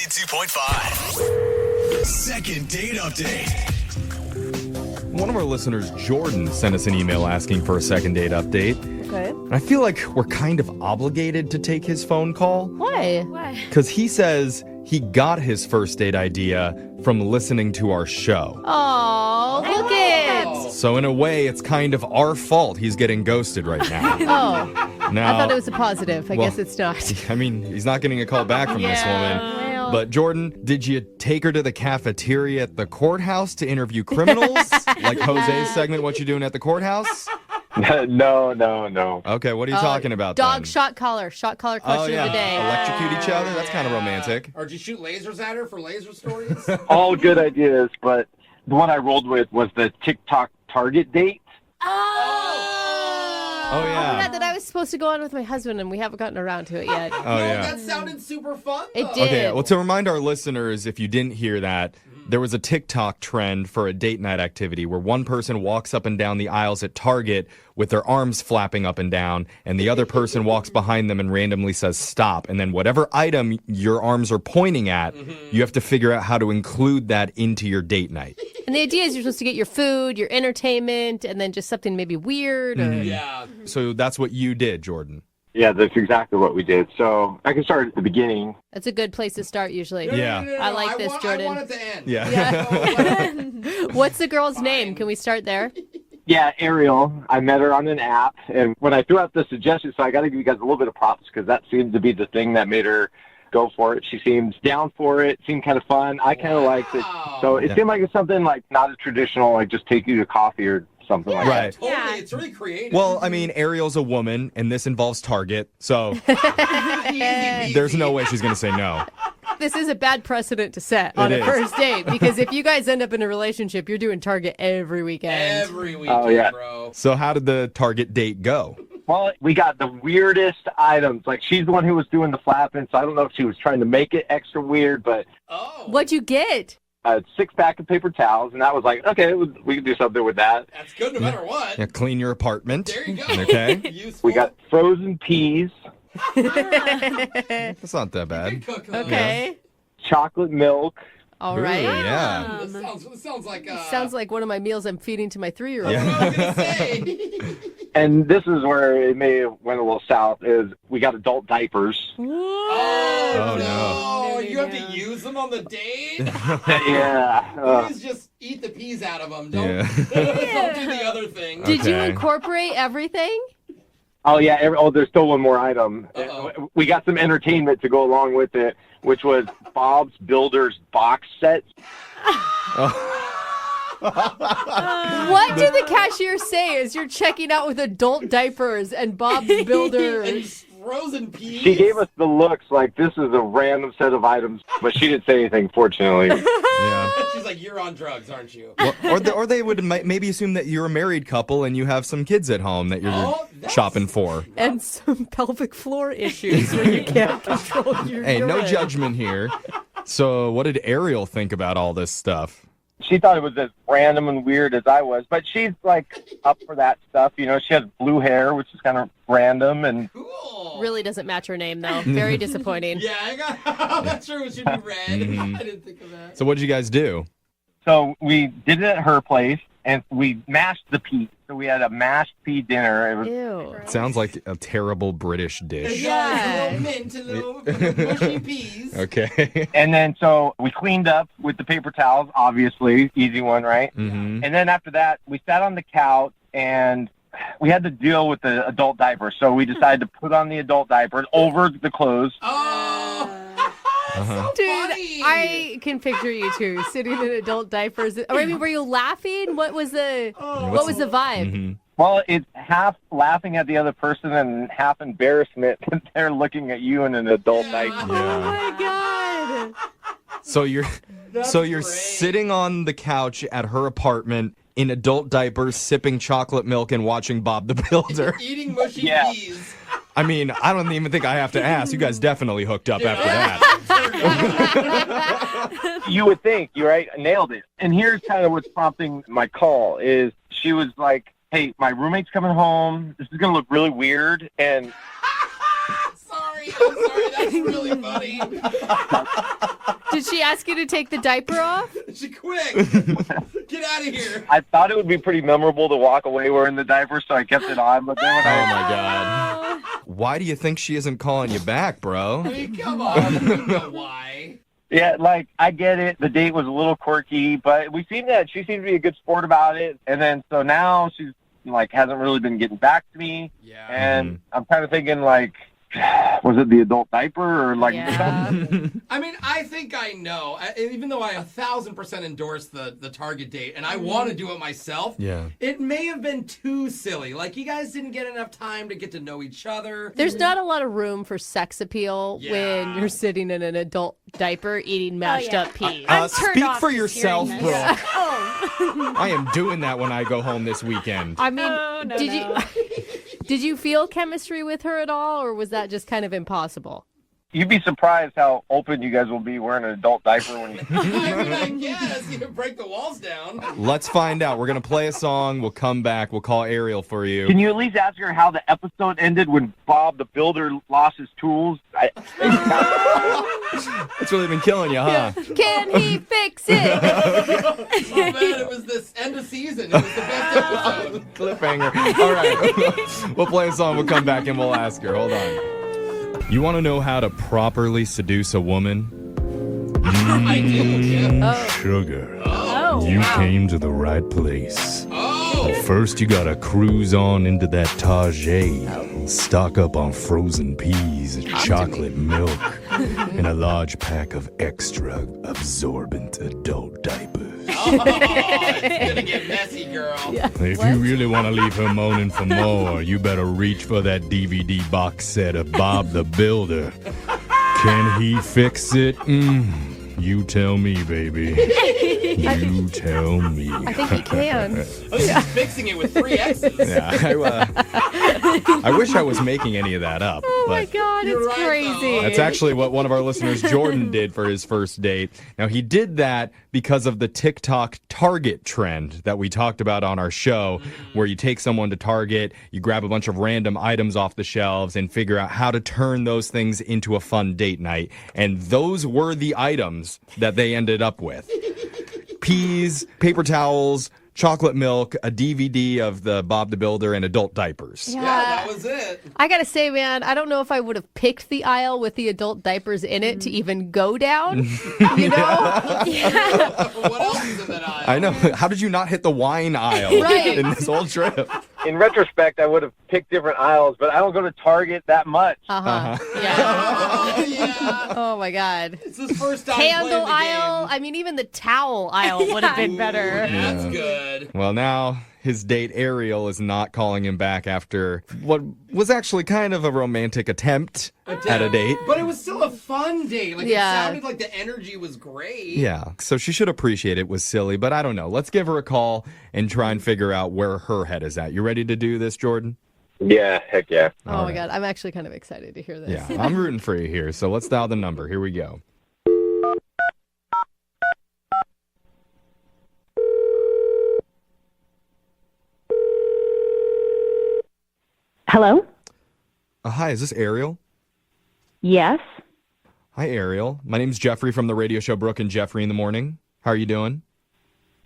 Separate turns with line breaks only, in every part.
92.5. Second date update.
One of our listeners, Jordan, sent us an email asking for a second date update.
Okay.
I feel like we're kind of obligated to take his phone call.
Why?
Because he says he got his first date idea from listening to our show.
Oh, look it.
So in a way, it's kind of our fault he's getting ghosted right now.
Oh,
Now,
I thought it was a positive. I guess it's not.
I mean, he's not getting a call back from this woman.
Well.
But Jordan, did you take her to the cafeteria at the courthouse to interview criminals? Like Jose's segment, What You Doing at the Courthouse?
No.
Okay, what are you talking about
Dog
then?
shot collar question of the day.
Electrocute each other? That's kind of romantic.
Or did you shoot lasers at her for laser stories?
All good ideas, but the one I rolled with was the TikTok Target date.
Oh,
Oh,
yeah.
yeah, that I was supposed to go on with my husband, and we haven't gotten around to it yet.
Oh, yeah.
That sounded super fun,
It
though.
did.
Okay, well, to remind our listeners, if you didn't hear that, there was a TikTok trend for a date night activity where one person walks up and down the aisles at Target with their arms flapping up and down, and the other person walks behind them and randomly says stop. And then whatever item your arms are pointing at, you have to figure out how to include that into your date night.
And the idea is you're supposed to get your food, your entertainment, and then just something maybe weird. Or...
Yeah.
So that's what you did, Jordan.
Yeah, that's exactly what we did. So I can start at the beginning.
That's a good place to start usually.
Yeah.
No,
I like this, Jordan.
I want it to end.
Yeah.
What's the girl's name? Can we start there?
Yeah, Ariel. I met her on an app, and when I threw out the suggestion, so I got to give you guys a little bit of props because that seemed to be the thing that made her go for it. She seemed down for it, seemed kind of fun. I kind of liked it. So it seemed like it's something like not a traditional, like just take you to coffee or something like
Right.
Totally.
Yeah.
It's really creative.
Well, I mean, Ariel's a woman, and this involves Target, so
Easy
there's
peasy.
no way she's going to say no.
This is a bad precedent to set on
It
a
is.
first date because if you guys end up in a relationship, you're doing Target every weekend.
Every weekend,
Oh, yeah.
bro.
So how did the Target date go?
Well, we got the weirdest items. Like, she's the one who was doing the flapping, so I don't know if she was trying to make it extra weird, but
Oh.
What'd you get?
a 6-pack of paper towels, and that was like, okay, we could do something with that.
That's good no matter what.
Yeah, clean your apartment.
There you go.
Okay.
Useful.
We got frozen peas,
That's not that bad.
Good cook, though.
Okay.
chocolate milk.
All
Ooh,
right.
yeah.
This sounds like
Sounds like one of my meals I'm feeding to my 3-year-old.
Yeah.
what I was gonna say.
And this is where it may have went a little south, is we got adult diapers.
Oh,
no.
no. You have to use them on the date?
Yeah.
Please just eat the peas out of them. Don't,
Yeah.
don't do the other thing.
Did you
Okay.
incorporate everything?
Oh, yeah. There's still one more item.
Uh-oh.
We got some entertainment to go along with it, which was Bob's Builders box set.
What did the cashier say as you're checking out with adult diapers and Bob's
And
Builders?
frozen peas.
She gave us the looks like this is a random set of items, but she didn't say anything, fortunately.
Yeah.
She's like, you're on drugs, aren't you?
Well, or they would maybe assume that you're a married couple and you have some kids at home that you're
Oh, that's-
shopping for.
And some pelvic floor issues where you can't control your
Hey, no
urine.
judgment here. So what did Ariel think about all this stuff?
She thought it was as random and weird as I was, but she's like up for that stuff. You know, she has blue hair, which is kind of random, and
Cool.
Really doesn't match her name, though. Very disappointing.
Yeah, I got. That's true. It should be red.
Mhm.
I didn't think of that.
So what did you guys do?
so we did it at her place, and we mashed the peas. So we had a mashed pea dinner. It was
Ew.
It sounds like a terrible British
It's
dish.
Yeah.
a little mint, a little mushy peas.
Okay.
And then so we cleaned up with the paper towels, obviously, easy one, right?
Mm-hmm.
And then after that, we sat on the couch and we had to deal with the adult diapers. So we decided to put on the adult diapers over the clothes.
Oh.
Uh-huh.
Dude,
Funny.
I can picture you two sitting in adult diapers. I mean, were you laughing? What was the what was the vibe?
Mhm.
Well, it's half laughing at the other person and half embarrassment that they're looking at you in an adult diaper.
Oh my god.
So you're
That's
you're
great.
sitting on the couch at her apartment in adult diapers, sipping chocolate milk and watching Bob the Builder.
Eating mushy
Yeah.
peas.
I mean, I don't even think I have to ask. You guys definitely hooked up after that.
You would think, you're right, nailed it. And here's kind of what's prompting my call is she was like, hey, my roommate's coming home. This is going to look really weird. And
Sorry, I'm sorry. That's really funny.
Did she ask you to take the diaper off?
She quick. Get out of here.
I thought it would be pretty memorable to walk away wearing the diaper, so I kept it on. But then when
Oh my God. Why do you think she isn't calling you back, bro?
I mean, come on. You know why.
Yeah, like, I get it. The date was a little quirky, but she seemed to be a good sport about it. And then, so now she's, like, hasn't really been getting back to me.
Yeah.
And I'm kind of thinking, like, was it the adult diaper or, like,
I mean, I think I know. Even though I 1,000% endorse the Target date, and I want to do it myself, it may have been too silly. Like, you guys didn't get enough time to get to know each other.
There's not a lot of room for sex appeal when you're sitting in an adult diaper eating mashed up peas.
Speak for yourself,
hearing
bro.
this.
I am doing that when I go home this weekend.
I mean, did you feel chemistry with her at all, or was that just kind of impossible?
You'd be surprised how open you guys will be wearing an adult diaper when you...
I mean, I guess. You can break the walls down.
Let's find out. We're going to play a song. We'll come back. We'll call Ariel for you.
Can you at least ask her how the episode ended when Bob the Builder lost his tools?
It's really been killing you, huh?
Can he fix it?
Oh, man, it was this end of season. It was the best episode.
Cliffhanger. All right. We'll play a song. We'll come back and we'll ask her. Hold on. You want to know how to properly seduce a woman?
I do, yeah.
Sugar.
Oh,
You
wow.
came to the right place.
Oh.
First, you gotta cruise on into that Target and stock up on frozen peas and chocolate milk and a large pack of extra absorbent adult diapers.
Oh, it's going to get messy, girl.
If you really want to leave her moaning for more, you better reach for that DVD box set of Bob the Builder. Can he fix it? You tell me, baby. You tell me.
I think he can.
Oh, she's fixing it with 3 X's.
Yeah, I wish I was making any of that up.
Oh my
but
God,
You're
it's
right,
crazy.
though.
That's actually what one of our listeners, Jordan, did for his first date. Now, he did that because of the TikTok Target trend that we talked about on our show, where you take someone to Target, you grab a bunch of random items off the shelves and figure out how to turn those things into a fun date night. And those were the items that they ended up with. Peas, paper towels, chocolate milk, a DVD of the Bob the Builder, and adult diapers.
Yeah, that was it.
I gotta say, man, I don't know if I would have picked the aisle with the adult diapers in it to even go down. You know?
What else is in that aisle?
I know. How did you not hit the wine aisle
Right.
in this whole trip?
In retrospect, I would have picked different aisles, but I don't go to Target that much.
Yeah.
Oh, yeah.
Oh my God.
It's his first time
Candle
playing the
aisle.
game.
I mean, even the towel aisle would have been better.
That's good.
Well, now his date Ariel is not calling him back after what was actually kind of a romantic attempt at a date.
But it was still a fun date. Like,
Yeah.
it sounded like the energy was great.
Yeah, so she should appreciate it was silly, but I don't know. Let's give her a call and try and figure out where her head is at. You ready to do this, Jordan?
Yeah, heck yeah.
Oh my God. I'm actually kind of excited to hear this.
Yeah, I'm rooting for you here. So let's dial the number. Here we go.
Hello?
Hi, is this Ariel?
Yes.
Hi, Ariel. My name's Jeffrey from the radio show Brooke and Jeffrey in the Morning. How are you doing?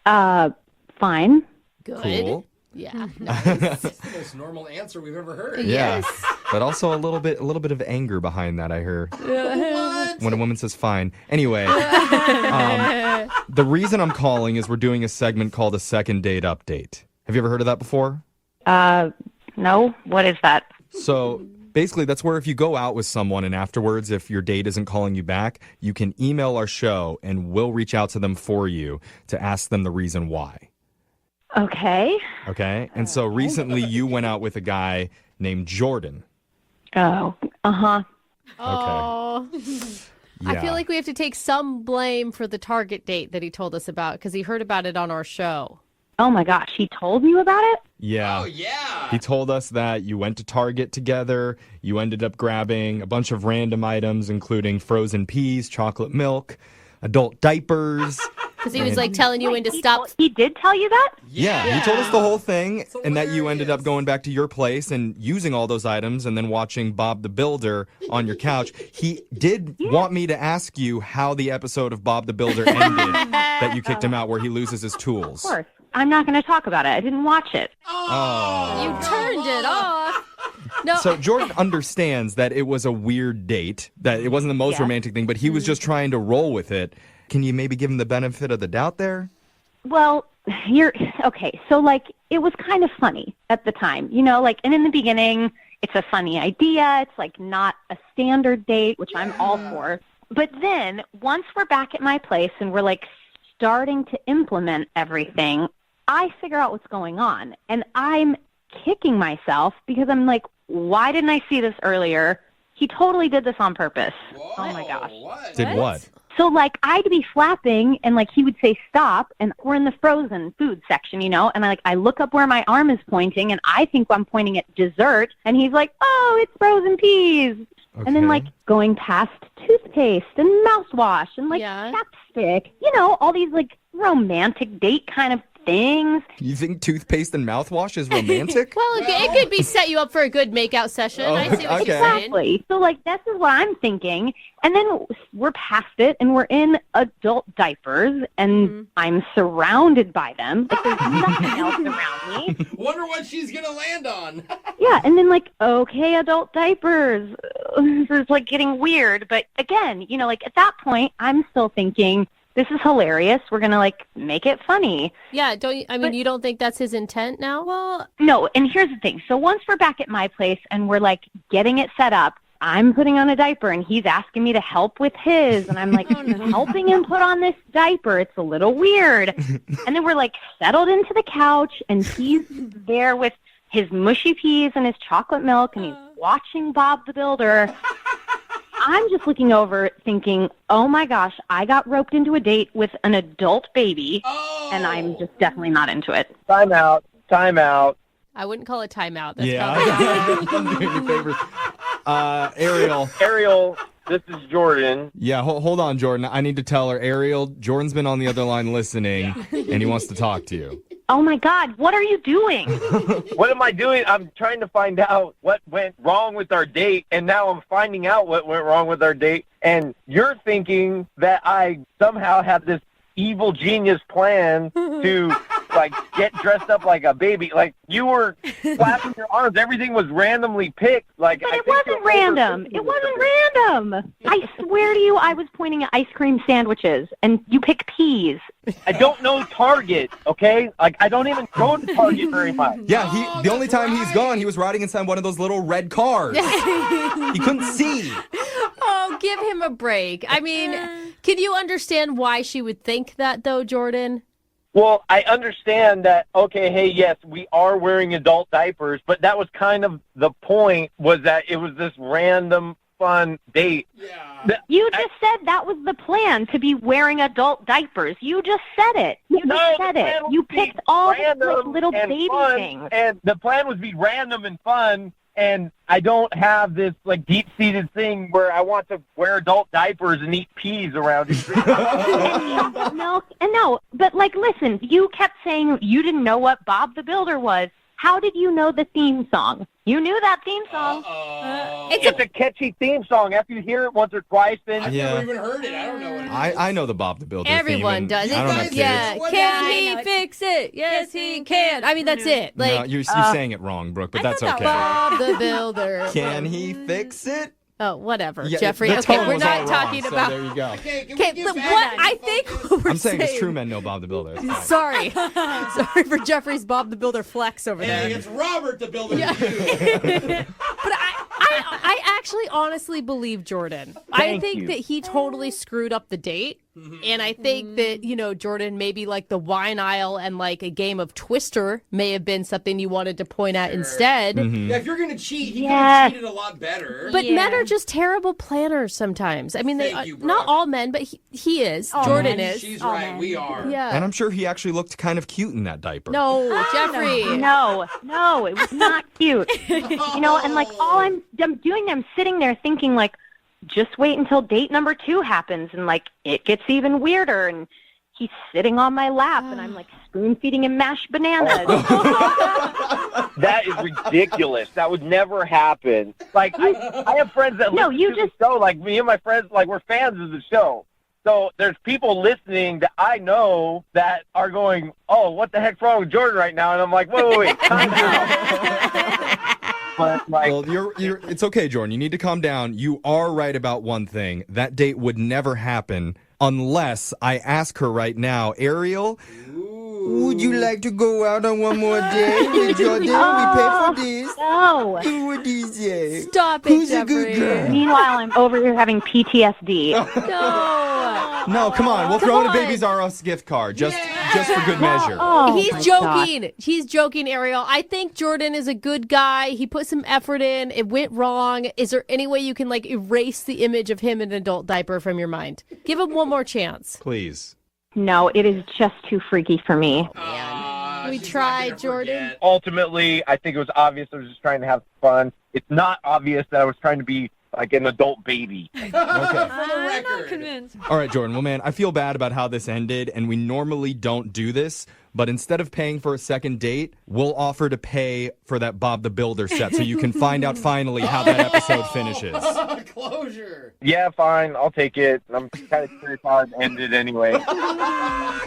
Fine.
Good.
Cool.
Yeah.
That's the most normal answer we've ever heard.
Yeah, but also a little bit of anger behind that, I heard.
What?
When a woman says fine. Anyway, the reason I'm calling is we're doing a segment called a second date update. Have you ever heard of that before?
No. What is that?
So basically, that's where if you go out with someone and afterwards, if your date isn't calling you back, you can email our show and we'll reach out to them for you to ask them the reason why.
Okay.
Okay? And so recently you went out with a guy named Jordan.
Oh, uh-huh.
Oh. I feel like we have to take some blame for the Target date that he told us about because he heard about it on our show.
Oh my gosh, he told you about it?
Yeah.
Oh, yeah.
He told us that you went to Target together. You ended up grabbing a bunch of random items, including frozen peas, chocolate milk, adult diapers,
Because he was like telling you when to stop.
He did tell you that?
Yeah, he told us the whole thing, and that you ended up going back to your place and using all those items and then watching Bob the Builder on your couch. He did want me to ask you how the episode of Bob the Builder ended that you kicked him out where he loses his tools.
Of course. I'm not going to talk about it. I didn't watch it.
You turned it off. No.
So Jordan understands that it was a weird date, that it wasn't the most romantic thing, but he was just trying to roll with it. Can you maybe give him the benefit of the doubt there?
Well, okay. So, it was kind of funny at the time, and in the beginning, it's a funny idea. It's, not a standard date, which I'm all for. But then, once we're back at my place and we're, starting to implement everything, I figure out what's going on. And I'm kicking myself because I'm like, why didn't I see this earlier? He totally did this on purpose.
Whoa,
oh, my gosh.
Did what?
So, I'd be flapping, and, he would say stop, and we're in the frozen food section, and I look up where my arm is pointing, and I think I'm pointing at dessert, and he's like, oh, it's frozen peas.
Okay.
And then, going past toothpaste and mouthwash and, chapstick, all these, romantic date kind of things.
You think toothpaste and mouthwash is romantic?
Well, it could be set you up for a good makeout session. I see what you're saying.
Exactly. So, this is what I'm thinking. And then we're past it, and we're in adult diapers, and I'm surrounded by them. There's nothing else around me.
Wonder what she's going to land on.
Yeah, and then, okay, adult diapers. It's, getting weird. But, again, at that point, I'm still thinking, this is hilarious. We're going to, make it funny.
Yeah, you don't think that's his intent now? Well,
no, and here's the thing. So once we're back at my place and we're, getting it set up, I'm putting on a diaper, and he's asking me to help with his, and I'm, helping him put on this diaper. It's a little weird. And then we're, settled into the couch, and he's there with his mushy peas and his chocolate milk, and he's watching Bob the Builder. I'm just looking over thinking, oh, my gosh, I got roped into a date with an adult baby, and I'm just definitely not into it.
Time out.
I wouldn't call it timeout. That's
I'm doing you favors. Ariel.
Ariel, this is Jordan.
Yeah, hold on, Jordan. I need to tell her, Ariel, Jordan's been on the other line listening, and he wants to talk to you.
Oh, my God, what are you doing?
What am I doing? I'm trying to find out what went wrong with our date, and now I'm finding out what went wrong with our date, and you're thinking that I somehow had this evil genius plan to, get dressed up like a baby. You were flapping your arms. Everything was randomly picked.
But it wasn't random. It wasn't random. I swear to you, I was pointing at ice cream sandwiches, and you picked peas.
I don't know Target, okay? I don't even go to Target very much.
Yeah, the only time he's gone, he was riding inside one of those little red cars. He couldn't see.
Oh, give him a break. I mean, can you understand why she would think that, though, Jordan?
Well, I understand that, okay, hey, yes, we are wearing adult diapers, but that was kind of the point, was that it was this random fun date.
Yeah.
You just said that was the plan, to be wearing adult diapers. You just said it. You picked all the little baby things.
And the plan was to be random and fun, and I don't have this deep-seated thing where I want to wear adult diapers and eat peas around you.
No, but listen, you kept saying you didn't know what Bob the Builder was. How did you know the theme song? You knew that theme song.
It's a catchy theme song. After you hear it once or twice, then
I've never even heard it. I don't know what it is.
I know the Bob the Builder
Everyone
theme.
does.
I don't have
Yeah.
kids.
Can he fix it? Yes, he can. I mean, that's it.
No, you're saying it wrong, Brooke, but that's okay.
Bob the Builder.
Can he fix it?
Oh, whatever,
Yeah,
Jeffrey.
the
Okay,
tone
we're
was
not
all
talking
wrong,
about.
So there you go.
Okay,
What I think what we're
I'm saying it's true men know Bob the Builder. It's fine.
Sorry for Jeffrey's Bob the Builder flex over there.
Hey, it's Robert the Builder.
Yeah. But I actually honestly believe Jordan. I think that he totally screwed up the date. And I think that, Jordan, maybe the wine aisle and a game of Twister may have been something you wanted to point at instead.
Yeah, if you're going to cheat, he could have cheated a lot better.
But men are just terrible planners sometimes. I mean, not all men, but he is. Jordan is.
She's right. We are.
Yeah.
And I'm sure he actually looked kind of cute in that diaper.
No, Jeffrey.
No, it was not cute. And all I'm doing, I'm sitting there thinking just wait until date number 2 happens, and it gets even weirder, and he's sitting on my lap, and I'm like spoon feeding him mashed bananas.
That is ridiculous. That would never happen. Like, I have friends that listen to the show. Like, me and my friends, like, we're fans of the show. So there's people listening that I know that are going, oh, what the heck's wrong with Jordan right now? And I'm like, wait. Calm down. But, like,
well, it's okay, Jordan. You need to calm down. You are right about one thing. That date would never happen unless I ask her right now, Ariel, would you like to go out on one more day with Jordan? We pay for this.
No.
What do you say?
Stop it,
Who's
Jeffrey.
a good girl?
Meanwhile, I'm over here having PTSD.
No, come on. We'll throw in a Babies R Us gift card just for good measure.
Oh,
He's
my
joking.
God.
He's joking, Ariel. I think Jordan is a good guy. He put some effort in. It went wrong. Is there any way you can like erase the image of him in an adult diaper from your mind? Give him one more chance.
Please.
No, it is just too freaky for me.
We tried, Jordan.
ultimately, I think it was obvious I was just trying to have fun. It's not obvious that I was trying to be like an adult baby.
Okay.
I'm not convinced.
All right, Jordan. Well, man, I feel bad about how this ended, and we normally don't do this, but instead of paying for a second date, we'll offer to pay for that Bob the Builder set so you can find out finally how that episode finishes.
Closure.
Yeah, fine. I'll take it. I'm kind of curious how it ended anyway.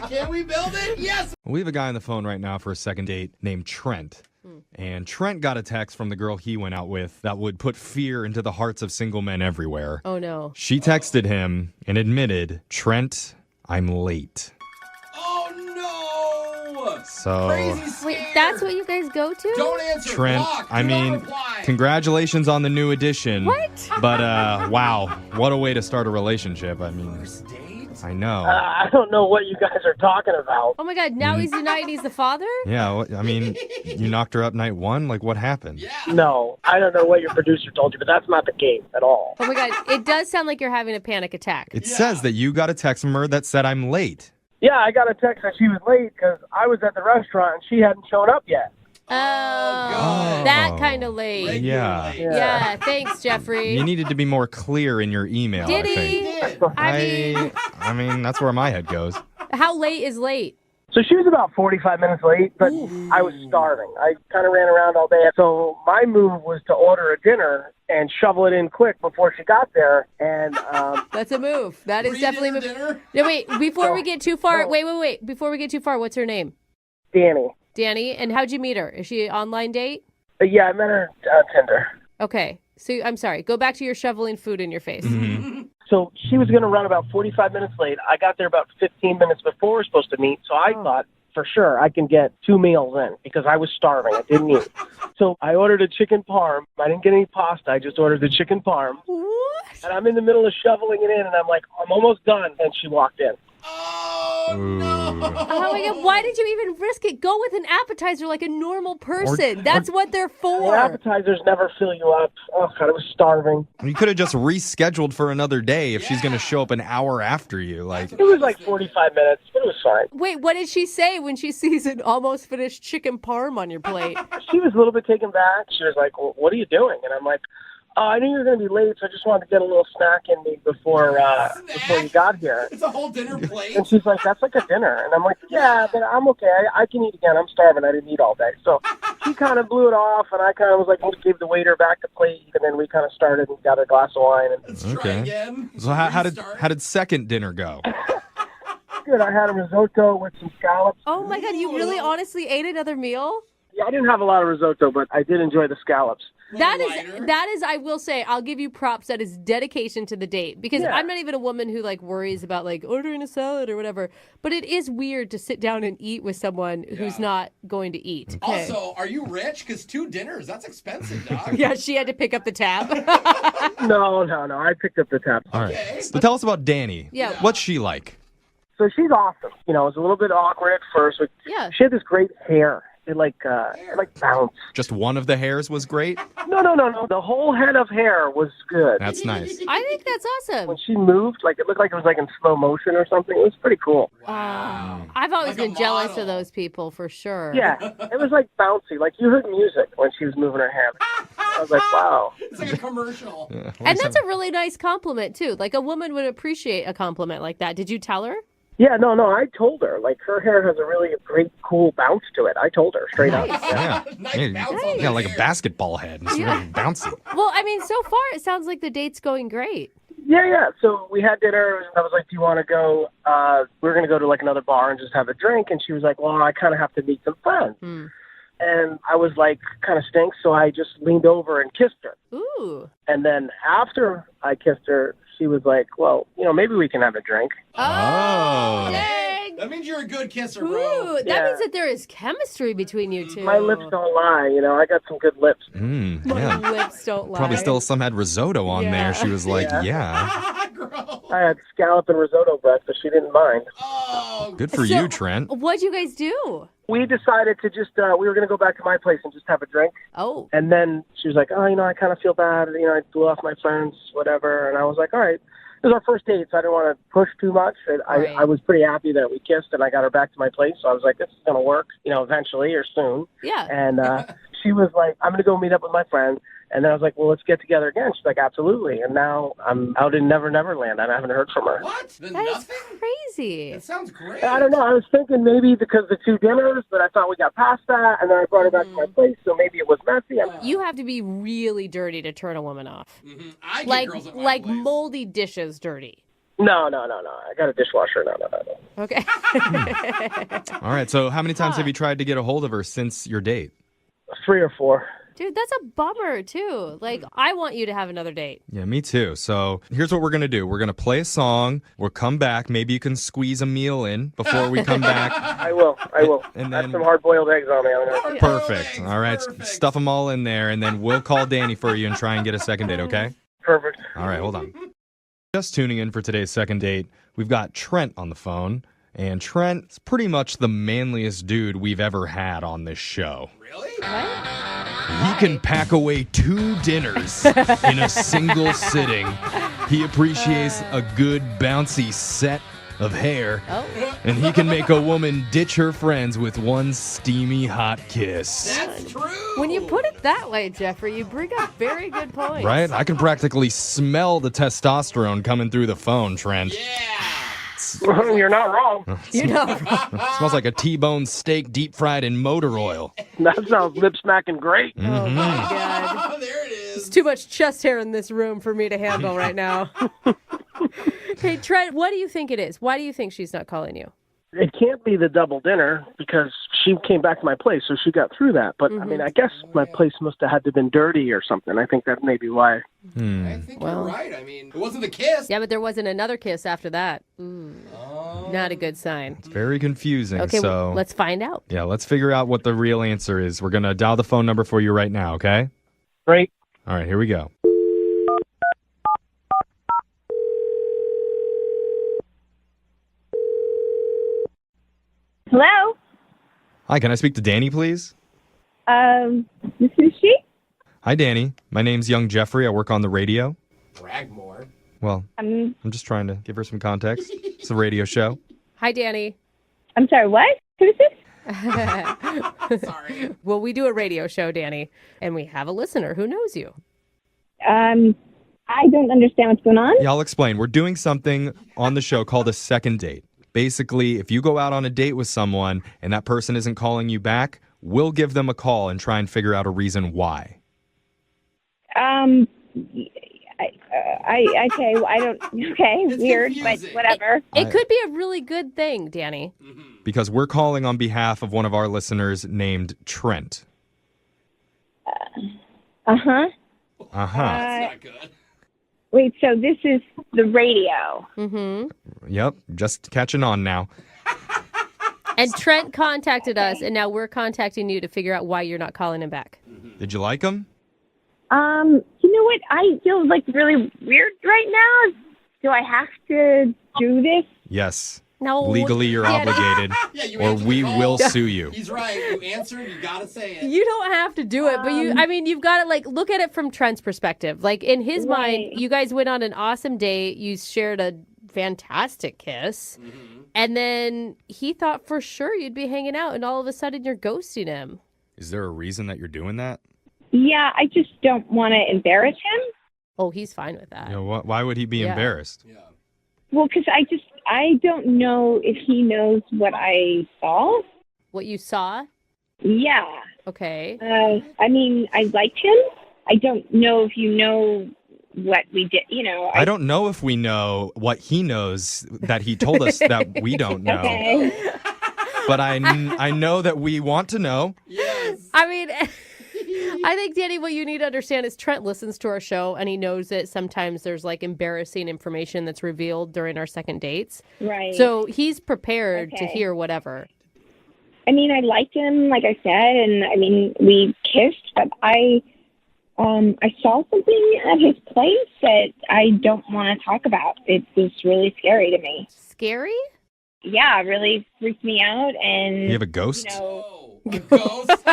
Can we build it? Yes.
We have a guy on the phone right now for a second date named Trent. And Trent got a text from the girl he went out with that would put fear into the hearts of single men everywhere.
Oh, no.
She texted him and admitted, Trent, I'm late.
Oh, no.
So,
Crazy scare.
Wait, that's what you guys go to?
Don't answer.
Trent,
Block.
I
Do not
mean,
reply.
congratulations on the new edition.
What?
But, wow, what a way to start a relationship. I mean,
First date?
I know.
I don't know what you guys are talking about.
Oh, my God. Now he's denying he's the father?
Yeah, I mean, you knocked her up night one? Like, what happened?
Yeah.
No, I don't know what your producer told you, but that's not the case at all.
Oh, my God. It does sound like you're having a panic attack.
It says that you got a text from her that said, I'm late.
Yeah, I got a text that she was late because I was at the restaurant and she hadn't shown up yet.
Oh,
God.
that kind of late.
Yeah.
Yeah, thanks, Jeffrey.
You needed to be more clear in your email,
Did
I think.
he?
I mean, that's where my head goes.
How late is late?
So she was about 45 minutes late, but I was starving. I kind of ran around all day. So my move was to order a dinner and shovel it in quick before she got there. And
That's a move. That is definitely a move.
Dinner?
No, wait, before we get too far, wait. Before we get too far, what's her name?
Danny.
Danny. And how'd you meet her? Is she an online date?
Yeah, I met her on Tinder.
Okay. So I'm sorry. Go back to your shoveling food in your face.
So she was going to run about 45 minutes late. I got there about 15 minutes before we were supposed to meet. So I thought, for sure, I can get 2 meals in because I was starving. I didn't eat. So I ordered a chicken parm. I didn't get any pasta. I just ordered the chicken parm.
What?
And I'm in the middle of shoveling it in, and I'm like, I'm almost done. And she walked in.
Oh, no.
Oh my God, why did you even risk it? Go with an appetizer like a normal person. That's what they're
The
for.
appetizers never fill you up. Oh, God, I was starving.
You could have just rescheduled for another day if she's going to show up an hour after you. Like,
It was like 45 minutes, but it was fine.
Wait, what did she say when she sees an almost finished chicken parm on your plate?
She was a little bit taken back. She was like, well, what are you doing? And I'm like, I knew you were going to be late, so I just wanted to get a little snack in me before you got here.
It's a whole dinner plate.
And she's like, that's like a dinner. And I'm like, yeah, but I'm okay. I can eat again. I'm starving. I didn't eat all day. So she kind of blew it off, and I kind of was like, gave the waiter back the plate, and then we kind of started and got a glass of wine. And
Let's try
Okay.
again.
so how did
Restart.
second dinner go?
good. I had a risotto with some scallops.
Oh my God, you really honestly ate another meal?
Yeah, I didn't have a lot of risotto, but I did enjoy the scallops.
That is, I will say, I'll give you props. That is dedication to the date because
Yeah.
I'm not even a woman who like worries about like ordering a salad or whatever. But it is weird to sit down and eat with someone who's not going to eat. Okay.
Also, are you rich? Because 2 dinners, that's expensive, dog.
Yeah, she had to pick up the tab.
No. I picked up the tab.
All right.
Okay.
So tell us about Danny.
Yeah.
What's she like?
So she's awesome. You know, it was a little bit awkward at first, but
Yeah.
she had this great hair. It like bounced.
Just one of the hairs was great?
No. The whole head of hair was good.
That's nice.
I think that's awesome.
When she moved, like it looked like it was like in slow motion or something. It was pretty cool.
I've always
Like a
been jealous
model.
of those people for sure.
Yeah, it was like bouncy. Like you heard music when she was moving her hair. I was like, wow.
It's like a commercial.
And that's a really nice compliment too. Like a woman would appreciate a compliment like that. Did you tell her?
Yeah, no, I told her. Like, her hair has a really great, cool bounce to it. I told her straight up.
Yeah.
Nice bounce on
You got
that
like a
hair.
basketball head. It's really bouncy.
Well, I mean, so far it sounds like the date's going great.
Yeah. So we had dinner, and I was like, do you want to go? We were going to go to, like, another bar and just have a drink. And she was like, well, I kind of have to meet some friends. And I was like, kind of stinks. So I just leaned over and kissed her.
Ooh.
And then after I kissed her, she was like, well, maybe we can have a drink.
Oh, dang.
That means you're a good kisser,
Ooh,
bro.
that means that there is chemistry between you two.
My lips don't lie. I got some good lips.
My lips don't lie.
Probably still some had risotto on there. She was like, yeah.
I had scallop and risotto breakfast. She didn't mind.
Oh,
Good for you, Trent.
What'd you guys do?
We decided to just, we were going to go back to my place and just have a drink.
Oh.
And then she was like, oh, I kind of feel bad. I blew off my friends, whatever. And I was like, all right. It was our first date, so I didn't want to push too much. And I was pretty happy that we kissed and I got her back to my place. So I was like, this is going to work, eventually or soon.
Yeah.
And she was like, I'm going to go meet up with my friend. And then I was like, well, let's get together again. She's like, absolutely. And now I'm out in Never Never Land. I haven't heard from her.
What?
That
Nothing?
is crazy.
That sounds great.
I don't know. I was thinking maybe because the 2 dinners, but I thought we got past that. And then I brought her back to my place, so maybe it was messy.
You have to be really dirty to turn a woman off.
I get
Like
girls at my
like
place.
moldy dishes dirty.
No. I got a dishwasher. No.
Okay.
All right. So how many times have you tried to get a hold of her since your date?
3 or 4.
Dude, that's a bummer, too. Like, I want you to have another date.
Yeah, me too. So here's what we're going to do. We're going to play a song. We'll come back. Maybe you can squeeze a meal in before we come back.
I will.
And
Have
then
some hard-boiled eggs on me.
perfect. All right. Stuff them all in there, and then we'll call Danny for you and try and get a second date, okay?
Perfect.
All right, hold on. Just tuning in for today's second date, we've got Trent on the phone. And Trent's pretty much the manliest dude we've ever had on this show.
Really?
He can pack away 2 dinners in a single sitting. He appreciates a good bouncy set of hair. And he can make a woman ditch her friends with one steamy hot kiss.
That's true.
When you put it that way, Jeffrey, you bring up very good points.
Right? I can practically smell the testosterone coming through the phone, Trent.
Yeah.
You're not wrong.
Smells like a T-bone steak deep fried in motor oil.
That sounds lip-smacking great.
Oh, my God.
Oh, there it is.
There's too much chest hair in this room for me to handle right now. Hey, Trent, what do you think it is? Why do you think she's not calling you?
It can't be the double dinner because she came back to my place, so she got through that. But, I mean, I guess my place must have had to have been dirty or something. I think that may be why.
I think you're right. I mean, it wasn't the kiss.
Yeah, but there wasn't another kiss after that. Not a good sign.
It's very confusing.
Okay,
so
let's find out.
Yeah, let's figure out what the real answer is. We're going to dial the phone number for you right now, okay?
Great.
All right, here we go.
Hello?
Hi, can I speak to Danny, please?
This is she?
Hi, Danny. My name's Young Jeffrey. I work on the radio.
Brag more.
Well, I'm just trying to give her some context. It's a radio show.
Hi, Danny.
I'm sorry, what? Who is this?
Sorry.
Well, we do a radio show, Danny, and we have a listener who knows you.
I don't understand what's going on.
Yeah, I'll explain. We're doing something on the show called a second date. Basically, if you go out on a date with someone and that person isn't calling you back, we'll give them a call and try and figure out a reason why.
Okay,
It's
weird,
confusing.
but whatever.
It could be a really good thing, Danny.
Because we're calling on behalf of one of our listeners named Trent.
Uh-huh.
Uh-huh.
That's not good.
Wait, so this is the radio.
Yep, just catching on now.
And Trent contacted us, and now we're contacting you to figure out why you're not calling him back.
Did you like him?
You know what? I feel like really weird right now. Do I have to do this?
Yes.
No.
Legally, you're
Danny,
obligated,
Yeah, you
or
answered the
we
call.
will sue you.
He's right. You answered. You gotta say it.
You don't have to do it, but you've got to look at it from Trent's perspective. Like in his mind, you guys went on an awesome date. You shared a fantastic kiss. And then he thought for sure you'd be hanging out, and all of a sudden you're ghosting him.
Is there a reason that you're doing that?
Yeah, I just don't want to embarrass him.
Oh, he's fine with that.
You know, why would he be embarrassed?
Yeah.
Well, because I don't know if he knows what I saw.
What you saw?
Yeah.
Okay.
I mean, I liked him. I don't know if you know what we did.
I don't know if we know what he knows that he told us that we don't know.
Okay.
But I know that we want to know.
Yes.
I mean, I think, Danny, what you need to understand is Trent listens to our show and he knows that sometimes there's like embarrassing information that's revealed during our second dates.
Right.
So he's prepared to hear whatever.
I mean, I liked him, like I said, and I mean, we kissed, but I saw something at his place that I don't want to talk about. It was really scary to me.
Scary?
Yeah, it really freaked me out. And
You have a ghost?
A ghost?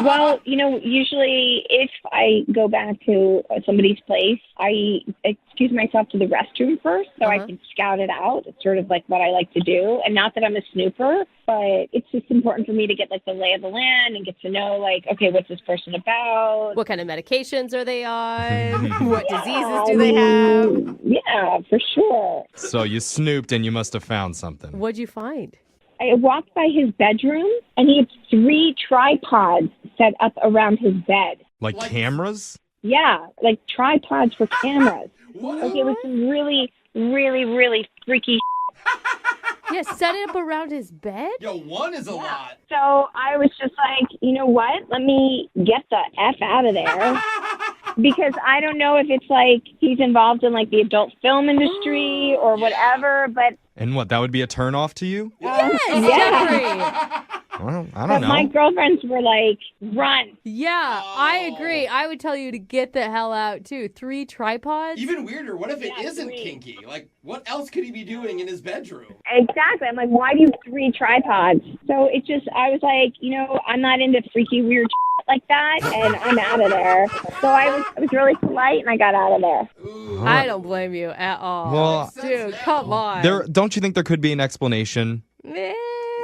Well, usually if I go back to somebody's place, I excuse myself to the restroom first so I can scout it out. It's sort of like what I like to do. And not that I'm a snooper, but it's just important for me to get like the lay of the land and get to know like, okay, what's this person about?
What kind of medications are they on? What diseases do they have?
Yeah, for sure.
So you snooped and you must have found something.
What'd you find?
I walked by his bedroom, and he had 3 tripods set up around his bed.
Like cameras?
Yeah, like tripods for cameras. Okay, it was some really, really, really freaky.
Yeah, set it up around his bed?
Yo, 1 is a lot.
So I was just like, you know what? Let me get the F out of there. Because I don't know if it's like he's involved in like the adult film industry or whatever, but...
And what, that would be a turnoff to you?
Yes,
yeah.
Well, I
But
don't know.
my girlfriends were like, run.
Yeah, I agree. I would tell you to get the hell out, too. 3 tripods?
Even weirder, what if it isn't
3.
kinky? Like, what else could he be doing in his bedroom?
Exactly. I'm like, why do you have 3 tripods? So it just, I was like, I'm not into freaky, weird like that, and I'm out of there. So I was really polite, and I got out of there.
Ooh.
I don't blame you at all.
Well,
dude, come on.
Don't you think there could be an explanation?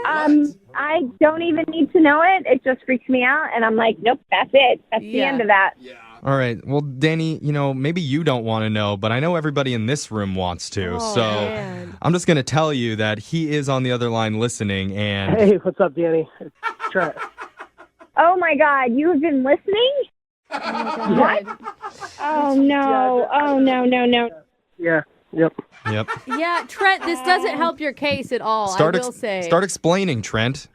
I don't even need to know it. It just freaks me out, and I'm like, nope, that's it. That's the end of that.
Yeah.
All right. Well, Danny, maybe you don't want to know, but I know everybody in this room wants to.
Man.
I'm just going to tell you that he is on the other line listening. And
Hey, what's up, Danny? It's Trent.
Oh my God, you have been listening? What? Oh no! Oh no!
Yeah. Yep.
Yeah, Trent, this doesn't help your case at all, I will say.
Start explaining, Trent.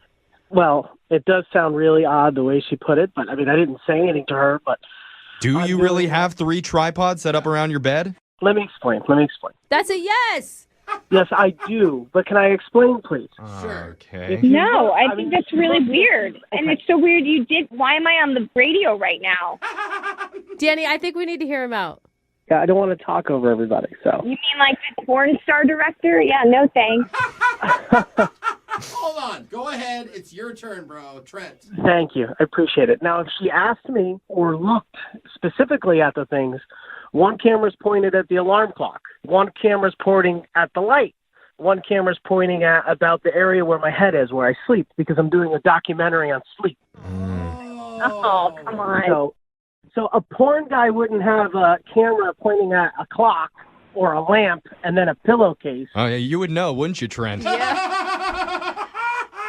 Well, it does sound really odd the way she put it, but I mean, I didn't say anything to her, but...
Do you really have 3 tripods set up around your bed?
Let me explain.
That's a yes!
Yes, I do, but can I explain, please?
Sure.
Okay.
No, I think that's really weird. And it's so weird you did. Why am I on the radio right now?
Danny, I think we need to hear him out.
Yeah, I don't want to talk over everybody, so...
You mean like the porn star director? Yeah, no thanks.
Hold on. Go ahead. It's your turn, bro. Trent.
Thank you. I appreciate it. Now, if she asked me or looked specifically at the things, one camera's pointed at the alarm clock. One camera's pointing at the light. One camera's pointing at about the area where my head is, where I sleep, because I'm doing a documentary on sleep.
Oh, come on.
So a porn guy wouldn't have a camera pointing at a clock or a lamp and then a pillowcase.
Oh, yeah, you would know, wouldn't you, Trent?
Yeah.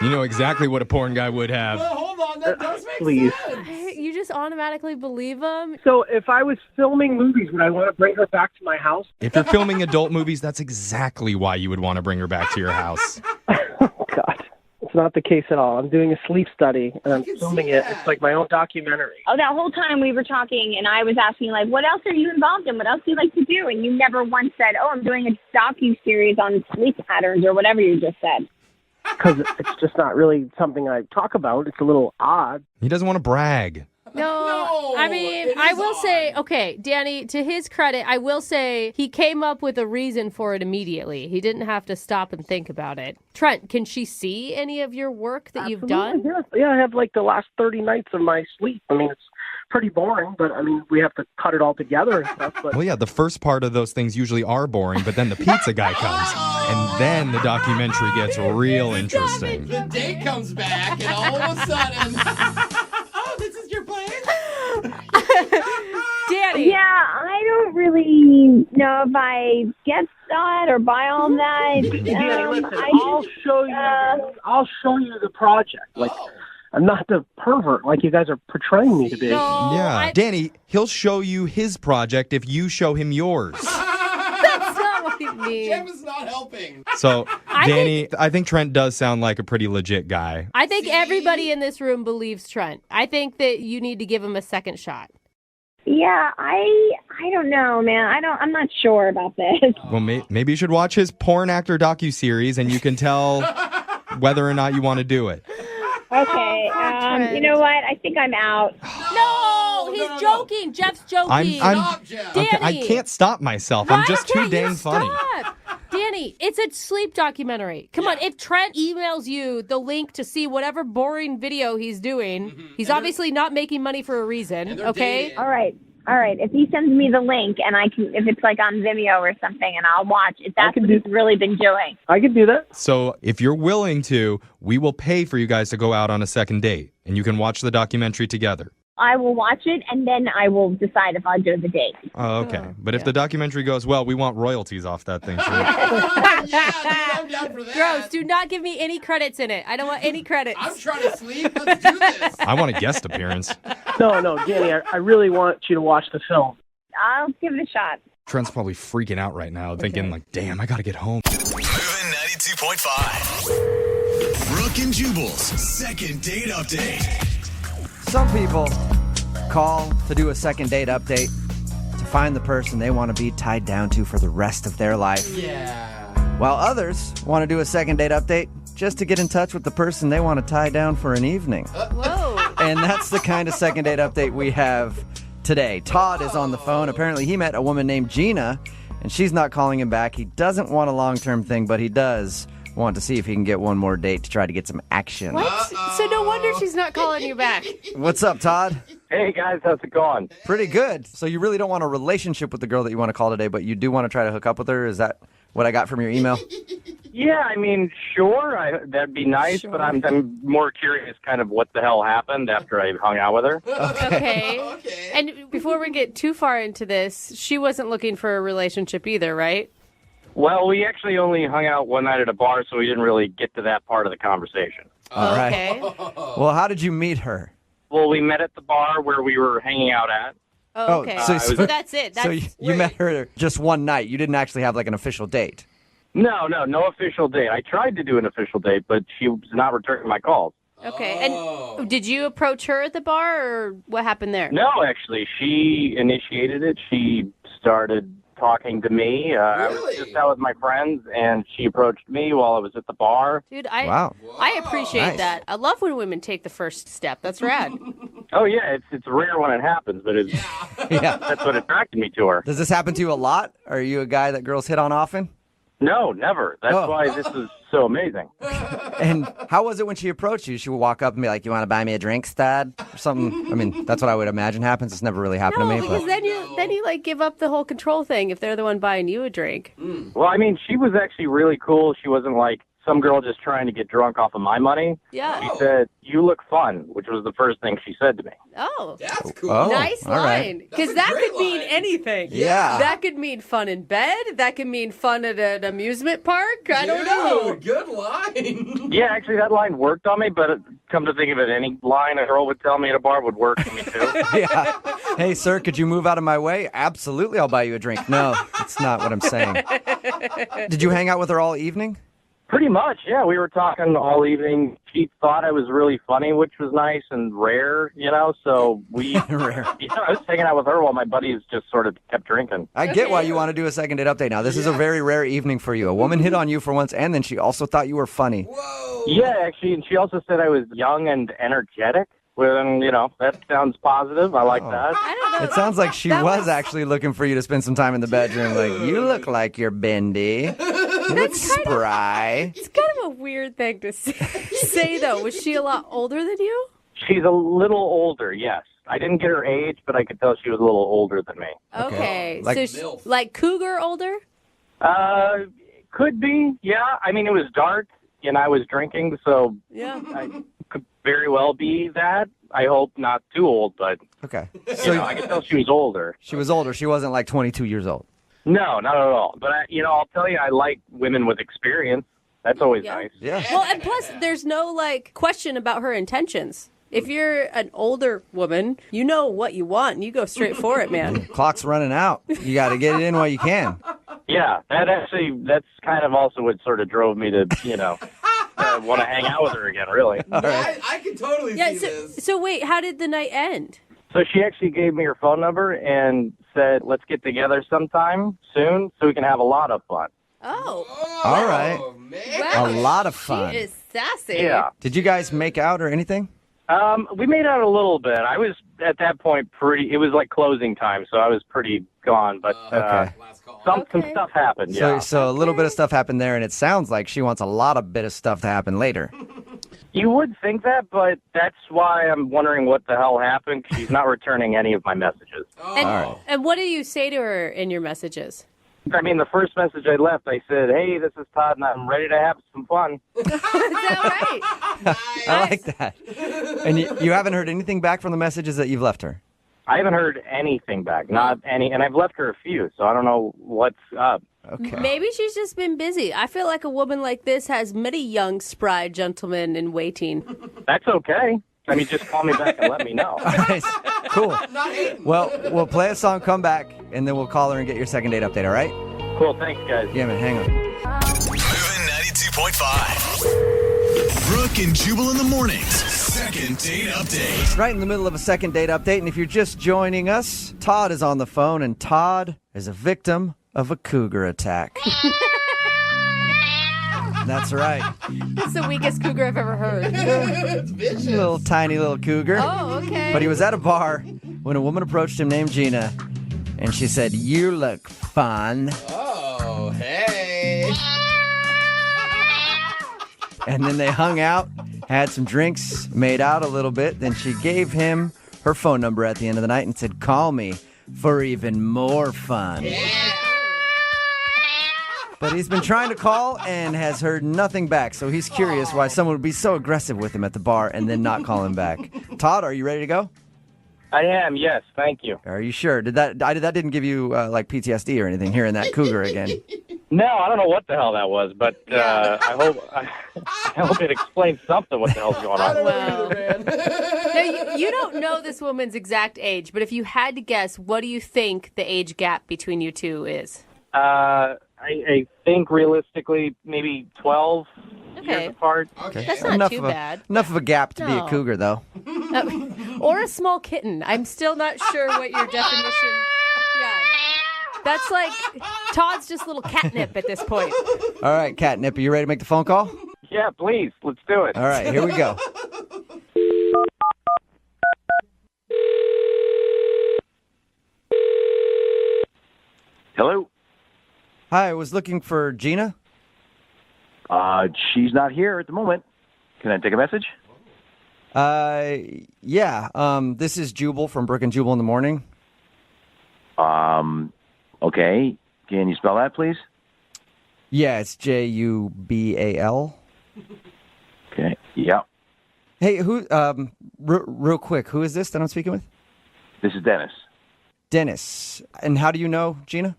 You know exactly what a porn guy would have.
Well, hold on. That does make
Please.
sense.
You just automatically believe him?
So if I was filming movies, would I want to bring her back to my house?
If you're filming adult movies, that's exactly why you would want to bring her back to your house.
Oh, God. It's not the case at all. I'm doing a sleep study, and I'm
can
filming
see
it.
that.
It's like my own documentary.
Oh, that whole time we were talking, and I was asking, like, what else are you involved in? What else do you like to do? And you never once said, oh, I'm doing a docu-series on sleep patterns or whatever you just said.
Because it's just not really something I talk about. It's a little odd.
He doesn't want to brag.
No, I mean,
it
I
is
will
odd.
say, okay, Danny, to his credit, I will say he came up with a reason for it immediately. He didn't have to stop and think about it. Trent, can she see any of your work that you've done?
Yeah, I have like the last 30 nights of my sleep. I mean, it's pretty boring, but I mean, we have to cut it all together and stuff. But
Well, yeah, the first part of those things usually are boring, but then the pizza guy comes, and then the documentary gets real interesting.
The date comes back, and all of a sudden, oh, this is your place?
Danny.
Yeah, I don't really know if I get that or buy all that.
Danny, listen, I'll show you the project. Like, I'm not the pervert like you guys are portraying me to be.
No,
Yeah. Danny, he'll show you his project if you show him yours.
That's not what he means.
Jim is not helping.
So, Danny, I think Trent does sound like a pretty legit guy.
I think everybody in this room believes Trent. I think that you need to give him a second shot.
Yeah, I don't know, man. I'm not sure about this.
Well, maybe you should watch his porn actor docuseries and you can tell whether or not you want to do it.
Okay, you know what? I think I'm out.
No, he's joking. Jeff's joking.
Stop, Jeff.
Danny.
Okay, I can't stop myself. I'm just too dang funny.
Danny, it's a sleep documentary. Come on, if Trent emails you the link to see whatever boring video he's doing, he's obviously not making money for a reason, okay?
Dating.
All right. If he sends me the link and if it's like on Vimeo or something, and I'll watch, if that's what he's really been doing.
I can do that.
So if you're willing to, we will pay for you guys to go out on a second date, and you can watch the documentary together.
I will watch it, and then I will decide if I'll do the date.
Oh, okay. But if the documentary goes well, we want royalties off that thing.
Yeah, dude, I'm down for that.
Gross, do not give me any credits in it. I don't want any credits.
I'm trying to sleep. Let's do this.
I want a guest appearance.
No, Danny, I really want you to watch the film.
I'll give it a shot.
Trent's probably freaking out right now, thinking like, damn, I got to get home.
Moving 92.5. Brooke and Jubal's second date update.
Some people call to do a second date update to find the person they want to be tied down to for the rest of their life.
Yeah.
While others want to do a second date update just to get in touch with the person they want to tie down for an evening.
Whoa.
And that's the kind of second date update we have today. Todd is on the phone. Apparently he met a woman named Gina, and she's not calling him back. He doesn't want a long-term thing, but he does want to see if he can get one more date to try to get some action.
What? So no wonder she's not calling you back.
What's up, Todd?
Hey, guys, how's it going?
Pretty good. So you really don't want a relationship with the girl that you want to call today, but you do want to try to hook up with her? Is that what I got from your email?
Yeah, I mean, sure, that'd be nice, but I'm more curious kind of what the hell happened after I hung out with her.
Okay. And before we get too far into this, she wasn't looking for a relationship either, right?
Well, we actually only hung out one night at a bar, so we didn't really get to that part of the conversation.
All right.
Okay.
Well, how did you meet her?
Well, we met at the bar where we were hanging out at.
Oh, okay.
so
that's it.
So you met her just one night. You didn't actually have like an official date.
No official date. I tried to do an official date, but she was not returning my calls.
Okay. And did you approach her at the bar, or what happened there?
No, actually, she initiated it. She started talking to me. I was just out with my friends, and she approached me while I was at the bar.
Dude,
Wow.
I appreciate
Nice.
that. I love when women take the first step. That's rad.
Oh, yeah, it's rare when it happens, but it's
Yeah.
that's what attracted me to her.
Does this happen to you a lot? Are you a guy that girls hit on often?
No, never. That's
Oh.
why this is so amazing.
And how was it when she approached you? She would walk up and be like, "You want to buy me a drink, Dad?" Or something. I mean, that's what I would imagine happens. It's never really happened
No,
to me.
because then you like give up the whole control thing if they're the one buying you a drink.
Well, I mean, she was actually really cool. She wasn't like some girl just trying to get drunk off of my money.
Yeah.
She said, "You look fun," which was the first thing she said to me.
Oh.
That's cool.
Oh,
Nice
all right.
line. Because
That's
that
a great
could mean
line.
anything.
Yeah.
That could mean fun in bed. That could mean fun at an amusement park. I don't know.
Dude, good line.
Yeah, actually, that line worked on me, but come to think of it, any line a girl would tell me at a bar would work for me, too.
Yeah. Hey, sir, could you move out of my way? Absolutely, I'll buy you a drink. No, that's not what I'm saying. Did you hang out with her all evening?
Pretty much, yeah. We were talking all evening. She thought I was really funny, which was nice and rare, so we...
Rare.
I was hanging out with her while my buddies just sort of kept drinking.
I get why you want to do a second date update now. This is a very rare evening for you. A woman hit on you for once, and then she also thought you were funny.
Whoa.
Yeah, actually, and she also said I was young and energetic. Well, that sounds positive. I like that.
I don't know.
It sounds like she was actually looking for you to spend some time in the bedroom. Like, you look like you're bendy. You look spry.
It's kind of a weird thing to say, though. Was she a lot older than you?
She's a little older, yes. I didn't get her age, but I could tell she was a little older than me.
Okay.
Like-
So, like cougar older?
Could be, yeah. I mean, it was dark, and I was drinking, so
Yeah.
I could very well be that. I hope not too old, but
Okay.
I could tell she was older.
She was older. She wasn't like 22 years old.
No, not at all. But, I'll tell you, I like women with experience. That's always nice.
Yeah.
Well, and plus, there's no, question about her intentions. If you're an older woman, you know what you want, and you go straight for it, man.
Clock's running out. You got to get it in while you can.
Yeah, that's kind of also what sort of drove me to, want to hang out with her again, really.
I can totally see this.
So wait, how did the night end?
So she actually gave me her phone number and said, let's get together sometime soon so we can have a lot of fun.
Oh.
All right.
Man.
Wow.
A lot of fun.
She is sassy.
Yeah.
Did you guys make out or anything?
We made out a little bit. I was, at that point, it was like closing time, so I was pretty gone. But
Okay.
some stuff happened, yeah.
So a little bit of stuff happened there, and it sounds like she wants a lot of bit of stuff to happen later.
You would think that, but that's why I'm wondering what the hell happened. She's not returning any of my messages.
And what do you say to her in your messages?
I mean, the first message I left, I said, hey, this is Todd, and I'm ready to have some fun.
Is that right?
I like that. And you haven't heard anything back from the messages that you've left her?
I haven't heard anything back, not any, and I've left her a few, so I don't know what's up.
Okay.
Maybe she's just been busy. I feel like a woman like this has many young, spry gentlemen in waiting.
That's okay. I mean, just call me back and let me know.
Nice. Cool. Well, we'll play a song, come back, and then we'll call her and get your second date update, all right?
Cool, thanks, guys.
Yeah, man, hang on.
Moving 92.5. Brooke and Jubal in the mornings. Second date update.
Right in the middle of a second date update, and if you're just joining us, Todd is on the phone, and Todd is a victim of a cougar attack. That's right.
It's the weakest cougar I've ever heard.
It's vicious.
Little tiny little cougar.
Oh, okay.
But he was at a bar when a woman approached him named Gina, and she said, "You look fun."
Oh, hey.
And then they hung out, had some drinks, made out a little bit. Then she gave him her phone number at the end of the night and said, "Call me for even more fun." But he's been trying to call and has heard nothing back, so he's curious why someone would be so aggressive with him at the bar and then not call him back. Todd, are you ready to go?
I am, yes, thank you.
Are you sure? That didn't give you like PTSD or anything, hearing that cougar again?
No, I don't know what the hell that was, but I hope it explains something what the hell's going on.
Wow. Now, you don't know this woman's exact age, but if you had to guess, what do you think the age gap between you two is?
I think realistically maybe 12 years apart.
Okay. That's not too bad.
Enough of a gap to be
No.
a cougar, though.
Or a small kitten. I'm still not sure what your definition. Yeah. That's like Todd's just little catnip at this point.
All right, Catnip, are you ready to make the phone call?
Yeah, please, let's do it.
All right, here we go.
Hello?
Hi, I was looking for Gina.
She's not here at the moment. Can I take a message?
Yeah. This is Jubal from Brooke and Jubal in the morning.
Okay. Can you spell that, please?
Yeah, it's Jubal.
Okay. Yeah.
Hey, who? Real quick, who is this that I'm speaking with?
This is Dennis.
Dennis. And how do you know Gina?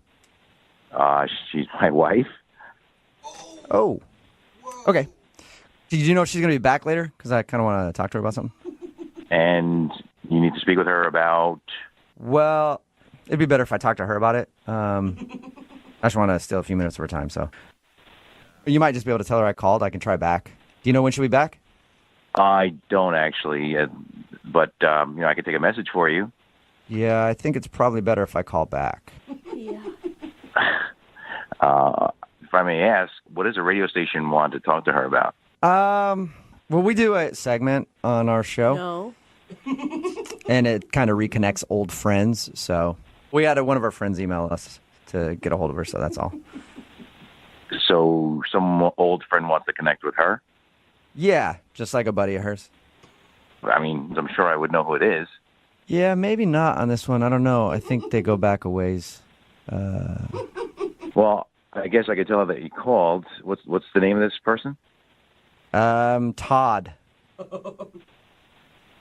She's my wife.
Oh. Okay. Did you know she's going to be back later? Because I kind of want to talk to her about something.
And you need to speak with her about...
Well, it'd be better if I talked to her about it. I just want to steal a few minutes of her time, so... You might just be able to tell her I called. I can try back. Do you know when she'll be back?
I don't actually, but I can take a message for you.
Yeah, I think it's probably better if I call back.
Yeah.
If I may ask, what does a radio station want to talk to her about?
Well, we do a segment on our show.
No.
And it kind of reconnects old friends, so we had one of our friends email us to get a hold of her, so that's all.
So some old friend wants to connect with her?
Yeah, just like a buddy of hers.
I mean, I'm sure I would know who it is.
Yeah, maybe not on this one. I don't know. I think they go back a ways.
Well, I guess I could tell her that you called. What's the name of this person?
Todd.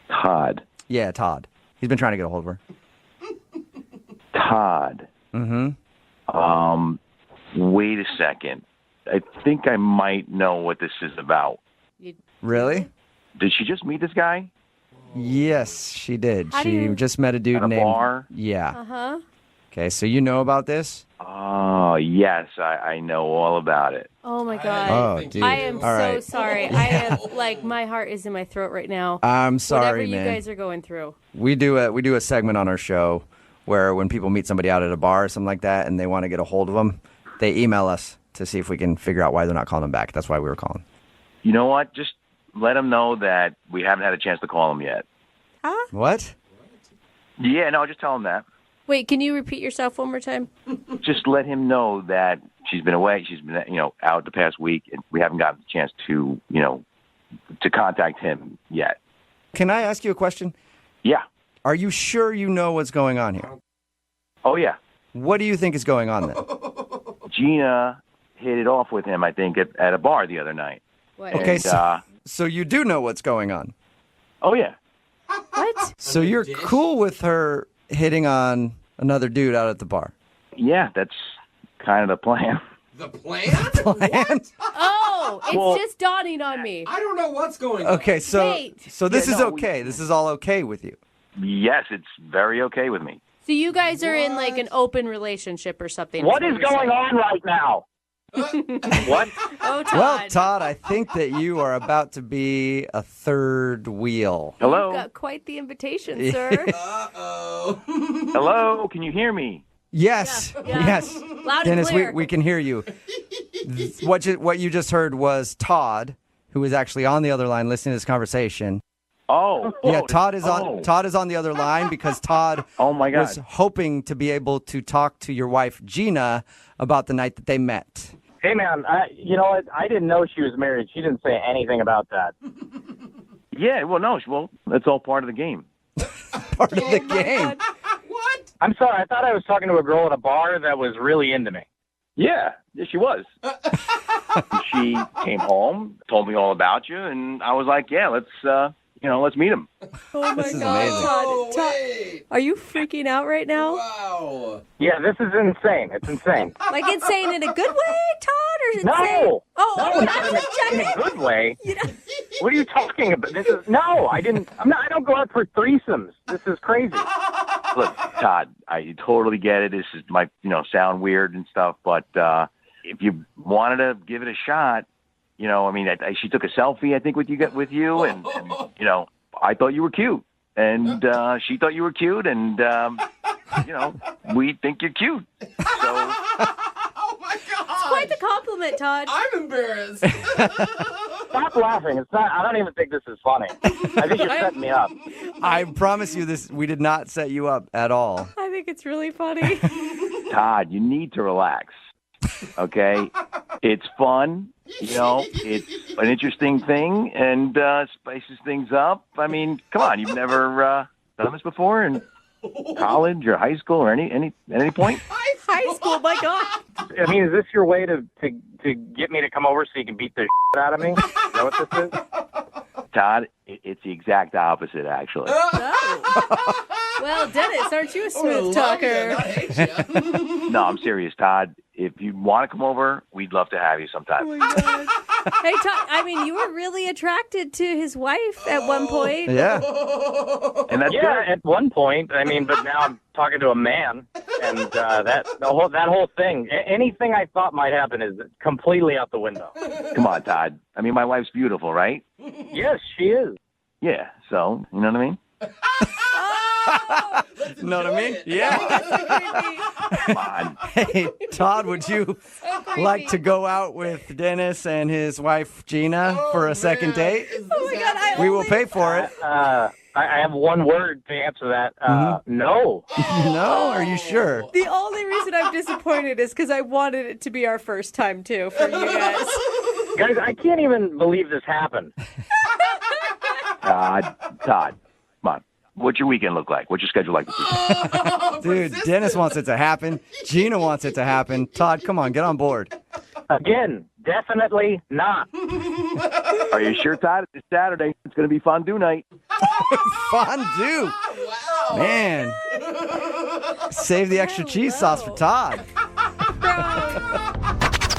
Todd.
Yeah, Todd. He's been trying to get a hold of her.
Todd.
Mm-hmm.
Wait a second. I think I might know what this is about.
Really?
Did she just meet this guy?
Yes, she did.
How do
She
you-
just met a dude
At a
named...
bar?
Yeah.
Uh-huh.
Okay, so you know about this?
Oh, yes, I know all about it.
Oh, my God.
Oh, dude.
I am
All
so
right.
sorry. I am, like, my heart is in my throat right now.
I'm sorry,
Whatever you
man.
guys are going through.
We do a segment on our show where when people meet somebody out at a bar or something like that and they want to get a hold of them, they email us to see if we can figure out why they're not calling them back. That's why we were calling.
You know what? Just let them know that we haven't had a chance to call them yet.
Huh?
What?
Yeah, no, just tell them that.
Wait, can you repeat yourself one more time?
Just let him know that she's been away. She's been, out the past week, and we haven't gotten the chance to, to contact him yet.
Can I ask you a question?
Yeah.
Are you sure you know what's going on here?
Oh, yeah.
What do you think is going on then?
Gina hit it off with him, I think, at a bar the other night.
What?
Okay,
And,
so you do know what's going on.
Oh, yeah.
What?
So you're cool with her hitting on another dude out at the bar?
Yeah, that's kind of the plan.
The plan?
Plan?
Oh, it's
Well-
just dawning on me.
I don't know what's going on.
Okay, so
Wait.
this
Yeah,
is
no,
okay. This is all okay with you.
Yes, it's very okay with me.
So you guys are in, like, an open relationship or something.
What is going on right now? What?
Oh, Todd.
Well, Todd, I think that you are about to be a third wheel.
Hello?
You've got quite the invitation, sir.
Uh-oh.
Hello? Can you hear me?
Yes,
Yeah.
yes.
Loud and
Dennis,
clear.
we can hear you. What you just heard was Todd, who is actually on the other line listening to this conversation.
Oh.
Yeah, Todd is on
Oh.
Todd is on the other line because Todd
Oh, my God.
was hoping to be able to talk to your wife Gina about the night that they met.
Hey, man, you know what? I didn't know she was married. She didn't say anything about that.
Yeah, well, that's all part of the game.
Part of the game.
What?
I'm sorry. I thought I was talking to a girl at a bar that was really into me.
Yeah, she was. She came home, told me all about you, and I was like, yeah, let's meet him.
Oh, my
This is
God.
amazing.
Oh,
Todd,
wait.
are you freaking out right now?
Wow.
Yeah, this is insane. It's insane.
Like insane in a good way, Todd, or insane?
No!
Oh,
No,
I'm
not
just
in a
checking.
good way. What are you talking about? No, I don't go out for threesomes. This is crazy.
Look, Todd, I totally get it. This is might, sound weird and stuff, but if you wanted to give it a shot, she took a selfie, I think, with you, and I thought you were cute, and she thought you were cute, and we think you're cute. So
Oh, my God.
It's quite the compliment, Todd.
I'm embarrassed.
Stop laughing. It's not. I don't even think this is funny. I think you're setting me up.
I promise you this, we did not set you up at all.
I think it's really funny.
Todd, you need to relax. Okay? It's fun. It's an interesting thing and spices things up. I mean, come on, you've never done this before in college or high school or any point?
High school, my God.
I mean, is this your way to get me to come over so you can beat the shit out of me? Is that what this is?
Todd, it's the exact opposite, actually.
Well, Dennis, aren't you a
I
smooth
love
talker?
you, not hate you.
No, I'm serious, Todd. If you want to come over, we'd love to have you sometime.
Oh my God. Hey, Todd, I mean, you were really attracted to his wife at one point.
Yeah.
And that's
Yeah,
good.
at one point. I mean, but now I'm talking to a man, and that whole thing. Anything I thought might happen is completely out the window.
Come on, Todd. I mean, my wife's beautiful, right?
Yes, she is.
Yeah, so, you know what I mean?
Know what I mean?
it.
Yeah.
Come on.
Hey, Todd, would you like to go out with Dennis and his wife Gina for a second date?
Oh my God,
We will pay for it.
I have one word to answer that. No.
No? Are you sure?
The only reason I'm disappointed is because I wanted it to be our first time, too, for you guys.
Guys, I can't even believe this happened.
Todd, come on. What's your weekend look like? What's your schedule like this weekend?
Dude, Dennis wants it to happen. Gina wants it to happen. Todd, come on, get on board.
Again, definitely not.
Are you sure, Todd? It's Saturday. It's going to be fondue night.
Fondue.
Wow.
Man. Save the extra cheese sauce for Todd.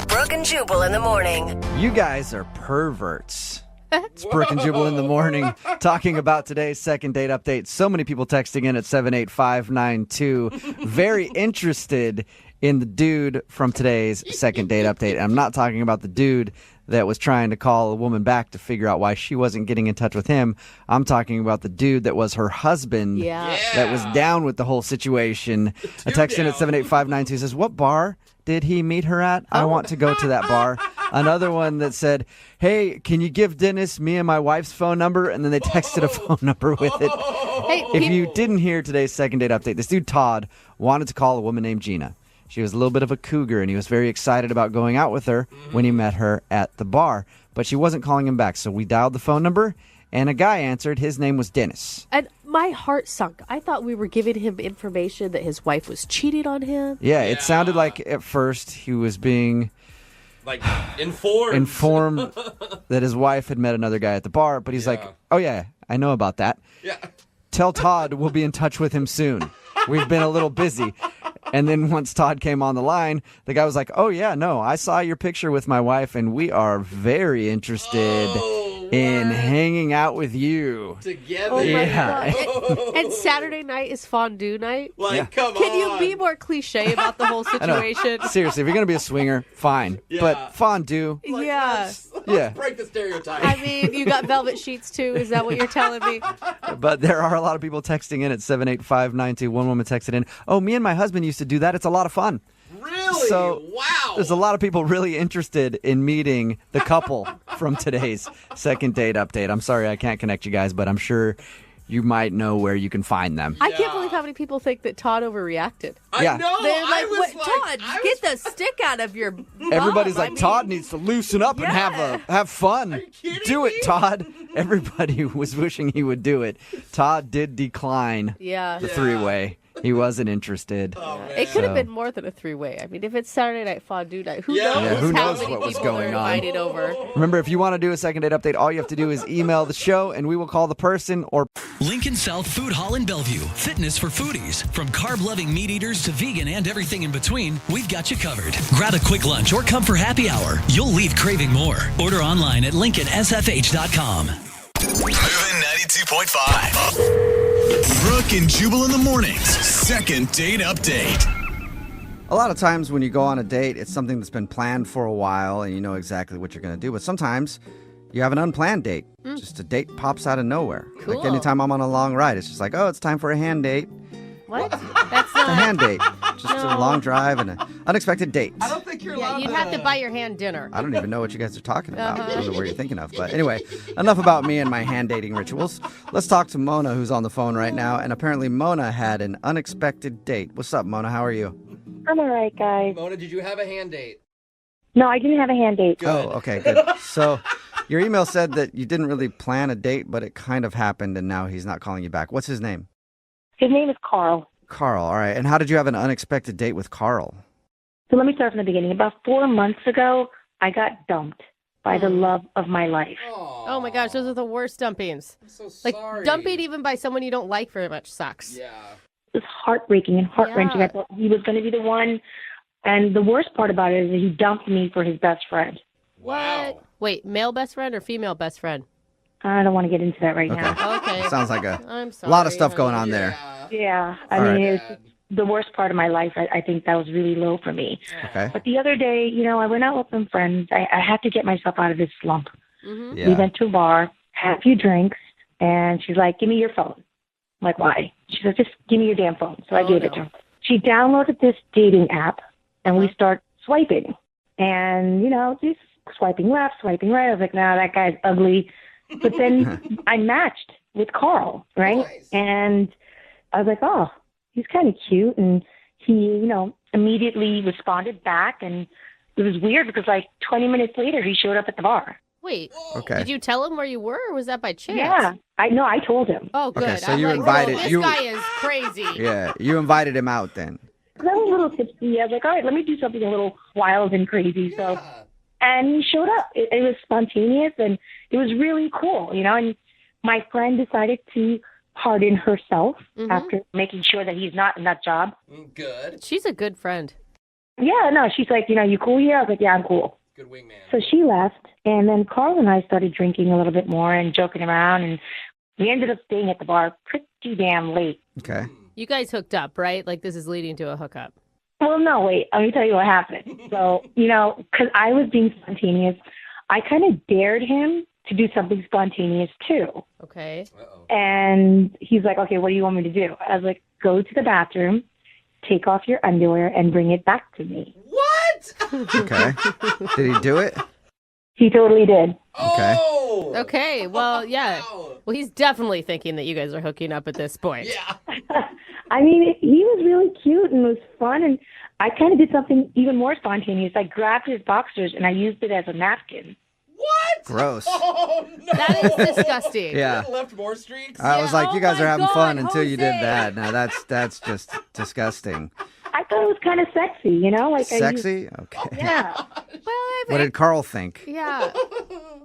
Brooke and Jubal in the morning.
You guys are perverts. It's Brooke and Jubal in the morning talking about today's second date update. So many people texting in at 78592. Very interested in the dude from today's second date update. And I'm not talking about the dude that was trying to call a woman back to figure out why she wasn't getting in touch with him. I'm talking about the dude that was her husband that was down with the whole situation. A text in at 78592 says, what bar did he meet her at? I want to go to that bar. Another one that said, hey, can you give Dennis me and my wife's phone number? And then they texted a phone number with it.
Hey,
if you didn't hear today's second date update, this dude Todd wanted to call a woman named Gina. She was a little bit of a cougar, and he was very excited about going out with her when he met her at the bar. But she wasn't calling him back, so we dialed the phone number, and a guy answered. His name was Dennis.
And my heart sunk. I thought we were giving him information that his wife was cheating on him.
Yeah, it sounded like at first he was being informed that his wife had met another guy at the bar, but he's like, oh yeah, I know about that.
Yeah.
Tell Todd we'll be in touch with him soon. We've been a little busy. And then once Todd came on the line, the guy was like, oh yeah, no, I saw your picture with my wife and we are very interested in hanging out with you.
Together.
Oh my
Yeah.
God. And Saturday night is fondue night.
Come
Can
on.
you be more cliche about the whole
I know.
situation?
Seriously, if you're going to be a swinger, fine.
Yeah.
But fondue,
Yeah.
yeah.
Break the stereotype.
I mean, you got velvet sheets too. Is that what you're telling me?
But there are a lot of people texting in at 78592. One woman texted in, oh, me and my husband used to do that. It's a lot of fun.
Really?
So
wow.
there's a lot of people really interested in meeting the couple from today's second date update. I'm sorry I can't connect you guys, but I'm sure you might know where you can find them.
I can't believe how many people think that Todd overreacted.
Yeah.
I know.
They're like,
I was
what,
like,
Todd, get the stick out of your bum.
Everybody's
I
like,
mean,
Todd needs to loosen up and have fun. Do it, Todd. Everybody was wishing he would do it. Todd did decline the three-way. He wasn't interested.
It could have been more than a three-way. I mean, if it's Saturday night fondue night, who knows,
who
how
knows
many
what was
people
going
are
on.
invited over.
Remember, if you want to do a second date update, all you have to do is email the show, and we will call the person or...
Lincoln South Food Hall in Bellevue. Fitness for foodies. From carb-loving meat eaters to vegan and everything in between, we've got you covered. Grab a quick lunch or come for happy hour. You'll leave craving more. Order online at LincolnSFH.com.
Moving 92.5.
Brooke and Jubal in the mornings. Second date update.
A lot of times when you go on a date, it's something that's been planned for a while and you know exactly what you're going to do. But sometimes you have an unplanned date. Just a date pops out of nowhere.
Cool.
Like anytime I'm on a long ride, it's just like, oh, it's time for a hand date.
What? That's
It's a
not.
hand date. Just a long drive and an unexpected date.
I don't think you're
Yeah,
allowed
you'd have to buy your hand dinner.
I don't even know what you guys are talking about. I don't know what you're thinking of. But anyway, enough about me and my hand dating rituals. Let's talk to Mona, who's on the phone right now. And apparently Mona had an unexpected date. What's up, Mona? How are you?
I'm all right, guys.
Mona, did you have a hand date?
No, I didn't have a hand date.
Oh, okay, good. So your email said that you didn't really plan a date, but it kind of happened, and now he's not calling you back. What's his name?
His name is Carl.
Carl, all right. And how did you have an unexpected date with Carl?
So let me start from the beginning. About 4 months ago, I got dumped by the love of my life.
Oh my gosh, those are the worst dumpings.
I'm so
Like
sorry.
dumping even by someone you don't like very much sucks.
Yeah.
It was heartbreaking and heart-wrenching.
Yeah.
I thought he was going to be the one. And the worst part about it is that he dumped me for his best friend.
What? Wait, male best friend or female best friend?
I don't want to get into that right now.
Okay.
Sounds like a
I'm sorry,
lot of stuff going
honey.
on there.
Yeah,
All
I mean,
right.
it's the worst part of my life. I think that was really low for me.
Okay.
But the other day, you know, I went out with some friends. I had to get myself out of this slump.
Mm-hmm.
Yeah.
We went to a bar, had a few drinks, and she's like, give me your phone. I'm like, why? She said, just give me your damn phone. So I gave it to her. She downloaded this dating app, and we start swiping. And, you know, just swiping left, swiping right. I was like, nah, that guy's ugly. But then I matched with Carl, right?
Nice.
And I was like, oh, he's kind of cute. And he, you know, immediately responded back. And it was weird because like 20 minutes later, he showed up at the bar.
Wait,
Okay.
did you tell him where you were, or was that by chance?
Yeah, I told him.
Oh, good.
Okay, so
I'm
you
like,
invited-
whoa, this
you-
guy is crazy.
Yeah, you invited him out then.
'Cause I was a little tipsy. I was like, all right, let me do something a little wild and crazy. So, and he showed up. It was spontaneous, and it was really cool, you know. And my friend decided to pardon herself
Mhm.
after making sure that he's not in that job.
Good.
She's a good friend.
Yeah, no, she's like, you cool here? I was like, yeah, I'm cool.
Good wingman.
So she left, and then Carl and I started drinking a little bit more and joking around, and we ended up staying at the bar pretty damn late.
Okay.
You guys hooked up, right? Like this is leading to a hookup.
Well, no, wait. Let me tell you what happened. So, because I was being spontaneous, I kind of dared him to do something spontaneous too.
Okay.
And he's like, okay, what do you want me to do? I was like, go to the bathroom, take off your underwear, and bring it back to me.
What?
Okay. Did he do it?
He totally did.
Okay.
Oh!
Okay. Well, yeah. Well, he's definitely thinking that you guys are hooking up at this point.
Yeah.
I mean, he was really cute and it was fun. And I kind of did something even more spontaneous. I grabbed his boxers and I used it as a napkin.
What?
Gross.
Oh, no.
That is disgusting.
Yeah.
Left more streaks?
I was like, you guys
Oh
are
my
having
God,
fun until you did
Jose.
that. Now that's just disgusting.
I thought it was kind of sexy, Like
Sexy? Okay.
Yeah.
What did Carl think?
Yeah.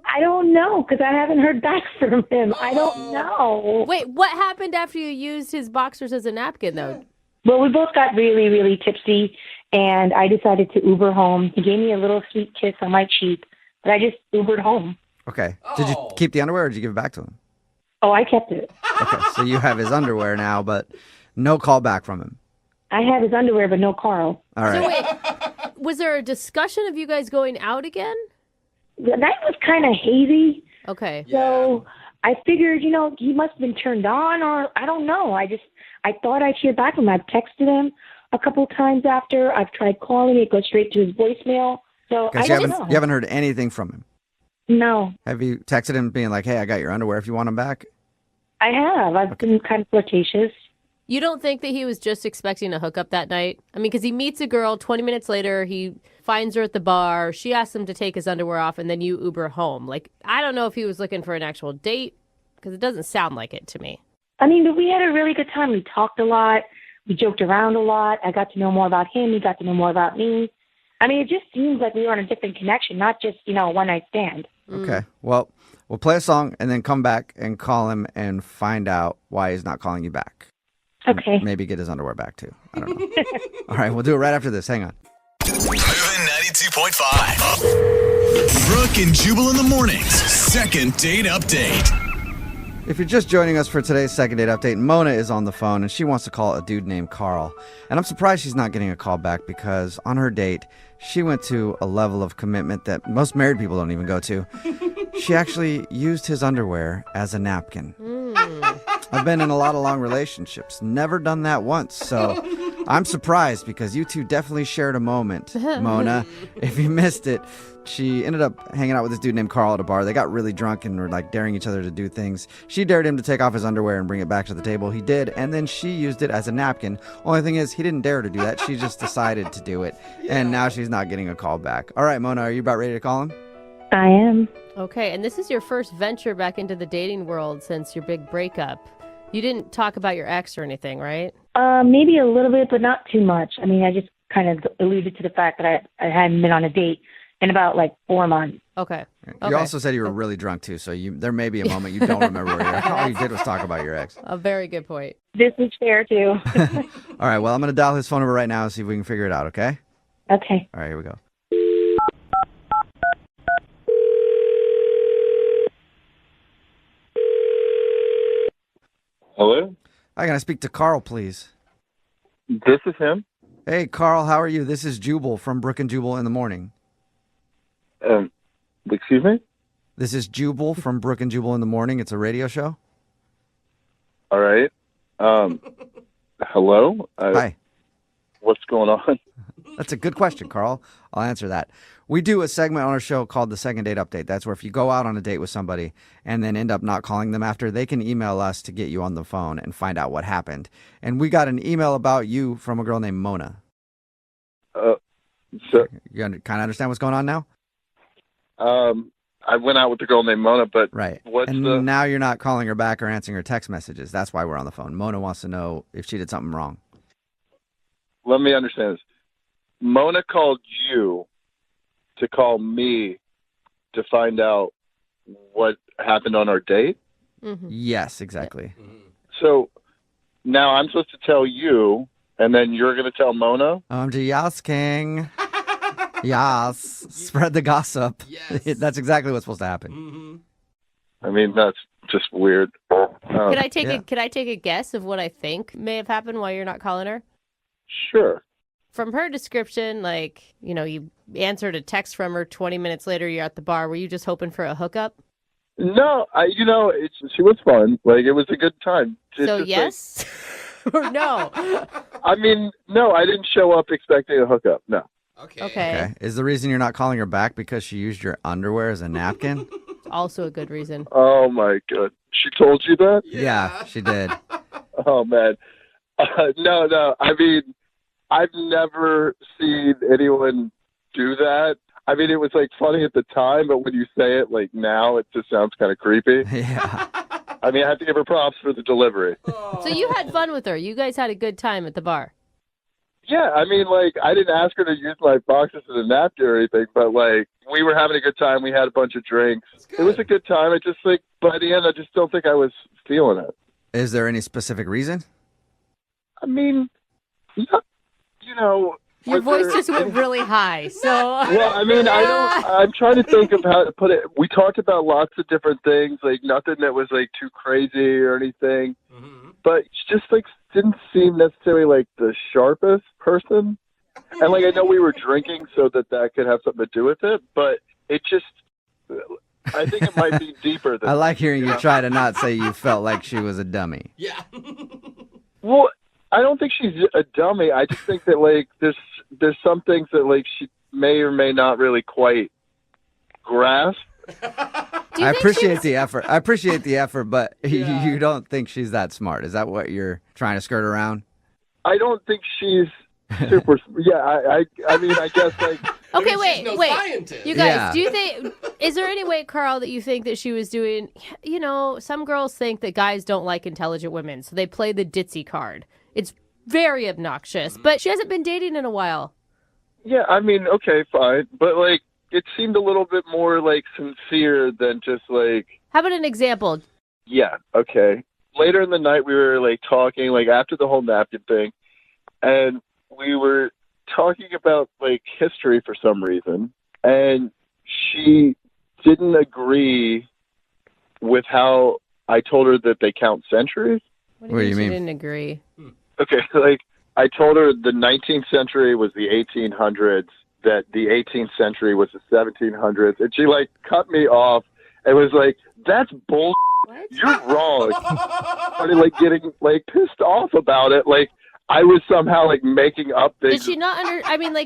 I don't know because I haven't heard back from him. I don't know.
Wait, what happened after you used his boxers as a napkin, though?
Well, we both got really, really tipsy, and I decided to Uber home. He gave me a little sweet kiss on my cheek, but I just Ubered home.
Okay. Did you keep the underwear or did you give it back to him?
Oh, I kept it.
Okay. So you have his underwear now, but no call back from him.
I have his underwear, but no Carl.
All right.
So wait, was there a discussion of you guys going out again?
The night was kind of hazy.
Okay.
So I figured, he must have been turned on, or I don't know. I thought I'd hear back from him. I've texted him a couple times after. I've tried calling. It goes straight to his voicemail. So I don't know.
You haven't heard anything from him?
No.
Have you texted him being like, hey, I got your underwear if you want them back?
I have. I've been kind of flirtatious.
You don't think that he was just expecting a hookup that night? I mean, because he meets a girl, 20 minutes later, he finds her at the bar, she asks him to take his underwear off, and then you Uber home. Like, I don't know if he was looking for an actual date, because it doesn't sound like it to me.
I mean, we had a really good time. We talked a lot. We joked around a lot. I got to know more about him. He got to know more about me. I mean, it just seems like we were on a different connection, not just, a one-night stand.
Okay. Well, we'll play a song and then come back and call him and find out why he's not calling you back.
Okay.
Maybe get his underwear back, too. I don't know. All right. We'll do it right after this. Hang on.
Moving 92.5. Brooke and Jubal in the mornings. Second date update.
If you're just joining us for today's second date update, Mona is on the phone and she wants to call a dude named Carl. And I'm surprised she's not getting a call back because on her date, she went to a level of commitment that most married people don't even go to. She actually used his underwear as a napkin. I've been in a lot of long relationships, never done that once. So I'm surprised because you two definitely shared a moment, Mona. If you missed it, she ended up hanging out with this dude named Carl at a bar. They got really drunk and were like daring each other to do things. She dared him to take off his underwear and bring it back to the table. He did, and then she used it as a napkin. Only thing is, he didn't dare to do that. She just decided to do it, and now she's not getting a call back. All right, Mona, are you about ready to call him?
I am.
Okay, and this is your first venture back into the dating world since your big breakup. You didn't talk about your ex or anything, right?
Maybe a little bit, but not too much. I mean, I just kind of alluded to the fact that I hadn't been on a date in about 4 months.
Okay.
You also said you were really drunk, too, so there may be a moment you don't remember where all you did was talk about your ex.
A very good point.
This is fair, too.
All right, well, I'm going to dial his phone number right now and see if we can figure it out, okay?
Okay.
All right, here we go.
Hello?
Hi, can I speak to Carl, please?
This is him.
Hey, Carl, how are you? This is Jubal from Brooke and Jubal in the morning.
Excuse me?
This is Jubal from Brooke and Jubal in the morning. It's a radio show.
All right. Hello?
Hi.
What's going on?
That's a good question, Carl. I'll answer that. We do a segment on our show called the Second Date Update. That's where if you go out on a date with somebody and then end up not calling them after, they can email us to get you on the phone and find out what happened. And we got an email about you from a girl named Mona.
So
you kind of understand what's going on now?
I went out with a girl named Mona, but
right.
What's
and now you're not calling her back or answering her text messages. That's why we're on the phone. Mona wants to know if she did something wrong.
Let me understand this. Mona called you to call me to find out what happened on our date?
Mm-hmm. Yes, exactly.
So now I'm supposed to tell you And then you're going to tell Mona?
Yas, King. Yas. Spread the gossip. Yes. That's exactly what's supposed to happen.
Mm-hmm.
I mean, that's just weird.
Could I take a guess of what I think may have happened while you're not calling her?
Sure.
From her description, like, you answered a text from her 20 minutes later, you're at the bar. Were you just hoping for a hookup?
No, she was fun. Like, it was a good time.
So yes or no?
I mean, no, I didn't show up expecting a hookup. No.
Okay.
Is the reason you're not calling her back because she used your underwear as a napkin?
Also a good reason.
Oh, my God. She told you that?
Yeah, she did.
Oh, man. No. I mean, I've never seen anyone do that. I mean, it was, like, funny at the time, but when you say it, like, now, it just sounds kind of creepy.
Yeah.
I mean, I have to give her props for the delivery.
So you had fun with her. You guys had a good time at the bar.
Yeah, I mean, like, I didn't ask her to use my boxes as a napkin or anything, but, like, we were having a good time. We had a bunch of drinks. It was a good time. I just think, by the end, I just don't think I was feeling it.
Is there any specific reason?
I mean,
Your voice just went really high, so...
Well, I mean, I'm trying to think of how to put it. We talked about lots of different things, like, nothing that was, like, too crazy or anything. Mm-hmm. But just, like, didn't seem necessarily, like, the sharpest person. And, like, I know we were drinking so that could have something to do with it, but it just... I think it might be deeper than
I like hearing you try to not say you felt like she was a dummy.
Yeah.
Well, I don't think she's a dummy. I just think that, like, there's some things that, like, she may or may not really quite grasp.
I appreciate the effort, but you don't think she's that smart. Is that what you're trying to skirt around?
I don't think she's super. Yeah, I mean, I guess, like.
Okay,
wait. Scientist.
You guys, do you think, is there any way, Carl, that you think that she was doing, some girls think that guys don't like intelligent women, so they play the ditzy card. It's very obnoxious, but she hasn't been dating in a while.
Yeah, I mean, okay, fine. But, like, it seemed a little bit more, like, sincere than just, like...
How about an example?
Yeah, okay. Later in the night, we were, like, talking, like, after the whole napkin thing, and we were talking about, like, history for some reason, and she didn't agree with how I told her that they count centuries.
What do you mean? She didn't agree.
Okay, like, I told her the 19th century was the 1800s, that the 18th century was the 1700s, and she, like, cut me off and was like, that's bull. You're wrong. Started, like, getting, like, pissed off about it. Like, I was somehow, like, making up things.
Did she not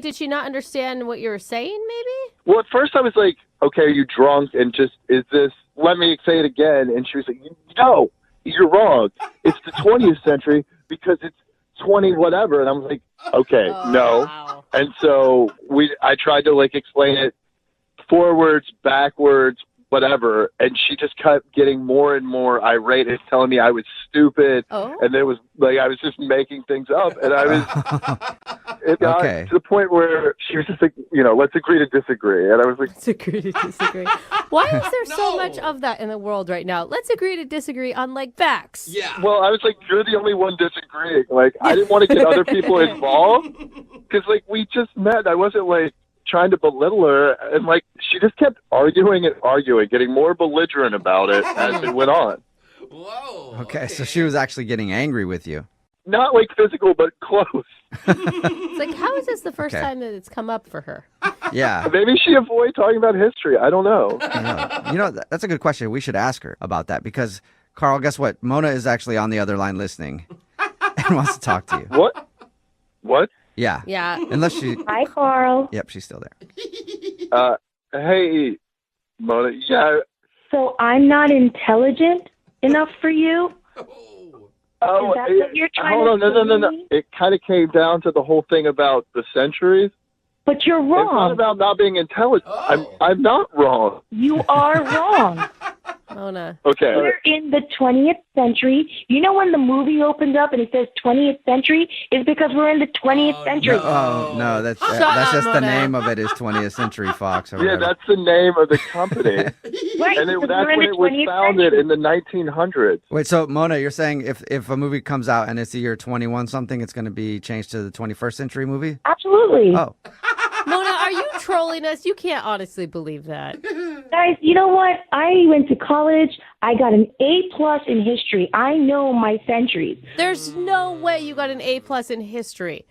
did she not understand what you were saying, maybe?
Well, at first I was like, okay, are you drunk? And let me say it again. And she was like, no, you're wrong. It's the 20th century because it's 20 whatever. And I was like, okay, no. Wow. And so I tried to, like, explain it forwards, backwards, whatever, and she just kept getting more and more irate and telling me I was stupid, and it was like I was just making things up, and I was it got to the point where she was just like, let's agree to disagree, and I was like,
let's agree to disagree. Why is there so much of that in the world right now? Let's agree to disagree on, like, facts.
Yeah.
Well, I was like, you're the only one disagreeing. Like, I didn't want to get other people involved because, like, we just met. I wasn't, like, trying to belittle her, and, like, she just kept arguing, getting more belligerent about it as it went on.
Whoa.
Okay, so she was actually getting angry with you.
Not, like, physical, but close.
It's like, how is this the first time that it's come up for her?
Yeah.
Maybe she avoided talking about history. I don't know.
That's a good question. We should ask her about that because, Carl, guess what? Mona is actually on the other line listening and wants to talk to you.
What?
Yeah.
Yeah.
Unless she...
Hi, Carl.
Yep, she's still there.
Hey, Mona. Yeah.
So I'm not intelligent enough for you?
Oh,
is that what you're trying
hold on. No. It kind of came down to the whole thing about the centuries.
But you're wrong.
It's not about not being intelligent. I'm not wrong.
You are wrong.
Mona.
Okay.
We're in the 20th century. You know when the movie opens up and it says 20th century? It's because we're in the 20th century.
No, that's
Shut
that's
up,
just the
Mona.
name of it is 20th Century Fox. Or
Yeah,
whatever.
that's the name of the company.
Right,
And
because
that's
we're in
when
the
it was
20th
founded
century.
in the 1900s.
Wait, so Mona, you're saying if a movie comes out and it's the year 21 something, it's going to be changed to the 21st century movie?
Absolutely.
Oh,
Mona, are you trolling us? You can't honestly believe that.
Guys, you know what? I went to college. I got an A+ in history. I know my centuries.
There's no way you got an A+ in history.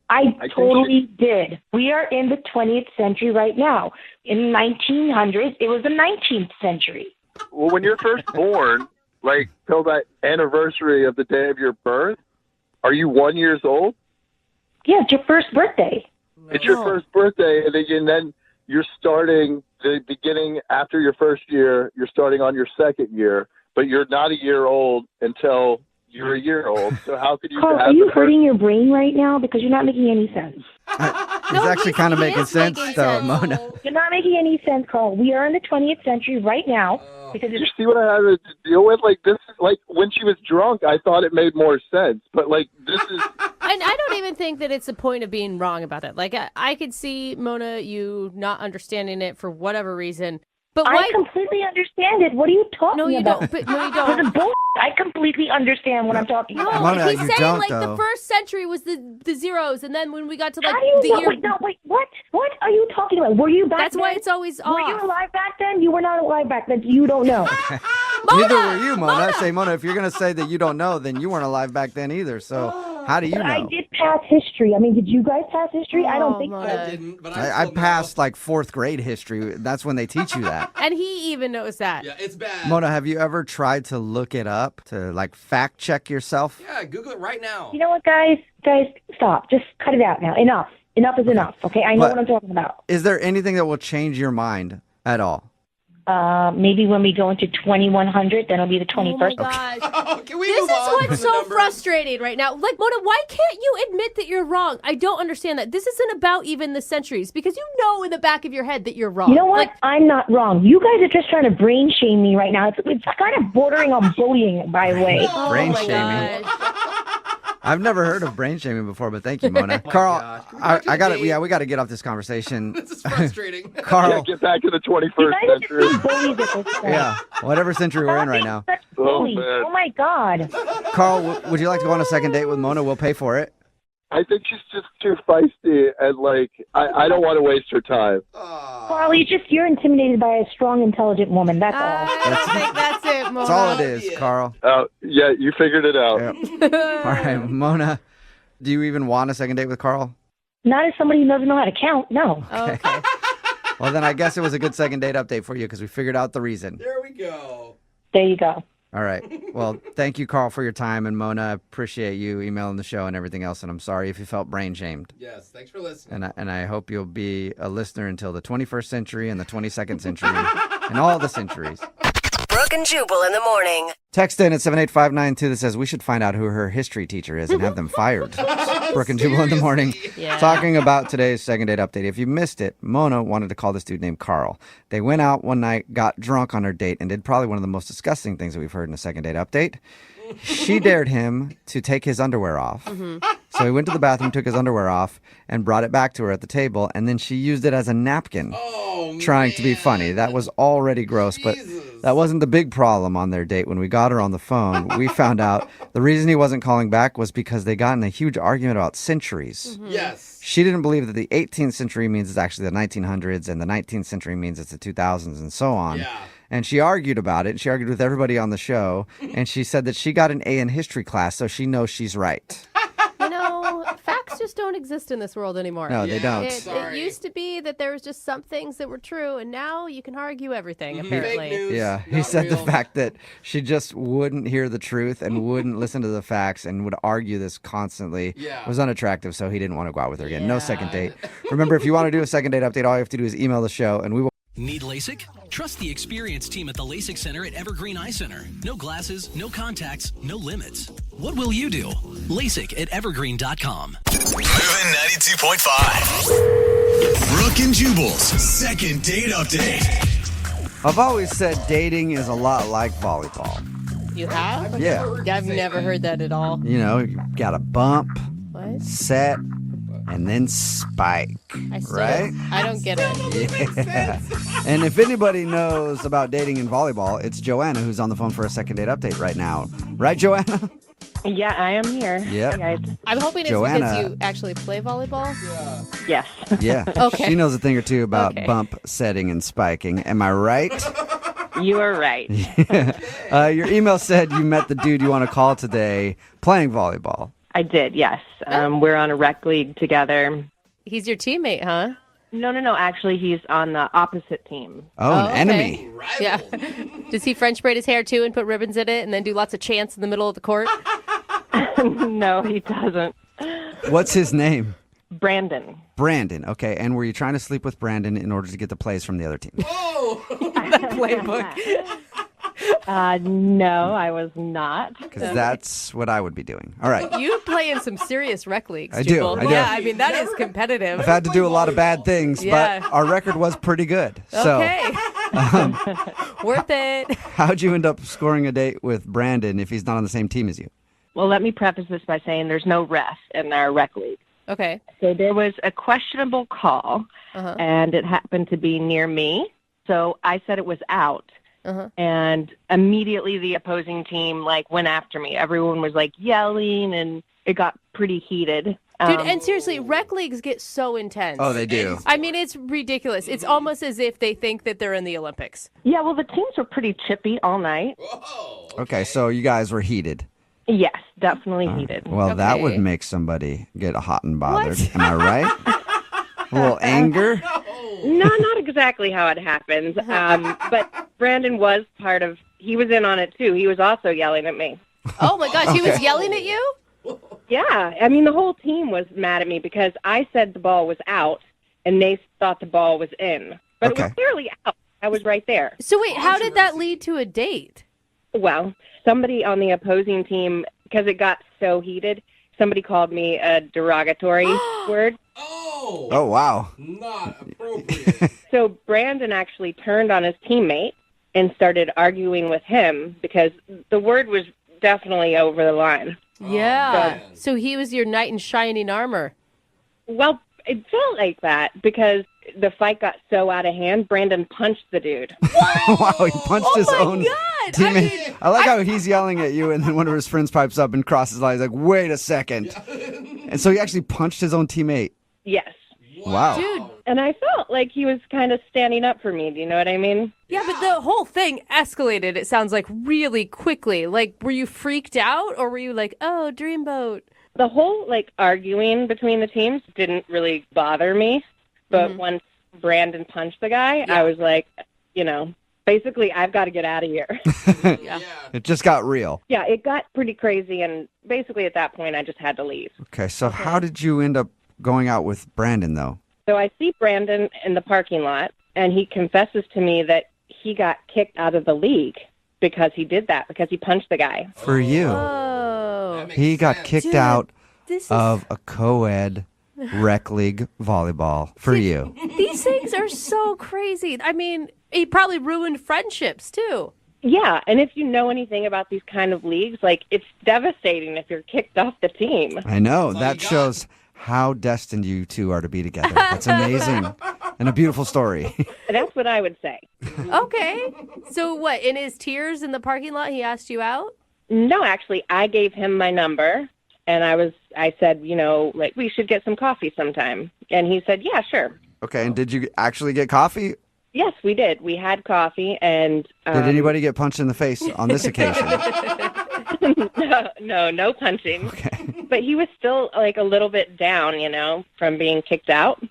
I totally did. We are in the 20th century right now. In the 1900s, it was the 19th century.
Well, when you're first born, like till that anniversary of the day of your birth, are you 1 year old?
Yeah, it's your first birthday.
It's your first birthday, and then you're starting the beginning after your first year. You're starting on your second year, but you're not a year old until you're a year old. So how could you
Carl,
have
are you
the
hurting your brain right now? Because you're not making any sense.
it's actually kind of making sense, though, Mona.
You're not making any sense, Carl. We are in the 20th century right now. Because
You see what I had to deal with? Like this, like when she was drunk, I thought it made more sense. But like this is.
And I don't even think that it's a point of being wrong about it. Like, I could see, Mona, you not understanding it for whatever reason. But why?
I completely understand it. What are you talking about?
No, you don't. But, no, you don't.
This is bull. I completely understand what I'm talking about.
Mona,
he's
you
saying
don't,
like
though.
the first century was the zeros, and then when we got to like
How do you
the
know?
year,
Wait, what? What are you talking about? Were you back
that's
then?
why it's always off.
Were you alive back then? You were not alive back then. You don't know.
Neither were you, Mona. I say, Mona, if you're going to say that you don't know, then you weren't alive back then either. So how do you
But
know?
I did pass history. I mean, did you guys pass history? I don't think
Mona.
so.
I didn't, but
I passed like 4th grade history. That's when they teach you that.
And he even knows that.
Yeah, it's bad.
Mona, have you ever tried to look it up, to like fact check yourself?
Yeah, Google it right now.
You know what, guys? Guys, stop. Just cut it out now. Enough. Enough is enough. Okay, I know
But-
what I'm talking about.
Is there anything that will change your mind at all?
Maybe when we go into 2100, then it'll be the 21st.
Oh my gosh.
Can we
This
move
is
on
what's
from
so
the numbers?
frustrating right now. Like, Mona, why can't you admit that you're wrong? I don't understand that. This isn't about even the centuries, because you know in the back of your head that you're wrong.
You know what?
Like,
I'm not wrong. You guys are just trying to brain shame me right now. It's kind of bordering on bullying, by the way.
oh
Brain
my
shaming.
gosh.
I've never heard of brain shaming before, but thank you, Mona. Carl,
gosh. Can we go to
I got
the
it.
date?
Yeah, we got to get off this conversation.
This is frustrating.
Yeah,
Carl,
get back to the
You
21st
guys are
century.
just bullies at this point.
yeah, whatever century we're in right now.
Such
Oh,
bullies.
man.
Oh my God.
Carl, would you like to go on a second date with Mona? We'll pay for it.
I think she's just too feisty, and like I don't want to waste her time.
Carl, you're intimidated by a strong, intelligent woman. That's all.
I don't think that's it, Mona.
That's all it is, Carl.
Yeah, you figured it out.
Yep. All right, Mona, do you even want a second date with Carl?
Not as somebody who doesn't know how to count. No.
Okay.
Well, then I guess it was a good second date update for you because we figured out the reason.
There we go.
There you go.
All right. Well, thank you, Carl, for your time. And Mona, I appreciate you emailing the show and everything else. And I'm sorry if you felt brain shamed.
Yes, thanks for listening.
And I hope you'll be a listener until the 21st century and the 22nd century and all the centuries.
Brooke and Jubal in the morning.
Text in at 78592 that says we should find out who her history teacher is and have them fired. Brooke and Jubal in the morning.
Yeah.
Talking about today's second date update. If you missed it, Mona wanted to call this dude named Carl. They went out one night, got drunk on her date, and did probably one of the most disgusting things that we've heard in a second date update. She dared him to take his underwear off. So he went to the bathroom, took his underwear off, and brought it back to her at the table, and then she used it as a napkin, trying to be funny. That was already gross, but that wasn't the big problem on their date. When we got her on the phone, we found out the reason he wasn't calling back was because they got in a huge argument about centuries.
Yes.
She didn't believe that the 18th century means it's actually the 1900s, and the 19th century means it's the 2000s, and so on.
Yeah.
And she argued about it, and she argued with everybody on the show, and she said that she got an A in history class, so she knows she's right.
You know, facts just don't exist in this world anymore.
No, they don't.
It used to be that there was just some things that were true, and now you can argue everything, apparently.
Fake news.
Yeah, he
Not
said the
real.
fact that she just wouldn't hear the truth and wouldn't listen to the facts and would argue this constantly was unattractive, so he didn't want to go out with her again. No second date. Remember, if you want to do a second date update, all you have to do is email the show, and we will.
Need LASIK? Trust the experienced team at the LASIK Center at Evergreen Eye Center. No glasses, no contacts, no limits. What will you do? LASIK at evergreen.com.
Moving 92.5. Brooke and Jubal's second date update.
I've always said dating is a lot like volleyball.
You have?
Yeah.
I've never heard that at all.
You know, you got a bump,
What?
set, and then spike. Right?
I don't get it.
Yeah. And if anybody knows about dating in volleyball, it's Joanna, who's on the phone for a second date update right now. Right, Joanna?
Yeah, I am here.
Yep.
Hi, guys.
I'm hoping it's
Joanna.
because you actually play volleyball.
Yes.
Yeah.
Okay.
She knows a thing or two about
Okay.
bump setting and spiking. Am I right?
You are right.
Your email said you met the dude you want to call today playing volleyball.
I did, yes. We're on a rec league together.
He's your teammate, huh?
No. Actually, he's on the opposite team.
Oh, an
okay.
enemy.
Yeah. Does he French braid his hair too and put ribbons in it and then do lots of chants in the middle of the court?
No, he doesn't.
What's his name?
Brandon.
Brandon. Okay. And were you trying to sleep with Brandon in order to get the plays from the other team?
The playbook.
No, I was not.
Because that's what I would be doing. All right.
You play in some serious rec leagues,
I do,
Jubal.
I do.
Yeah, I mean, that is competitive.
I've had to do a lot of bad things,
Yeah.
but our record was pretty good. So,
Okay. Worth it.
how'd you end up scoring a date with Brandon if he's not on the same team as you?
Well, let me preface this by saying there's no ref in our rec league.
Okay.
So there was a questionable call,
Uh-huh.
and it happened to be near me. So I said it was out.
Uh-huh.
And immediately the opposing team went after me. Everyone was yelling, and it got pretty heated.
Dude, and seriously, rec leagues get so intense.
Oh, they do.
I mean, it's ridiculous. It's almost as if they think that they're in the Olympics.
Yeah, well, the teams were pretty chippy all night.
Okay, so you guys were heated.
Yes, definitely heated.
Well, that would make somebody get hot and bothered. Am I right? A little anger?
No, not exactly how it happens. But Brandon was he was in on it too. He was also yelling at me.
Oh my gosh, he was yelling at you?
Yeah, I mean, the whole team was mad at me because I said the ball was out and they thought the ball was in. But it was clearly out. I was right there.
So wait, how did that lead to a date?
Well, somebody on the opposing team, because it got so heated, somebody called me a derogatory word.
Oh, wow.
Not appropriate.
So Brandon actually turned on his teammate and started arguing with him because the word was definitely over the line.
Yeah. So he was your knight in shining armor.
Well, it felt like that because the fight got so out of hand, Brandon punched the dude.
Wow, he punched his own
God.
teammate. I like how he's yelling at you, and then one of his friends pipes up and crosses lines like, wait a second. And so he actually punched his own teammate.
Yes.
Wow.
Dude.
And I felt like he was kind of standing up for me. Do you know what I mean?
Yeah, but the whole thing escalated, it sounds like, really quickly. Like, were you freaked out or were you like, oh, dreamboat?
The whole, arguing between the teams didn't really bother me. But once Brandon punched the guy, I was like, basically, I've got to get out of here.
Yeah.
It just got real.
Yeah, it got pretty crazy. And basically, at that point, I just had to leave.
Okay, so how did you end up going out with Brandon, though?
So I see Brandon in the parking lot, and he confesses to me that he got kicked out of the league because he did that, because he punched the guy.
For you.
Oh.
He got kicked
Dude,
out
this is-
of a co-ed rec league volleyball for you.
These things are so crazy. I mean, he probably ruined friendships, too.
Yeah, and if you know anything about these kind of leagues, it's devastating if you're kicked off the team.
I know. That shows how destined you two are to be together. That's amazing. And a beautiful story.
That's what I would say.
Okay. So what, in his tears in the parking lot, he asked you out?
No, actually, I gave him my number, and I said, we should get some coffee sometime. And he said, yeah, sure.
Okay, and did you actually get coffee?
Yes, we did. We had coffee, and...
Did anybody get punched in the face on this occasion?
No punching. Okay. But he was still, a little bit down, from being kicked out.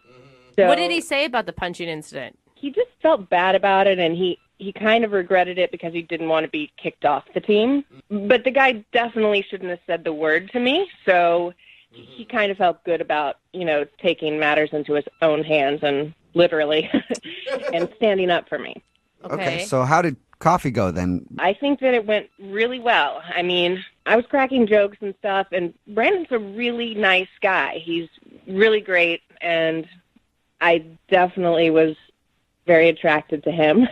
So
What did he say about the punching incident?
He just felt bad about it, and he kind of regretted it because he didn't want to be kicked off the team. But the guy definitely shouldn't have said the word to me, so he kind of felt good about, taking matters into his own hands and literally and standing up for me.
Okay, so how did coffee go then?
I think that it went really well. I mean, I was cracking jokes and stuff, and Brandon's a really nice guy. He's really great, and I definitely was very attracted to him.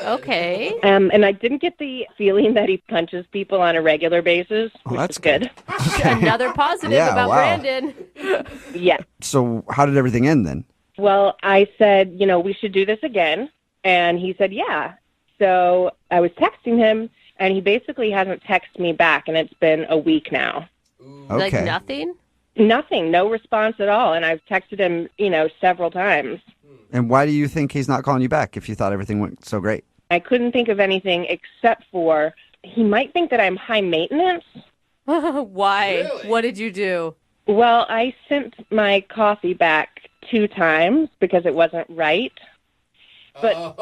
Okay.
And I didn't get the feeling that he punches people on a regular basis, which is good.
Another positive
Yeah,
about
wow.
Brandon.
Yeah.
So how did everything end then?
Well, I said, we should do this again. And he said, yeah. So I was texting him, and he basically hasn't texted me back, and it's been a week now.
Like nothing?
Nothing, no response at all. And I've texted him, several times.
And why do you think he's not calling you back if you thought everything went so great?
I couldn't think of anything except for he might think that I'm high maintenance.
Why? Really? What did you do?
Well, I sent my coffee back 2 times because it wasn't right. But,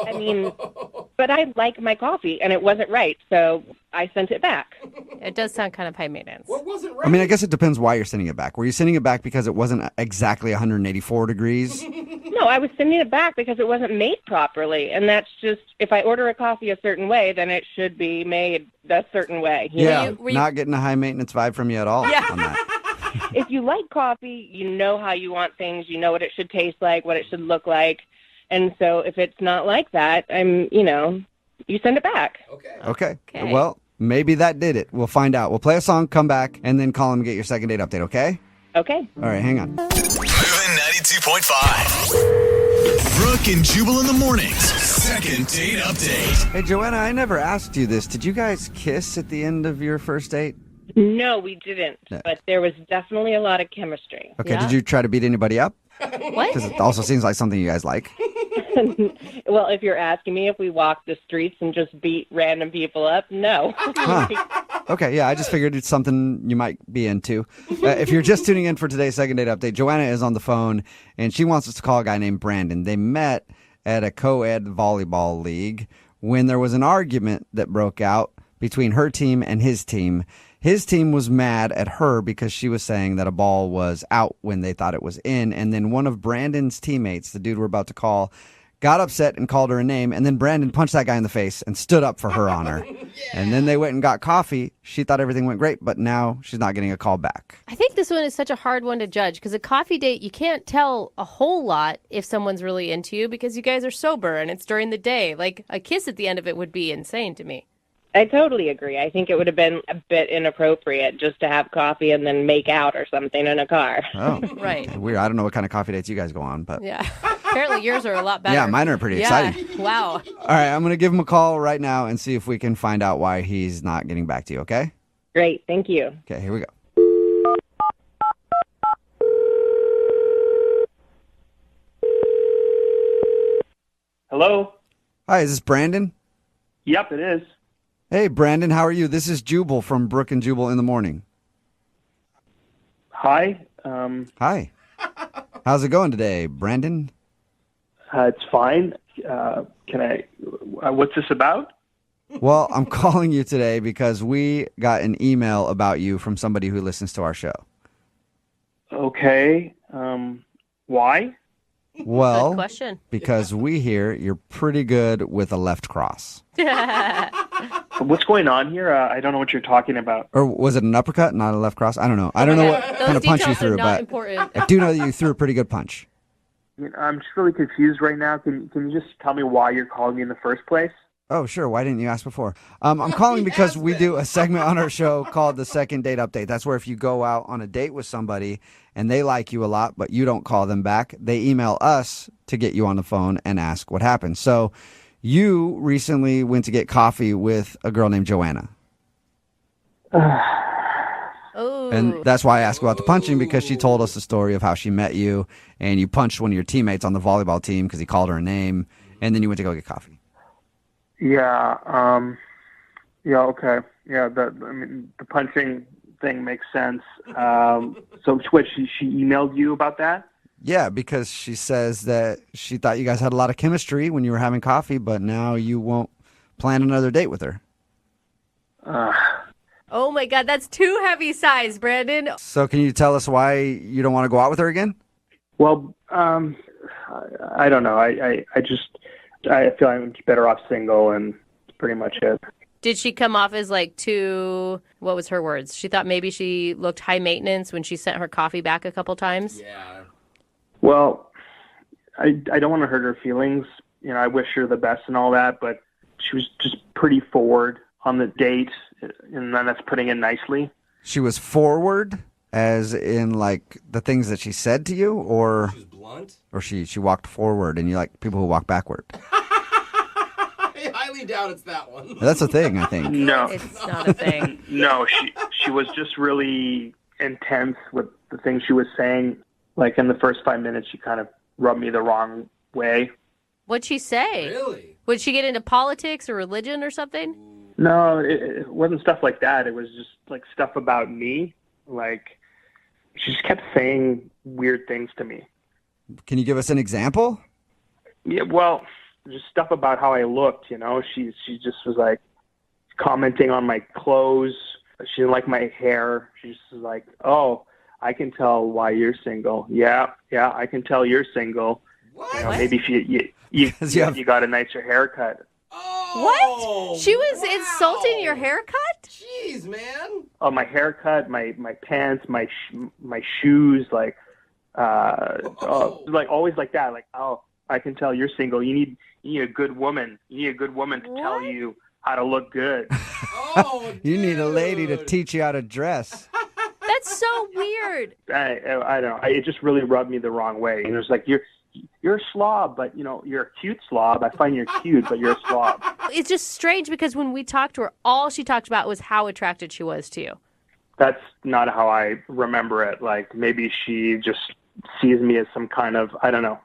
but I like my coffee, and it wasn't right, so I sent it back.
It does sound kind of high maintenance.
What wasn't right?
I mean, I guess it depends why you're sending it back. Were you sending it back because it wasn't exactly 184 degrees?
No, I was sending it back because it wasn't made properly, and that's just, if I order a coffee a certain way, then it should be made a certain way.
Yeah, not getting a high maintenance vibe from you at all on that.
If you like coffee, you know how you want things, you know what it should taste like, what it should look like. And so if it's not like that, you send it back.
Okay. Well, maybe that did it. We'll find out. We'll play a song, come back, and then call him and get your second date update, okay?
Okay.
All right, hang on.
Moving 92.5. Brooke and Jubal in the mornings. Second date update.
Hey, Joanna, I never asked you this. Did you guys kiss at the end of your first date?
No, we didn't.
No.
But there was definitely a lot of chemistry.
Okay, Did you try to beat anybody up?
What?
Because it also seems like something you guys like.
Well, if you're asking me if we walk the streets and just beat random people up, no.
Okay, yeah, I just figured it's something you might be into. If you're just tuning in for today's second date update, Joanna is on the phone, and she wants us to call a guy named Brandon. They met at a co-ed volleyball league when there was an argument that broke out between her team and his team. His team was mad at her because she was saying that a ball was out when they thought it was in, and then one of Brandon's teammates, the dude we're about to call, got upset and called her a name, and then Brandon punched that guy in the face and stood up for her honor. And then they went and got coffee. She thought everything went great, but now she's not getting a call back.
I think this one is such a hard one to judge because a coffee date, you can't tell a whole lot if someone's really into you because you guys are sober and it's during the day. Like a kiss at the end of it would be insane to me.
I totally agree. I think it would have been a bit inappropriate just to have coffee and then make out or something in a car.
Oh,
right.
Weird. I don't know what kind of coffee dates you guys go on, but
yeah. Apparently yours are a lot better.
Yeah, mine are pretty exciting.
Wow.
All right, I'm going to give him a call right now and see if we can find out why he's not getting back to you, okay?
Great. Thank you.
Okay, here we go.
Hello?
Hi, is this Brandon?
Yep, it is.
Hey, Brandon, how are you? This is Jubal from Brooke and Jubal in the morning.
Hi.
Hi. How's it going today, Brandon?
It's fine. Can I? What's this about?
Well, I'm calling you today because we got an email about you from somebody who listens to our show.
Okay. Why?
Well,
good question.
Because we hear you're pretty good with a left cross.
What's going on here? I don't know what you're talking about.
Or was it an uppercut, not a left cross? I don't know. I don't know what kind of punch you threw, but
important.
I do know that you threw a pretty good punch.
I'm just really confused right now. Can you just tell me why you're calling me in the first place?
Oh, sure. Why didn't you ask before? I'm calling because we do a segment on our show called the Second Date Update. That's where if you go out on a date with somebody and they like you a lot, but you don't call them back, they email us to get you on the phone and ask what happened. So you recently went to get coffee with a girl named Joanna. And that's why I asked about the punching, because she told us the story of how she met you and you punched one of your teammates on the volleyball team because he called her a name, and then you went to go get coffee.
Yeah. Yeah. Okay. Yeah. The punching thing makes sense. So what? She emailed you about that?
Yeah, because she says that she thought you guys had a lot of chemistry when you were having coffee, but now you won't plan another date with her.
Oh my God, that's too heavy size, Brandon.
So can you tell us why you don't want to go out with her again?
Well, I don't know. I feel I'm better off single, and pretty much it.
Did she come off as like too, what was her words? She thought maybe she looked high maintenance when she sent her coffee back a couple times?
Yeah.
Well, I don't want to hurt her feelings. You know, I wish her the best and all that, but she was just pretty forward on the date, and then that's putting it nicely.
She was forward, as in like the things that she said to you, or
She was blunt?
Or she walked forward, and you like people who walk backward.
I highly doubt it's that one.
That's a thing, I think.
No,
It's not a thing.
no, she was just really intense with the things she was saying. Like in the first 5 minutes, she kind of rubbed me the wrong way.
What'd she say?
Really?
Would she get into politics or religion or something?
No, it wasn't stuff like that. It was just like stuff about me. Like she just kept saying weird things to me.
Can you give us an example?
Yeah, well, just stuff about how I looked, you know. She just was like commenting on my clothes. She didn't like my hair. She just was like, "Oh, I can tell why you're single." Yeah, I can tell you're single.
What?
You know, maybe if you got a nicer haircut.
What? She was insulting your haircut?
Jeez, man.
Oh, my haircut, my pants, my shoes, like like always like that. Like, oh, I can tell you're single. You need a good woman. You need a good woman to tell you how to look good.
Oh,
You need a lady to teach you how to dress.
That's so weird.
I don't know. It just really rubbed me the wrong way. And it was like, you're a slob, but you know, you're a cute slob. I find you're cute, but you're a slob.
It's just strange because when we talked to her, all she talked about was how attracted she was to you.
That's not how I remember it. Like maybe she just sees me as some kind of, I don't know,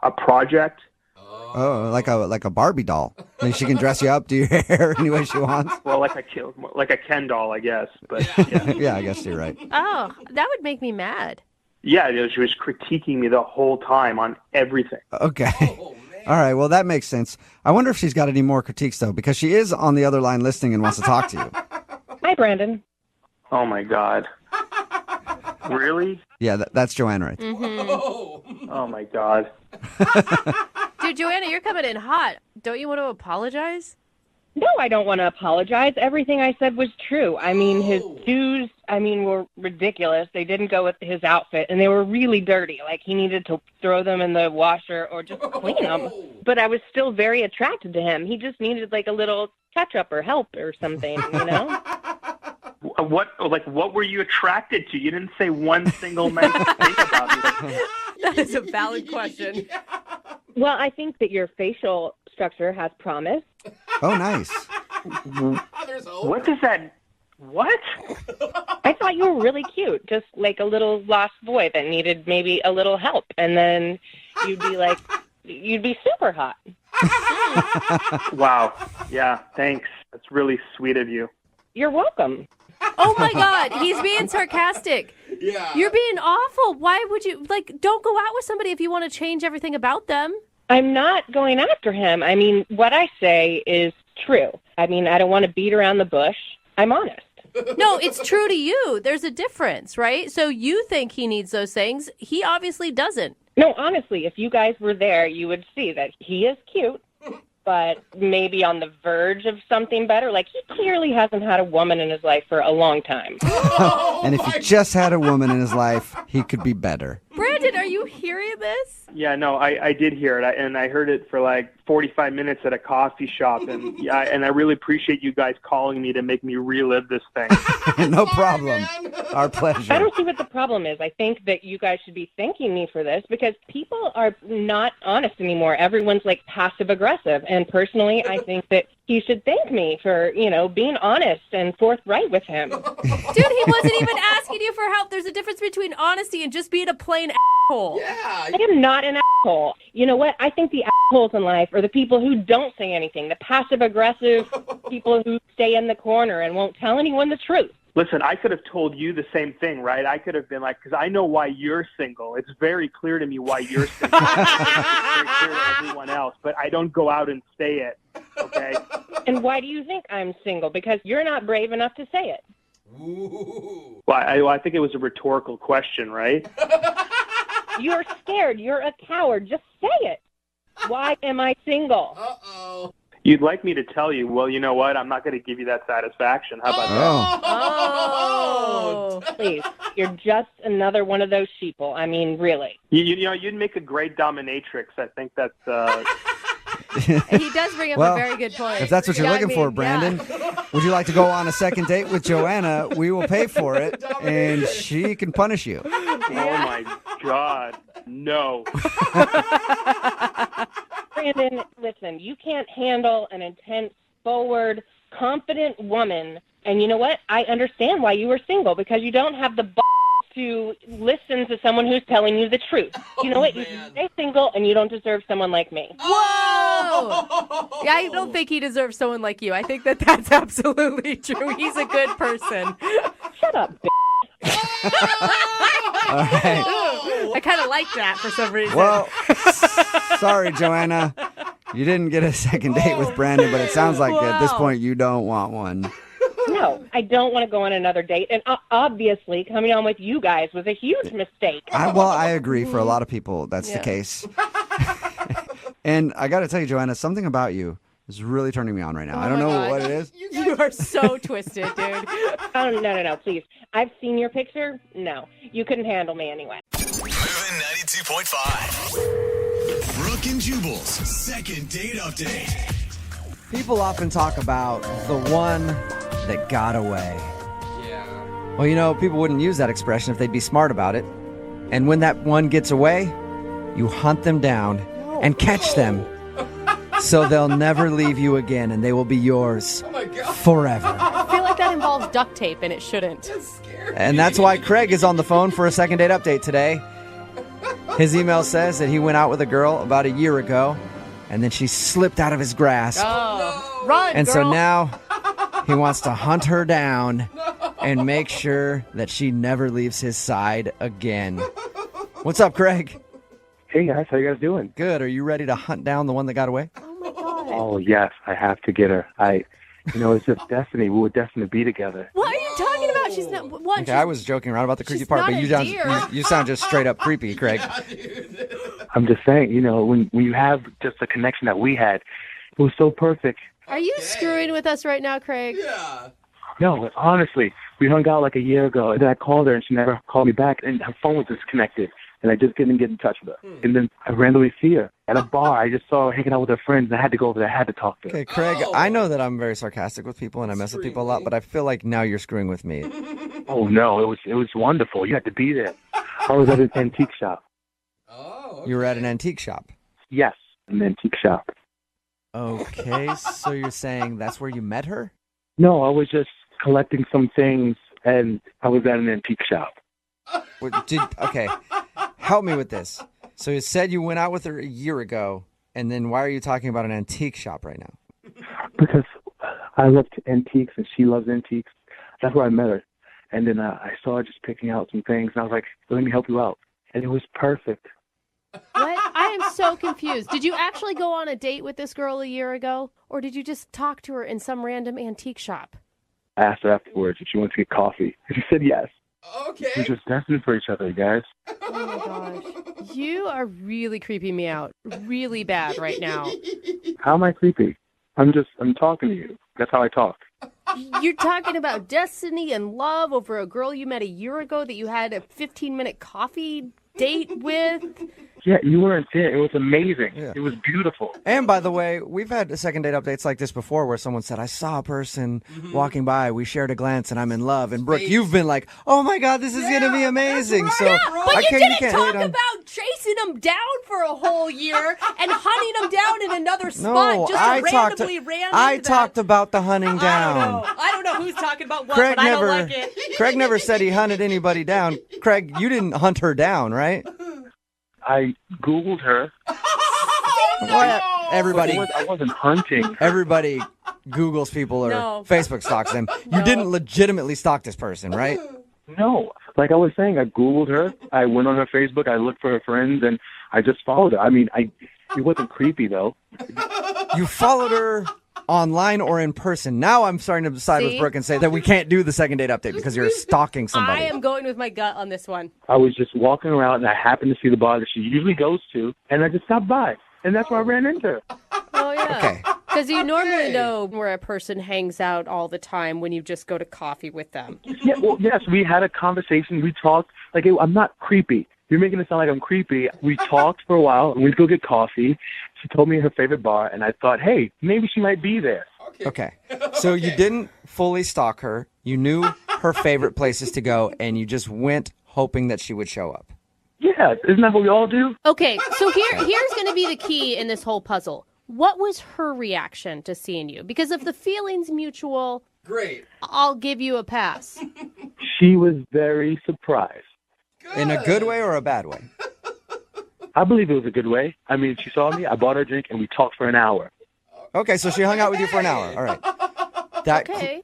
a project.
Oh, like a Barbie doll. Like she can dress you up, do your hair any way she wants.
Well, like a Ken doll, I guess. But
Yeah, I guess you're right.
Oh, that would make me mad.
yeah, she was critiquing me the whole time on everything.
Okay. All right, well, that makes sense. I wonder if she's got any more critiques, though, because she is on the other line listening and wants to talk to you.
Hi, Brandon.
Oh, my God. Really?
Yeah, that's Joanne right there.
Oh, my God.
Dude, Joanna, you're coming in hot. Don't you want to apologize?
No, I don't want to apologize. Everything I said was true. I mean, his shoes, were ridiculous. They didn't go with his outfit, and they were really dirty. Like, he needed to throw them in the washer or just clean them. But I was still very attracted to him. He just needed, like, a little touch-up or help or something, you know?
What were you attracted to? You didn't say one single nice thing about me.
That is a valid question.
Well, I think that your facial structure has promise.
Oh, nice.
What does that... What?
I thought you were really cute, just like a little lost boy that needed maybe a little help. And then you'd be super hot.
Wow. Yeah, thanks. That's really sweet of you.
You're welcome.
Oh my God, he's being sarcastic.
Yeah.
You're being awful. Why would you, don't go out with somebody if you want to change everything about them.
I'm not going after him. I mean, what I say is true. I mean, I don't want to beat around the bush. I'm honest.
No, it's true to you. There's a difference, right? So you think he needs those things. He obviously doesn't.
No, honestly, if you guys were there, you would see that he is cute, but maybe on the verge of something better. Like, he clearly hasn't had a woman in his life for a long time.
And if he just had a woman in his life, he could be better.
Brandon, are you hearing this?
Yeah, no, I did hear it, and I heard it for like 45 minutes at a coffee shop, and I really appreciate you guys calling me to make me relive this thing.
No problem. Our pleasure.
I don't see what the problem is. I think that you guys should be thanking me for this because people are not honest anymore. Everyone's like passive aggressive, and personally, I think that he should thank me for, being honest and forthright with him.
Dude, he wasn't even asking you for help. There's a difference between honesty and just being a plain asshole.
Yeah.
I am not an asshole. You know what? I think the assholes in life are the people who don't say anything, the passive-aggressive people who stay in the corner and won't tell anyone the truth.
Listen, I could have told you the same thing, right? I could have been like, because I know why you're single. It's very clear to me why you're single. It's very clear to everyone else, but I don't go out and say it, okay?
And why do you think I'm single? Because you're not brave enough to say it.
Ooh.
Well, I think it was a rhetorical question, right?
You're scared. You're a coward. Just say it. Why am I single?
Uh-oh.
You'd like me to tell you, well, you know what? I'm not going to give you that satisfaction. How about
Oh, please. You're just another one of those sheeple. I mean, really.
that? You know, you'd make a great dominatrix. I think that's...
He does bring up
Well,
a very good point.
If that's what you're
Yeah,
looking for, Brandon, would you like to go on a second date with Joanna? We will pay for it, and she can punish you.
Oh, my God. No.
Brandon, listen, you can't handle an intense, forward, confident woman. And you know what? I understand why you were single, because you don't have the balls to listen to someone who's telling you the truth. You know what? You should stay single, and you don't deserve someone like me.
Whoa! Yeah, I don't think he deserves someone like you. I think that that's absolutely true. He's a good person.
Shut up, bitch.
All right.
I kind of like that for some reason.
Well, sorry, Joanna. You didn't get a second date with Brandon, but it sounds like at this point you don't want one.
No, I don't want to go on another date. And obviously, coming on with you guys was a huge mistake.
I agree. For a lot of people, that's the case. And I got to tell you, Joanna, something about you is really turning me on right now. I don't know what it is.
You are so twisted, dude.
Oh, no, please. I've seen your picture. No, you couldn't handle me anyway.
Moving 92.5. Brooke and Jubal's second date update.
People often talk about the one that got away.
Yeah.
Well, you know, people wouldn't use that expression if they'd be smart about it. And when that one gets away, you hunt them down and catch them. So they'll never leave you again, and they will be yours forever.
I feel like that involves duct tape, and it shouldn't.
And that's why Craig is on the phone for a second date update today. His email says that he went out with a girl about a year ago, and then she slipped out of his grasp.
Oh, run,
And
girl.
so now he wants to hunt her down and make sure that she never leaves his side again. What's up, Craig?
Hey, guys. How you guys doing?
Good. Are you ready to hunt down the one that got away?
Oh, yes. I have to get her. It's just destiny. We were destined to be together.
What are you talking about? She's not. What?
Okay, I was joking around about the creepy
she's
part,
not
but
a
you
deer.
sound just straight up creepy, Craig.
I'm just saying, when you have just the connection that we had, it was so perfect.
Are you screwing with us right now, Craig?
Yeah.
No, honestly, we hung out like a year ago, and then I called her, and she never called me back, and her phone was disconnected. And I just didn't get in touch with her. And then I randomly see her at a bar. I just saw her hanging out with her friends, and I had to go over there. I had to talk to her.
Okay, Craig, I know that I'm very sarcastic with people and I mess with people a lot, but I feel like now you're screwing with me.
Oh, no, it was wonderful. You had to be there. I was at an antique shop.
You were at an antique shop?
Yes, an antique shop.
Okay, so you're saying that's where you met her?
No, I was just collecting some things, and I was at an antique shop.
Okay, help me with this. So you said you went out with her a year ago, and then why are you talking about an antique shop right now?
Because I love antiques, and she loves antiques. That's where I met her. And then I saw her just picking out some things, and I was like, let me help you out. And it was perfect.
What? I am so confused. Did you actually go on a date with this girl a year ago, or did you just talk to her in some random antique shop?
I asked her afterwards if she wanted to get coffee, and she said yes.
Okay.
We're just destined for each other, you guys.
Oh my gosh. You are really creeping me out really bad right now.
How am I creepy? I'm talking to you. That's how I talk.
You're talking about destiny and love over a girl you met a year ago that you had a 15-minute coffee date with.
Yeah, you weren't there. It was amazing. Yeah. It was beautiful.
And by the way, we've had second date updates like this before where someone said, I saw a person walking by, we shared a glance, and I'm in love. And Brooke, you've been like, oh my God, this is going to be amazing.
Right.
So
but
I
you
can't,
didn't talk about chasing them down for a whole year and hunting them down in another spot.
No,
just randomly ran
I
into
talked about the hunting down.
I don't know who's talking about what,
Craig
but
never,
I don't like it.
Craig never said he hunted anybody down. Craig, you didn't hunt her down, right?
I Googled her.
Well, everybody.
I wasn't hunting.
Everybody Googles people or Facebook stalks them. You didn't legitimately stalk this person, right?
No. Like I was saying, I Googled her. I went on her Facebook. I looked for her friends, and I just followed her. I mean, it wasn't creepy, though.
You followed her online or in person. Now I'm starting to side with Brooke and say that we can't do the second date update because you're stalking somebody.
I am going with my gut on this one.
I was just walking around, and I happened to see the bar that she usually goes to, and I just stopped by. And that's where I ran into her.
Oh, yeah.
Okay.
Because you normally know where a person hangs out all the time when you just go to coffee with them.
Yeah, well, yes, we had a conversation. We talked. Like, I'm not creepy. You're making it sound like I'm creepy. We talked for a while, and we'd go get coffee. She told me her favorite bar, and I thought, hey, maybe she might be there.
Okay. So you didn't fully stalk her. You knew her favorite places to go, and you just went hoping that she would show up.
Yeah, isn't that what we all do?
Okay, so here's going to be the key in this whole puzzle. What was her reaction to seeing you? Because if the feeling's mutual,
great,
I'll give you a pass.
She was very surprised.
In a good way or a bad way?
I believe it was a good way. I mean, she saw me, I bought her a drink, and we talked for an hour.
Okay, so she hung out with you for an hour. All right.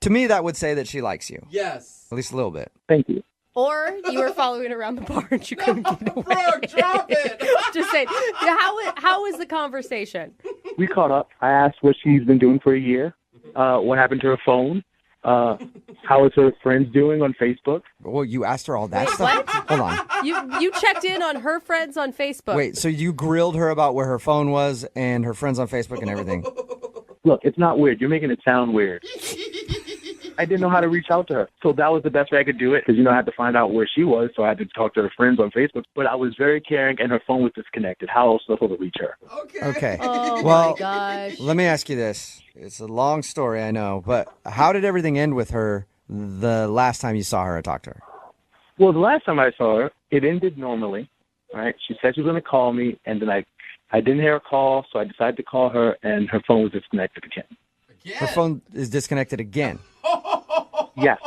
To me, that would say that she likes you.
Yes.
At least a little bit.
Thank you.
Or you were following around the bar and you couldn't get away.
Brooke, drop it.
Just saying. How was the conversation?
We caught up. I asked what she's been doing for a year, what happened to her phone, how is her friends doing on Facebook.
Well, you asked her all that stuff?
What?
Hold on.
You checked in on her friends on Facebook.
Wait, so you grilled her about where her phone was and her friends on Facebook and everything?
Look, it's not weird. You're making it sound weird. I didn't know how to reach out to her. So that was the best way I could do it because, I had to find out where she was. So I had to talk to her friends on Facebook. But I was very caring and her phone was disconnected. How else was I supposed to reach her?
Okay.
Oh,
well,
my gosh.
Let me ask you this. It's a long story, I know. But how did everything end with her the last time you saw her or talked to her?
Well, the last time I saw her, it ended normally. Right? She said she was going to call me. And then I didn't hear her call. So I decided to call her and her phone was disconnected again.
Her phone is disconnected again.
Yes.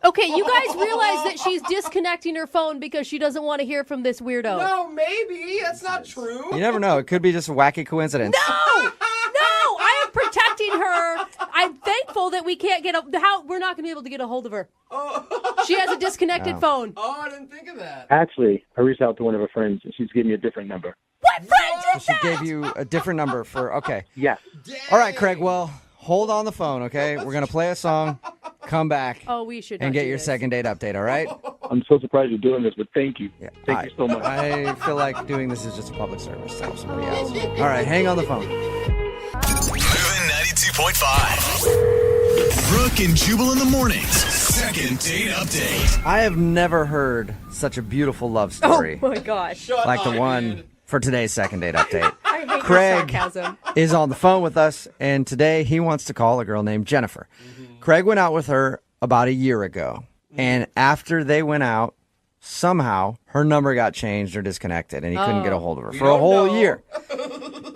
Okay, you guys realize that she's disconnecting her phone because she doesn't want to hear from this weirdo.
No, maybe. That's not true.
You never know. It could be just a wacky coincidence.
No! I am protecting her. I'm thankful that we can't we're not going to be able to get a hold of her. She has a disconnected phone.
Oh, I didn't think of that.
Actually, I reached out to one of her friends and she's giving me a different number.
What friend did
So she gave you a different number okay.
Yes.
All right, Craig, well, hold on the phone, okay? We're going to play a song, come back,
we should
and
not
get
do
your
this.
second date update, all right?
I'm so surprised you're doing this, but thank you.
Yeah,
Thank you so much.
I feel like doing this is just a public service to help somebody else. All right, hang on the phone.
Moving 92.5. Brooke and Jubal in the mornings. Second date update.
I have never heard such a beautiful love story
Oh my gosh.
like the one for today's second date update.
I hate
Craig
your sarcasm.
is on the phone with us, and today he wants to call a girl named Jennifer. Craig went out with her about a year ago, and after they went out, somehow her number got changed or disconnected, and he couldn't get a hold of her for a whole year.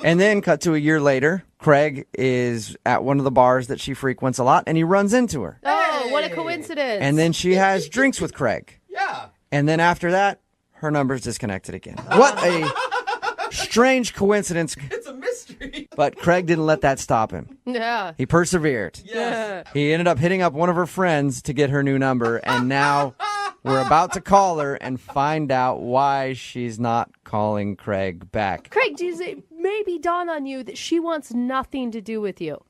And then cut to a year later, Craig is at one of the bars that she frequents a lot, and he runs into her.
Oh, what a coincidence.
And then she has drinks with Craig.
Yeah.
And then after that, her number's disconnected again. What a strange coincidence.
It's a mystery.
But Craig didn't let that stop him.
Yeah.
He persevered.
Yes.
He ended up hitting up one of her friends to get her new number, and now we're about to call her and find out why she's not calling Craig back.
Craig, does it maybe dawn on you that she wants nothing to do with you?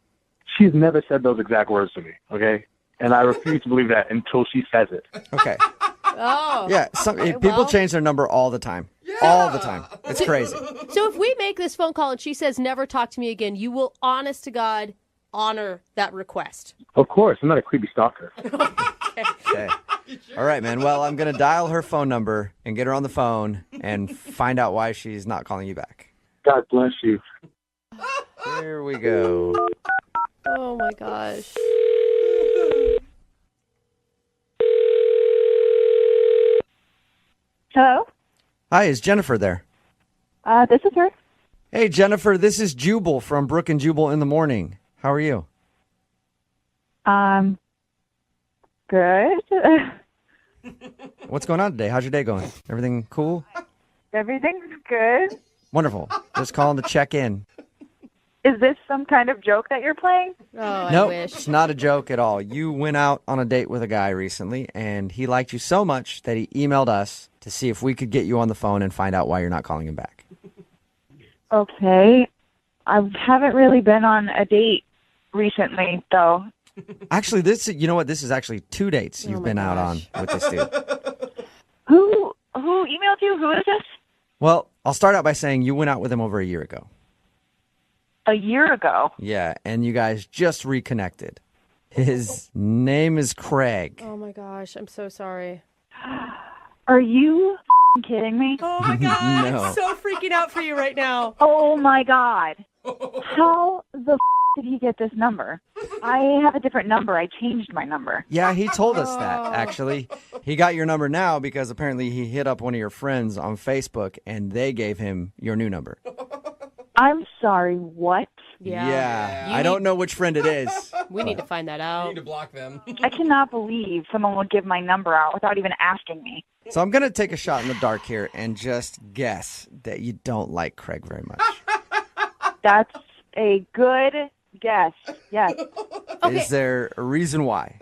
She's never said those exact words to me, okay? And I refuse to believe that until she says it.
Okay.
Oh.
Yeah, people change their number all the time. Yeah. All the time. It's crazy.
So if we make this phone call and she says never talk to me again, you will, honest to God, honor that request.
Of course. I'm not a creepy stalker.
Okay. All right, man. Well, I'm going to dial her phone number and get her on the phone and find out why she's not calling you back.
God bless you.
Here we go.
Oh, my gosh.
Hello?
Hi, is Jennifer there?
This is her.
Hey, Jennifer, this is Jubal from Brooke and Jubal in the Morning. How are you?
Good.
What's going on today? How's your day going? Everything cool?
Everything's good.
Wonderful. Just calling to check in.
Is this some kind of joke that you're playing?
Oh,
Nope, it's not a joke at all. You went out on a date with a guy recently, and he liked you so much that he emailed us to see if we could get you on the phone and find out why you're not calling him back.
Okay. I haven't really been on a date recently, though.
Actually, you know what? This is actually 2 dates you've been out on with this dude.
Who emailed you? Who is this?
Well, I'll start out by saying you went out with him over a year ago.
a year ago.
Yeah, and you guys just reconnected. His name is Craig.
Oh my gosh, I'm so sorry.
Are you kidding me?
Oh my God,
No.
I'm so freaking out for you right now.
Oh my God. How the did he get this number? I have a different number. I changed my number.
Yeah, he told us that, actually. He got your number now because apparently he hit up one of your friends on Facebook and they gave him your new number.
I'm sorry, what?
Yeah. I don't know which friend it is.
We need to find that out.
You need to block them.
I cannot believe someone would give my number out without even asking me.
So I'm going to take a shot in the dark here and just guess that you don't like Craig very much.
That's a good guess. Yes.
Is there a reason why?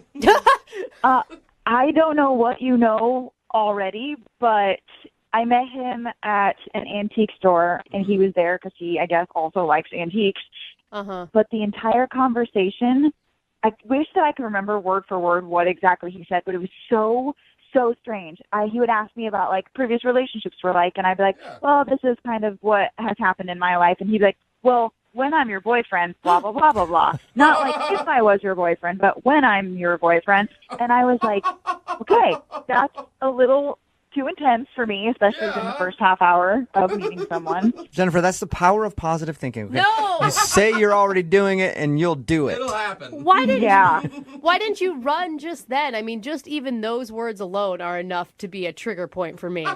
I don't know what you know already, but I met him at an antique store, and he was there because he, I guess, also likes antiques. But the entire conversation, I wish that I could remember word for word what exactly he said, but it was so strange. He would ask me about, like, previous relationships were like, and I'd be like, well, this is kind of what has happened in my life. And he'd be like, well, when I'm your boyfriend, blah, blah, blah, blah, blah. Not like if I was your boyfriend, but when I'm your boyfriend. And I was like, okay, that's a little too intense for me, especially in the first half hour of meeting someone.
Jennifer, that's the power of positive thinking. Okay?
No!
You say you're already doing it and you'll do it.
It'll happen.
Why didn't you run just then? I mean, just even those words alone are enough to be a trigger point for me.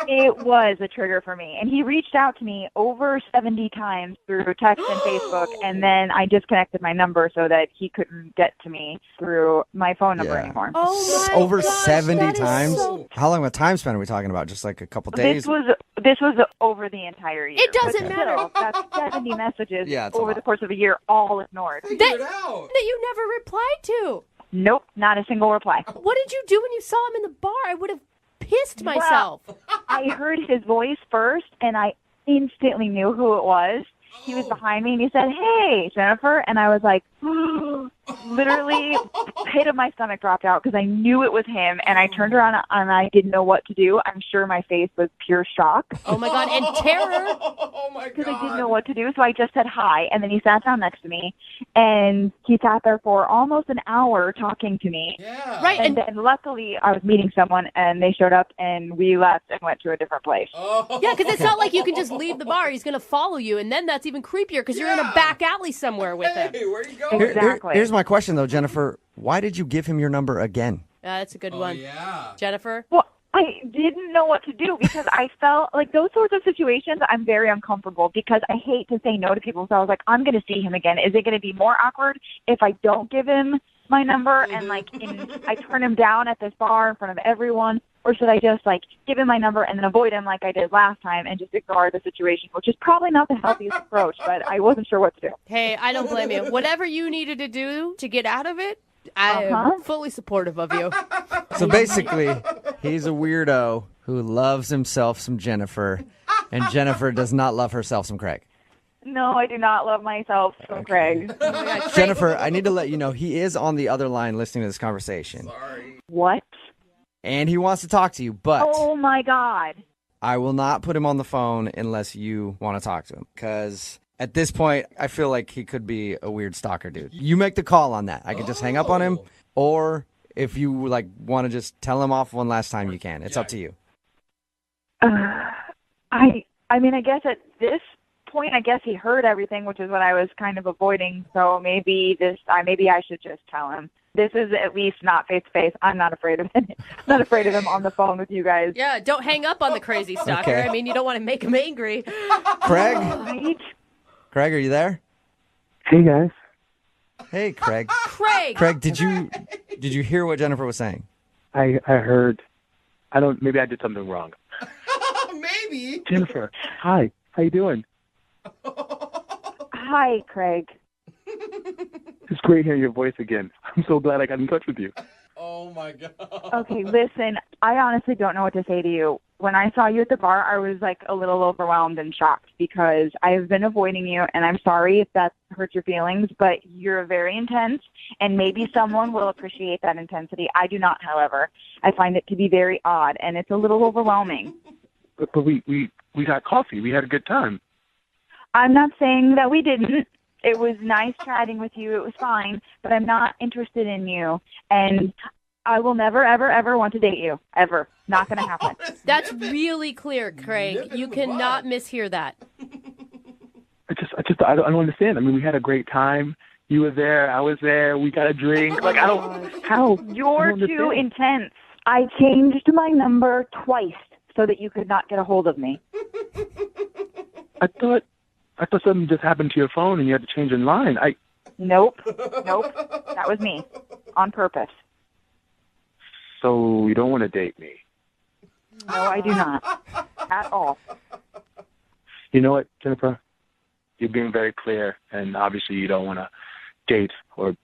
It was a trigger for me. And he reached out to me over 70 times through text and Facebook, and then I disconnected my number so that he couldn't get to me through my phone number anymore.
Oh my
Over
gosh,
70
that is
times?
so-
How long of a time span are we talking about? Just like a couple days?
This was over the entire year.
It doesn't
But
matter.
Still, that's 70 messages
Yeah, it's a
over
lot.
the course of a year, all ignored.
That you never replied to.
Nope, not a single reply.
What did you do when you saw him in the bar? I would have pissed myself.
Well, I heard his voice first, and I instantly knew who it was. He was behind me, and he said, "Hey, Jennifer," and I was like, literally, pit of my stomach dropped out because I knew it was him, and I turned around and I didn't know what to do. I'm sure my face was pure shock.
Oh my God, and terror.
Oh my God.
Because I didn't know what to do, so I just said hi, and then he sat down next to me, and he sat there for almost an hour talking to me.
Yeah.
Right,
And then luckily I was meeting someone, and they showed up, and we left and went to a different place.
Yeah, because it's not like you can just leave the bar. He's going to follow you, and then that's even creepier because you're in a back alley somewhere with him.
Hey, where are you going?
Exactly.
Here's my question, though, Jennifer. Why did you give him your number again?
That's a good one.
Yeah.
Jennifer?
Well, I didn't know what to do because I felt like those sorts of situations, I'm very uncomfortable because I hate to say no to people. So I was like, I'm going to see him again. Is it going to be more awkward if I don't give him my number and I turn him down at this bar in front of everyone? Or should I just give him my number and then avoid him like I did last time and just ignore the situation, which is probably not the healthiest approach, but I wasn't sure what to do.
Hey, I don't blame you. Whatever you needed to do to get out of it, I am fully supportive of you.
So basically, he's a weirdo who loves himself some Jennifer, and Jennifer does not love herself some Craig.
No, I do not love myself from Craig.
Jennifer, I need to let you know he is on the other line listening to this conversation.
Sorry.
What?
And he wants to talk to you, but
Oh, my God.
I will not put him on the phone unless you want to talk to him. Because at this point, I feel like he could be a weird stalker dude. You make the call on that. I can just hang up on him, or if you want to just tell him off one last time, you can. It's up to you.
I mean, I guess at this point, I guess he heard everything, which is what I was kind of avoiding. So maybe I should just tell him. This is at least not face to face. I'm not afraid of him. Not afraid of him on the phone with you guys.
Yeah, don't hang up on the crazy stalker.
Okay.
I mean, you don't want to make him angry.
Craig?
Right?
Craig, are you there?
Hey, guys.
Hey, Craig.
Craig.
Craig, did you hear what Jennifer was saying?
I heard. Maybe I did something wrong.
Maybe.
Jennifer, hi. How you doing?
Hi, Craig.
It's great hearing your voice again. I'm so glad I got in touch with you.
Oh my God.
Okay, listen, I honestly don't know what to say to you. When I saw you at the bar, I was a little overwhelmed and shocked because I have been avoiding you, and I'm sorry if that hurts your feelings, but you're very intense, and maybe someone will appreciate that intensity. I do not, however. I find it to be very odd, and it's a little overwhelming.
But we got coffee. We had a good time.
I'm not saying that we didn't. It was nice chatting with you. It was fine, but I'm not interested in you. And I will never, ever, ever want to date you. Ever. Not going to happen.
That's really clear, Craig. You cannot mishear that.
I don't understand. I mean, we had a great time. You were there. I was there. We got a drink. Like, I don't, how?
You're too intense. I changed my number twice so that you could not get a hold of me.
I thought something just happened to your phone and you had to change your line.
Nope. That was me. On purpose.
So you don't want to date me?
No, I do not. At all.
You know what, Jennifer? You're being very clear, and obviously you don't want to date or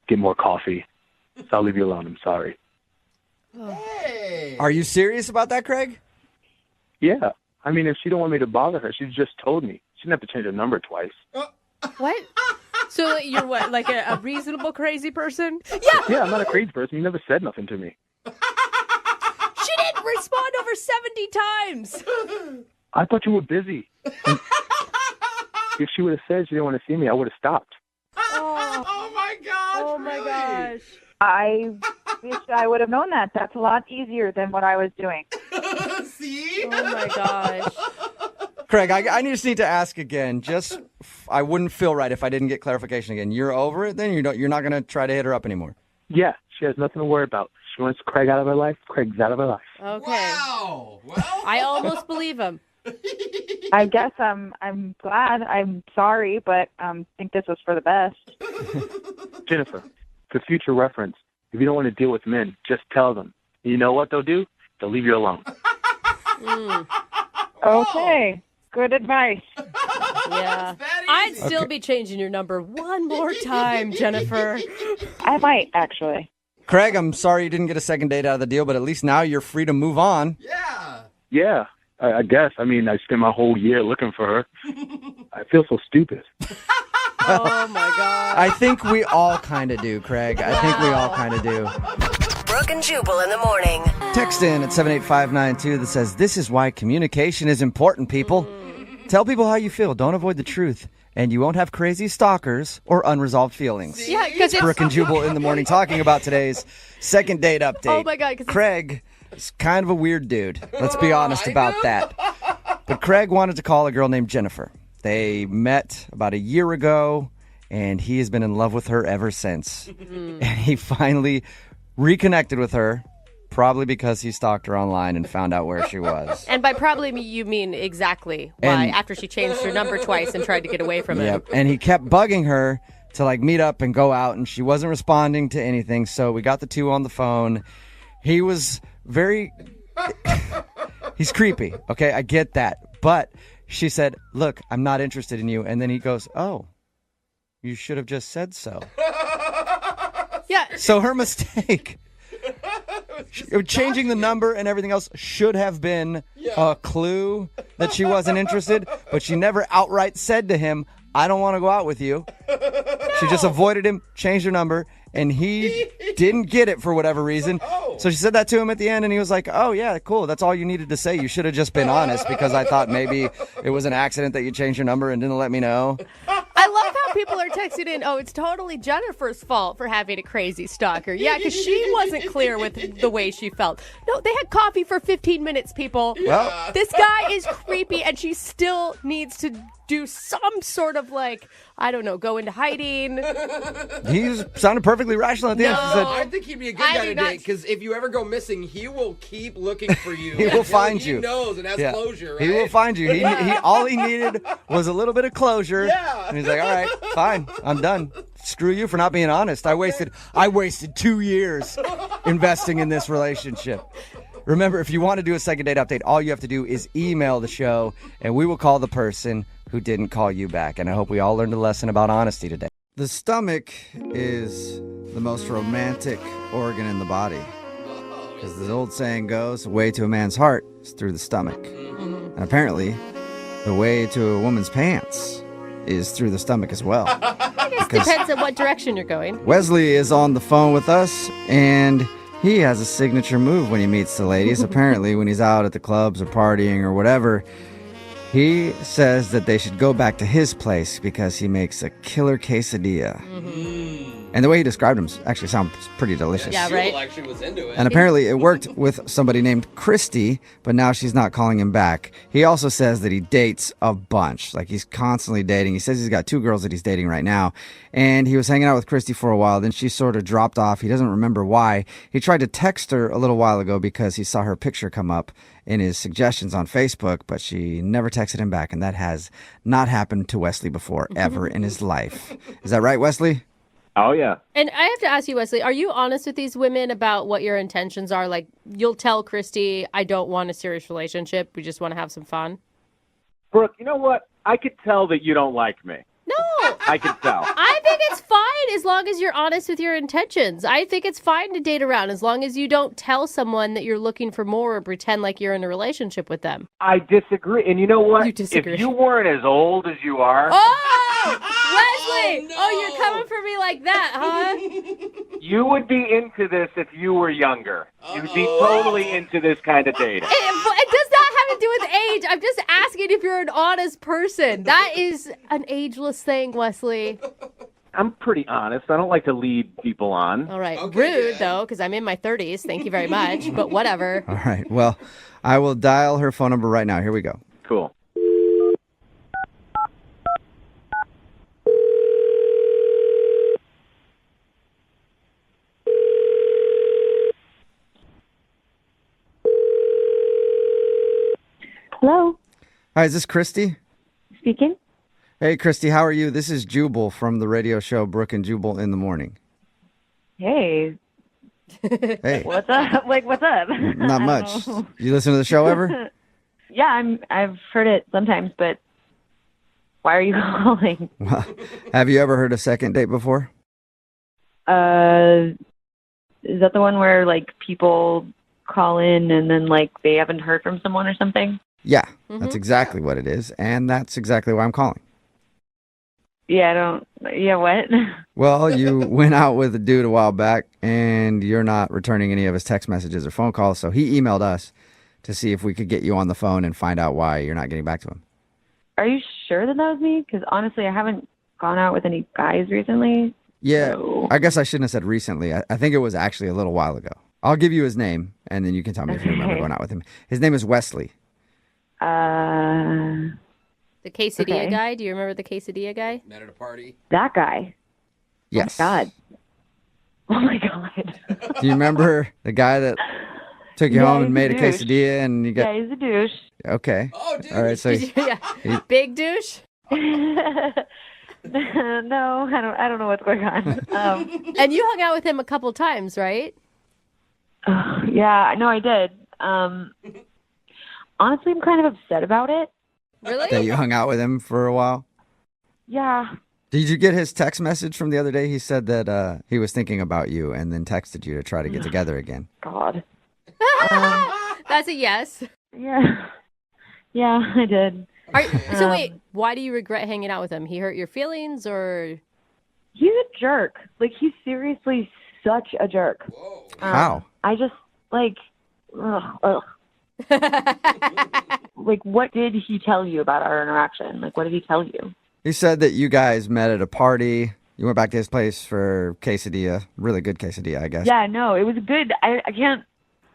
get more coffee. So I'll leave you alone. I'm sorry.
Hey.
Are you serious about that, Craig?
Yeah. I mean, if she don't want me to bother her, she just told me. She didn't have to change her number twice.
What? So you're what, like a reasonable crazy person? Yeah.
Yeah, I'm not a crazy person. You never said nothing to me.
She didn't respond over 70 times.
I thought you were busy. If she would have said she didn't want to see me, I would have stopped.
Oh my gosh.
Oh my gosh.
I wish I would have known that. That's a lot easier than what I was doing.
See?
Oh my gosh.
Craig, I just need to ask again. I wouldn't feel right if I didn't get clarification again. You're over it then? You're not going to try to hit her up anymore?
Yeah, she has nothing to worry about. She wants Craig out of her life. Craig's out of her life.
Okay.
Wow. Well,
I almost believe him.
I guess I'm glad. I'm sorry, but I think this was for the best.
Jennifer, for future reference, if you don't want to deal with men, just tell them. You know what they'll do? They'll leave you alone.
Okay. Good advice.
Yeah. I'd still be changing your number one more time, Jennifer.
I might, actually.
Craig, I'm sorry you didn't get a second date out of the deal, but at least now you're free to move on.
Yeah.
Yeah, I guess. I mean, I spent my whole year looking for her. I feel so stupid.
Oh, my God.
I think we all kind of do, Craig. I think we all kind of do.
Brooke and Jubal in the morning.
Text in at 78592 that says, this is why communication is important, people. Tell people how you feel. Don't avoid the truth. And you won't have crazy stalkers or unresolved feelings.
Yeah, because
Brooke and Jubal in the morning talking about today's second date update.
Oh, my God.
Craig is kind of a weird dude. Let's be honest about that. But Craig wanted to call a girl named Jennifer. They met about a year ago, and he has been in love with her ever since. And he finally reconnected with her, probably because he stalked her online and found out where she was.
And by probably you mean exactly why, after she changed her number twice and tried to get away from him.
Yep, and he kept bugging her to meet up and go out, and she wasn't responding to anything, so we got the two on the phone. He was he's creepy, okay? I get that. But she said, look, I'm not interested in you. And then he goes, oh, you should have just said so.
Yeah.
So her mistake. Changing the number and everything else should have been a clue that she wasn't interested, but she never outright said to him, I don't want to go out with you. She just avoided him, changed her number, and he didn't get it for whatever reason. So she said that to him at the end, and he was like, oh, yeah, cool. That's all you needed to say. You should have just been honest, because I thought maybe it was an accident that you changed your number and didn't let me know.
I love how people are texting in, oh, it's totally Jennifer's fault for having a crazy stalker. Yeah, because she wasn't clear with the way she felt. No, they had coffee for 15 minutes, people.
Well,
this guy is creepy, and she still needs to do some sort of I don't know, go into hiding.
He sounded perfectly rational at the end. He said,
I think he'd be a good guy to date, because if you ever go missing, he will keep looking for you.
He will find you.
He knows and has closure, right?
He will find you. He all he needed was a little bit of closure.
Yeah.
And he's like, all right, fine, I'm done. Screw you for not being honest. I wasted 2 years investing in this relationship. Remember, if you want to do a second date update, all you have to do is email the show, and we will call the person who didn't call you back. And I hope we all learned a lesson about honesty today. The stomach is the most romantic organ in the body. Because the old saying goes, the way to a man's heart is through the stomach. And apparently, the way to a woman's pants is through the stomach as well.
I guess it depends on what direction you're going.
Wesley is on the phone with us, and he has a signature move when he meets the ladies. Apparently, when he's out at the clubs or partying or whatever, He says that they should go back to his place because he makes a killer quesadilla. And the way he described him actually sounds pretty delicious.
Yeah, right?
Jubal actually was into it.
And apparently it worked with somebody named Christy, but now she's not calling him back. He also says that he dates a bunch. Like, he's constantly dating. He says he's got 2 girls that he's dating right now. And he was hanging out with Christy for a while. Then she sort of dropped off. He doesn't remember why. He tried to text her a little while ago because he saw her picture come up in his suggestions on Facebook, but she never texted him back. And that has not happened to Wesley before, ever in his life. Is that right, Wesley?
Oh, yeah.
And I have to ask you, Wesley, are you honest with these women about what your intentions are? Like, you'll tell Christy, I don't want a serious relationship. We just want to have some fun.
Brooke, you know what? I could tell that you don't like me.
No.
I could tell.
I think it's fine as long as you're honest with your intentions. I think it's fine to date around as long as you don't tell someone that you're looking for more or pretend like you're in a relationship with them.
I disagree. And you know what?
You disagree.
If you weren't as old as you are,
Wesley! Oh, you're coming for me like that, huh?
you would be into this if you were younger. You'd be totally into this kind of dating.
It does not have to do with age. I'm just asking if you're an honest person. That is an ageless thing, Wesley.
I'm pretty honest. I don't like to lead people on.
All right. Rude, though, because I'm in my 30s. Thank you very much. But whatever.
All right. Well, I will dial her phone number right now. Here we go.
Cool.
Hello,
Hi, is this Christy?
speaking.
Hey, Christy, how are you? This is Jubal from the radio show Brooke and Jubal in the Morning.
Hey.
Hey.
What's up? Like, what's up?
Not
I
much.
don't know.
You listen to the show ever?
Yeah, I've heard it sometimes, but why are you calling?
Well, have you ever heard of Second Date before?
Is that the one where like people call in and then like they haven't heard from someone or something?
Yeah, that's exactly what it is, and that's exactly why I'm calling.
Yeah, what?
Well, you went out with a dude a while back, and you're not returning any of his text messages or phone calls, so he emailed us to see if we could get you on the phone and find out why you're not getting back to him.
Are you sure that was me? Because honestly, I haven't gone out with any guys recently.
Yeah,
so...
I guess I shouldn't have said recently. I think it was actually a little while ago. I'll give you his name, and then you can tell me if you remember going out with him. His name is Wesley.
The quesadilla guy? Do you remember the quesadilla guy?
Met at a party.
That guy.
Yes.
Oh my god.
Do you remember the guy that took you home and made a quesadilla and you got...
Yeah, he's a douche.
Okay.
Oh, dude.
All right, so...
Big douche?
No, I don't know what's going on.
And you hung out with him a couple times, right?
Yeah, no, I did. Honestly, I'm kind of upset about it.
Really?
That you hung out with him for a while?
Yeah.
Did you get his text message from the other day? He said that he was thinking about you and then texted you to try to get together again.
God.
That's a yes.
Yeah. Yeah, I did.
So wait, why do you regret hanging out with him? He hurt your feelings or...
He's a jerk. Like, he's seriously such a jerk.
How?
I just, like... Ugh. Like, what did he tell you about our interaction? Like, what did he tell you?
He said that you guys met at a party. You went back to his place for quesadilla. Really good quesadilla, I guess.
Yeah, no, it was good. I can't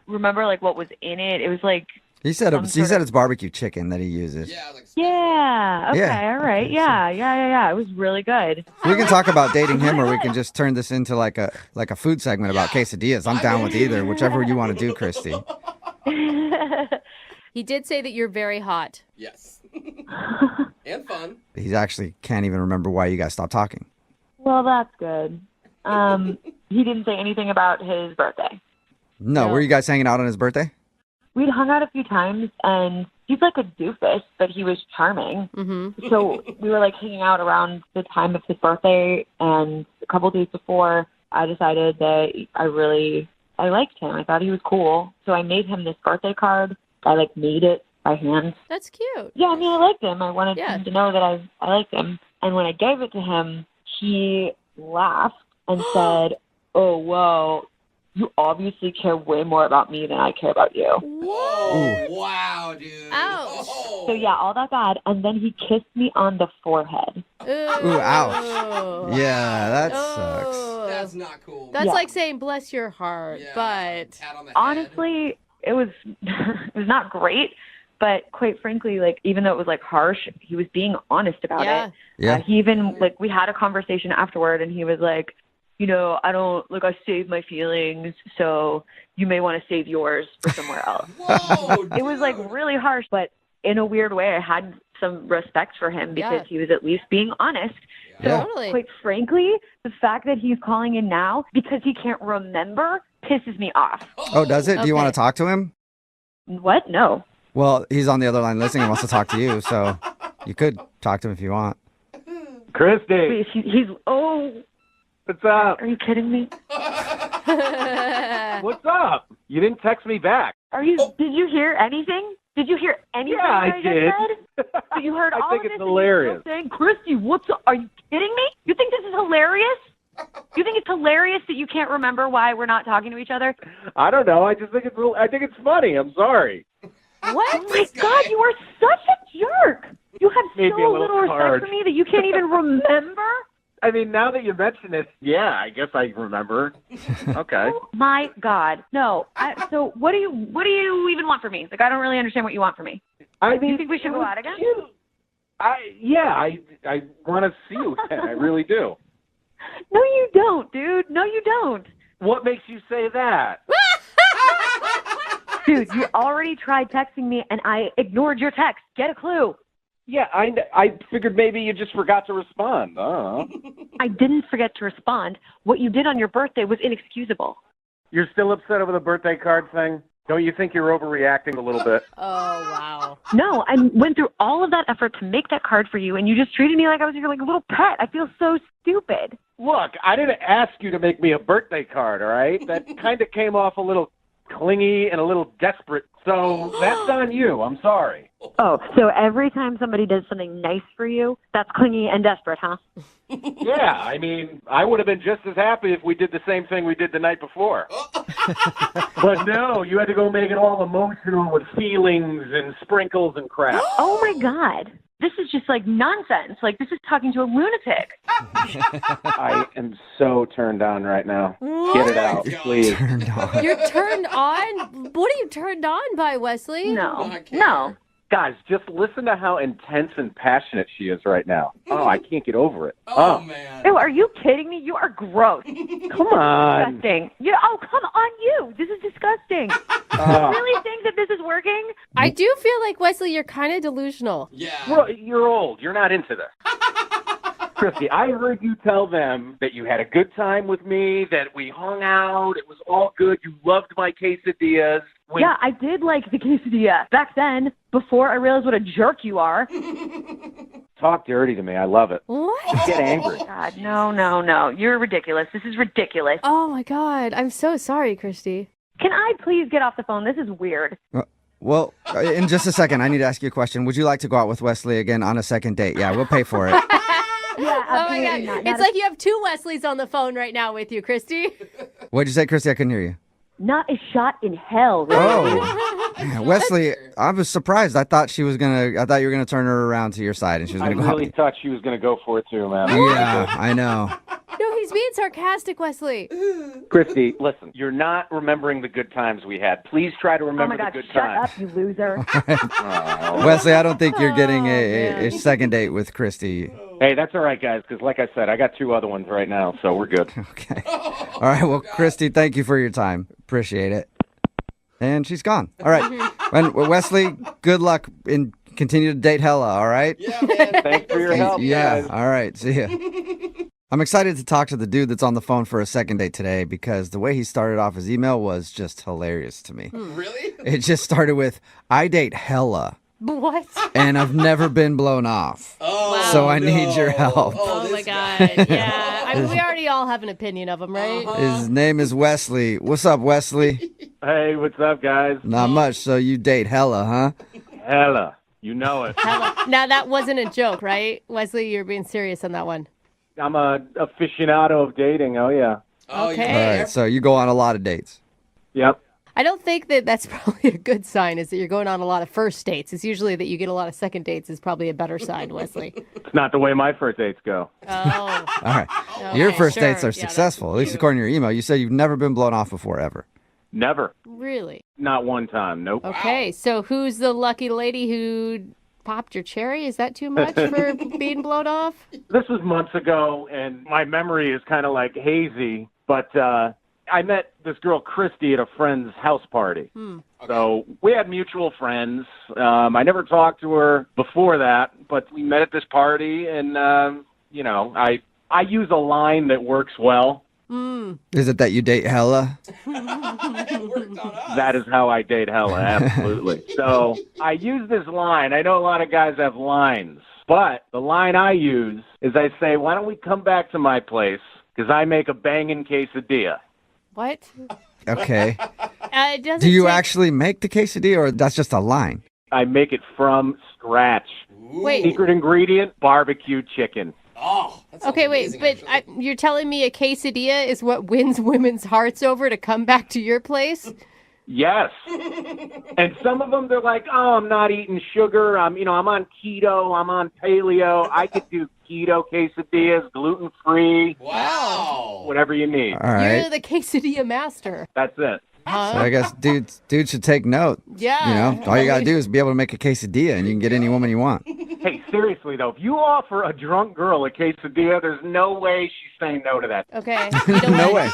remember, like, what was in it. It was, like...
He said it's barbecue chicken that he uses.
Yeah. Okay.
Yeah.
All right. Yeah. It was really good.
We can talk about dating him, or we can just turn this into like a food segment about quesadillas. I'm down with either, whichever you want to do, Christy.
He did say that you're very hot.
Yes. And fun.
He actually can't even remember why you guys stopped talking.
Well, that's good. He didn't say anything about his birthday.
No, were you guys hanging out on his birthday?
We'd hung out a few times, and he's like a doofus, but he was charming.
Mm-hmm.
So we were like hanging out around the time of his birthday, and a couple days before, I decided that I liked him. I thought he was cool. So I made him this birthday card. I like made it by hand.
That's cute.
Yeah, I mean, I liked him. I wanted him to know that I liked him. And when I gave it to him, he laughed and said, "Oh, whoa, you obviously care way more about me than I care about you.
Whoa! Wow, dude.
Ouch.
So yeah, all that bad. And then he kissed me on the forehead.
Ooh, ouch. Yeah, that sucks.
That's not cool.
That's like saying bless your heart, but
Honestly, it was it was not great. But quite frankly, like, even though it was, like, harsh, he was being honest about it.
Yeah.
He even, like, we had a conversation afterward, and he was like, you know, I save my feelings, so you may want to save yours for somewhere else.
Whoa,
it was, like, really harsh, but in a weird way, I had some respect for him because he was at least being honest.
Yeah.
So, quite frankly, the fact that he's calling in now because he can't remember pisses me off.
Oh, does it? Do you want to talk to him?
What? No.
Well, he's on the other line listening and wants to talk to you, so you could talk to him if you want.
Christy.
Wait, he's
What's up?
Are you kidding me?
What's up? You didn't text me back.
Did you hear anything? Did you hear anything?
Yeah, I
just
did.
said? But you heard
I
all
think
of
it's
this and
hilarious.
you're still saying, Christy, what's up? Are you kidding me? You think this is hilarious? You think it's hilarious that you can't remember why we're not talking to each other?
I don't know. I just think it's funny. I'm sorry.
What? Oh my God, you are such a jerk. You have
Maybe
so
a little
little respect
hard.
for me that you can't even remember.
I mean, now that you mention it, yeah, I guess I remember. Okay.
Oh my God, no. So what do you even want from me? Like, I don't really understand what you want from me.
I
Do
mean,
you think we should go out again?
I want to see you again. I really do.
No, you don't, dude. No, you don't.
What makes you say that?
Dude, you already tried texting me, and I ignored your text. Get a clue.
Yeah, I figured maybe you just forgot to respond.
I didn't forget to respond. What you did on your birthday was inexcusable.
You're still upset over the birthday card thing? Don't you think you're overreacting a little bit?
Oh, wow.
No, I went through all of that effort to make that card for you, and you just treated me like I was your little pet. I feel so stupid.
Look, I didn't ask you to make me a birthday card, all right? That kind of came off a little clingy and a little desperate, so that's on you. I'm sorry.
Oh, so every time somebody does something nice for you, that's clingy and desperate, huh?
Yeah, I mean, I would have been just as happy if we did the same thing we did the night before. But no, you had to go make it all emotional with feelings and sprinkles and crap.
Oh, my God. This is just like nonsense. Like, this is talking to a lunatic.
I am so turned on right now. Get it out, please.
Turned on.
You're turned on? What are you turned on by, Wesley?
No.
Guys, just listen to how intense and passionate she is right now. Oh, I can't get over it.
Oh, man.
Ew, are you kidding me? You are gross.
Come on.
Disgusting. Come on, you. This is disgusting. You really think that this is working?
I do feel like, Wesley, you're kind of delusional.
Yeah.
Well, you're old. You're not into this. Christy, I heard you tell them that you had a good time with me, that we hung out, it was all good, you loved my quesadillas.
Yeah, I did like the quesadilla back then, before I realized what a jerk you are.
Talk dirty to me. I love it.
What?
Get angry.
God, no. You're ridiculous. This is ridiculous.
Oh, my God. I'm so sorry, Christy.
Can I please get off the phone? This is weird.
Well, in just a second, I need to ask you a question. Would you like to go out with Wesley again on a second date? Yeah, we'll pay for it.
Yeah,
Oh, my God. It's like you have two Wesleys on the phone right now with you, Christy.
What'd you say, Christy? I couldn't hear you.
Not a shot in hell. Really.
Oh, yeah, Wesley, I was surprised. I thought you were gonna turn her around to your side, and she was
I
gonna go.
really thought she was going to go for it too, man.
Yeah, I know.
No, he's being sarcastic, Wesley.
Christy, listen, you're not remembering the good times we had. Please try to
Oh
remember
my God,
the good
shut
times.
up, you loser.
Wesley, I don't think you're getting a second date with Christy.
Hey, that's all right, guys, because like I said, I got two other ones right now, so we're good.
Okay. All right, well, Christy, thank you for your time. Appreciate it. And she's gone. All right. And Wesley, good luck and continue to date Hella, all right?
Yeah, man.
Thanks for your help,
Yeah,
guys.
all right. See ya. I'm excited to talk to the dude that's on the phone for a second date today because the way he started off his email was just hilarious to me.
Really?
It just started with, I date Hella.
What?
And I've never been blown off.
Oh,
So I need your help.
Oh, my God. Yeah. I mean, we already all have an opinion of him, right?
His name is Wesley. What's up, Wesley?
Hey, what's up, guys?
Not much. So you date Hella, huh?
Hella, you know it.
Now, that wasn't a joke, right? Wesley, you're being serious on that one.
I'm a aficionado of dating, oh yeah.
Okay.
All right, so you go on a lot of dates.
Yep.
I don't think that that's probably a good sign, is that you're going on a lot of first dates. It's usually that you get a lot of second dates is probably a better sign, Wesley.
It's not the way my first dates go.
Oh.
All right. Your first dates are successful, at least according to your email. You said you've never been blown off before, ever.
Never.
Really?
Not one time. Nope.
Okay, so who's the lucky lady who popped your cherry? Is that too much for being blown off?
This was months ago, and my memory is kind of like hazy, but I met this girl, Christy, at a friend's house party. So we had mutual friends. I never talked to her before that, but we met at this party, and, I use a line that works well.
Is it that you date hella?
That is how I date hella, absolutely. So I use this line. I know a lot of guys have lines, but the line I use is I say, why don't we come back to my place, because I make a banging quesadilla.
What?
Okay.
It doesn't
Do you
take-
actually make the quesadilla, or that's just a line?
I make it from scratch.
Wait.
Secret ingredient, barbecue chicken.
Oh,
Okay, wait, but you're telling me a quesadilla is what wins women's hearts over to come back to your place?
Yes. And some of them, they're like, oh, I'm not eating sugar. I'm on keto. I'm on paleo. I could do keto quesadillas, gluten-free.
Wow.
Whatever you need.
All right.
You're the quesadilla master.
That's it.
So I guess dudes should take note.
Yeah.
All you got to do is be able to make a quesadilla, and you can get any woman you want.
Hey, seriously, though, if you offer a drunk girl a quesadilla, there's no way she's saying no to that.
Okay.
No way.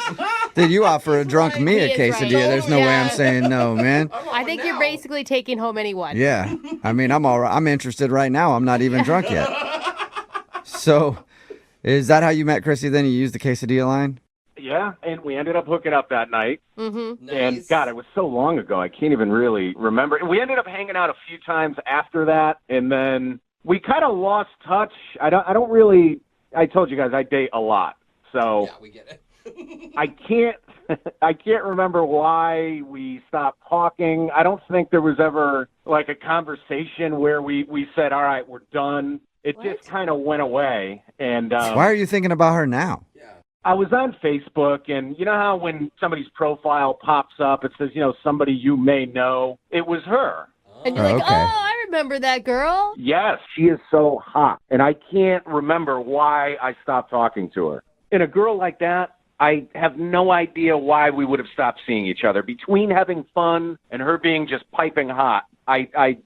Did you offer a drunk me a
He is right.
quesadilla? There's no way I'm saying no, man.
I think you're basically taking home anyone.
Yeah. I mean, I'm all right. I'm interested right now. I'm not even drunk yet. So, is that how you met Chrissy? Then you used the quesadilla line?
Yeah, and we ended up hooking up that night.
Mm-hmm.
And, God, it was so long ago, I can't even really remember. And we ended up hanging out a few times after that, and then we kind of lost touch. I told you guys I date a lot, so
Yeah, we get it.
I can't remember why we stopped talking. I don't think there was ever like a conversation where we said, all right, we're done. It just kind of went away. And
Why are you thinking about her now?
I was on Facebook, and you know how when somebody's profile pops up, it says, somebody you may know? It was her.
And you're like,
okay.
I remember that girl.
Yes, she is so hot, and I can't remember why I stopped talking to her. And a girl like that, I have no idea why we would have stopped seeing each other. Between having fun and her being just piping hot, I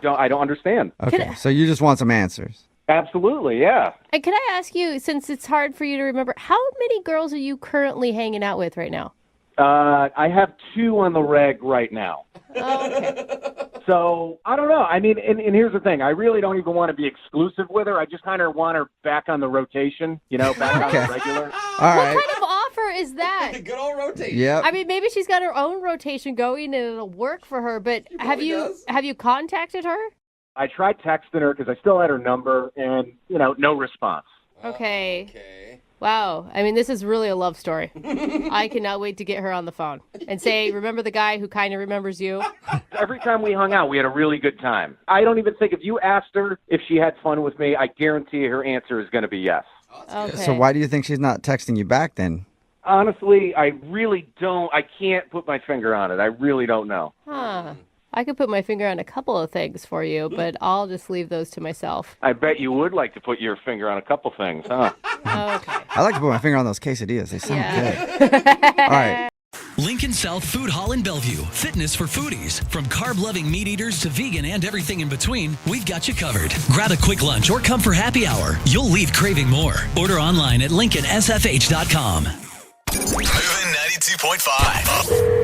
don't understand.
Okay, so you just want some answers.
Absolutely, yeah.
And can I ask you, since it's hard for you to remember, how many girls are you currently hanging out with right now?
I have 2 on the reg right now.
Oh, okay.
So, I don't know. I mean, and here's the thing. I really don't even want to be exclusive with her. I just kind of want her back on the rotation, back on the regular.
All right.
What kind of offer is that?
Good old rotation.
Yep.
I mean, maybe she's got her own rotation going and it'll work for her, but have you contacted her?
I tried texting her because I still had her number, and, no response.
Okay. Wow. I mean, this is really a love story. I cannot wait to get her on the phone and say, remember the guy who kind of remembers you?
Every time we hung out, we had a really good time. I don't even think if you asked her if she had fun with me, I guarantee her answer is going to be yes.
Okay.
So why do you think she's not texting you back then?
Honestly, I really don't. I can't put my finger on it. I really don't know.
Huh. I could put my finger on a couple of things for you, but I'll just leave those to myself.
I bet you would like to put your finger on a couple things, huh?
Okay.
I like to put my finger on those quesadillas. They sound good. All right.
Lincoln South Food Hall in Bellevue. Fitness for foodies. From carb-loving meat eaters to vegan and everything in between, we've got you covered. Grab a quick lunch or come for happy hour. You'll leave craving more. Order online at lincolnsfh.com.
Moving 92.5.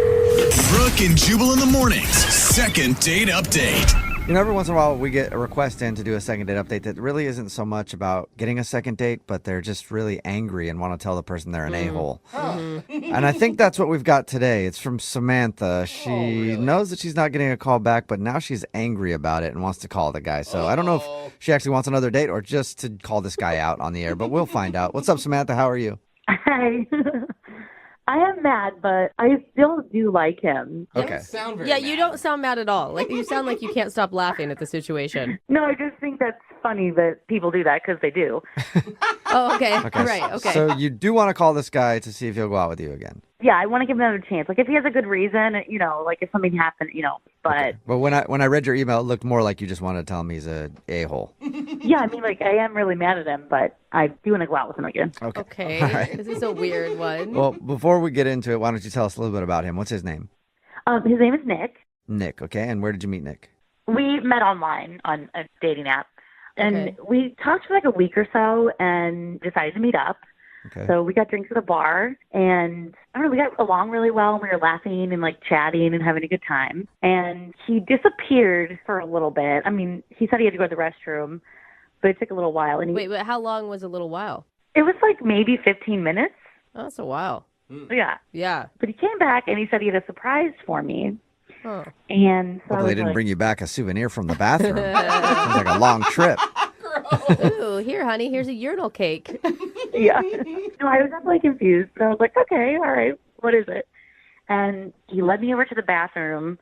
Brooke and Jubal in the mornings. Second date update.
Every once in a while we get a request in to do a second date update that really isn't so much about getting a second date, but they're just really angry and want to tell the person they're an a-hole. And I think that's what we've got today. It's from Samantha. She knows that she's not getting a call back, but now she's angry about it and wants to call the guy. So I don't know if she actually wants another date or just to call this guy out on the air, but we'll find out. What's up, Samantha? How are you?
Hi. I am am mad, but I still do like him.
Okay.
Sound very
Yeah, you don't sound mad at all. Like you sound like you can't stop laughing at the situation.
No, I just think that's funny that people do that because they do.
Oh, okay.
Okay.
Right, okay.
So you do want to call this guy to see if he'll go out with you again.
Yeah, I want to give him another chance. Like if he has a good reason, like if something happened, but
But when I read your email, it looked more like you just wanted to tell him he's a hole.
yeah, I mean, like I am really mad at him, but I do want to go out with him again.
Okay.
All right.
This is a weird one.
Well, before we get into it, why don't you tell us a little bit about him? What's his name?
His name is Nick.
Nick. Okay. And where did you meet Nick?
We met online on a dating app, and
Okay.
we talked for like a week or so, and decided to meet up.
Okay.
So we got drinks at a bar, and I don't know, we got along really well, and we were laughing and like chatting and having a good time. And he disappeared for a little bit. I mean, he said he had to go to the restroom, but it took a little while. And
Wait, but how long was a little while?
it was like maybe 15 minutes.
Oh, that's a while.
Yeah.
Yeah.
But he came back and he said he had a surprise for me.
Huh.
And so I
Hopefully
was
they didn't
like,
bring you back a souvenir from the bathroom. Sounds like a long trip.
Ooh, here, honey, here's a urinal cake.
yeah. No, I was definitely confused. So I was like, okay, all right, what is it? And he led me over to the bathroom,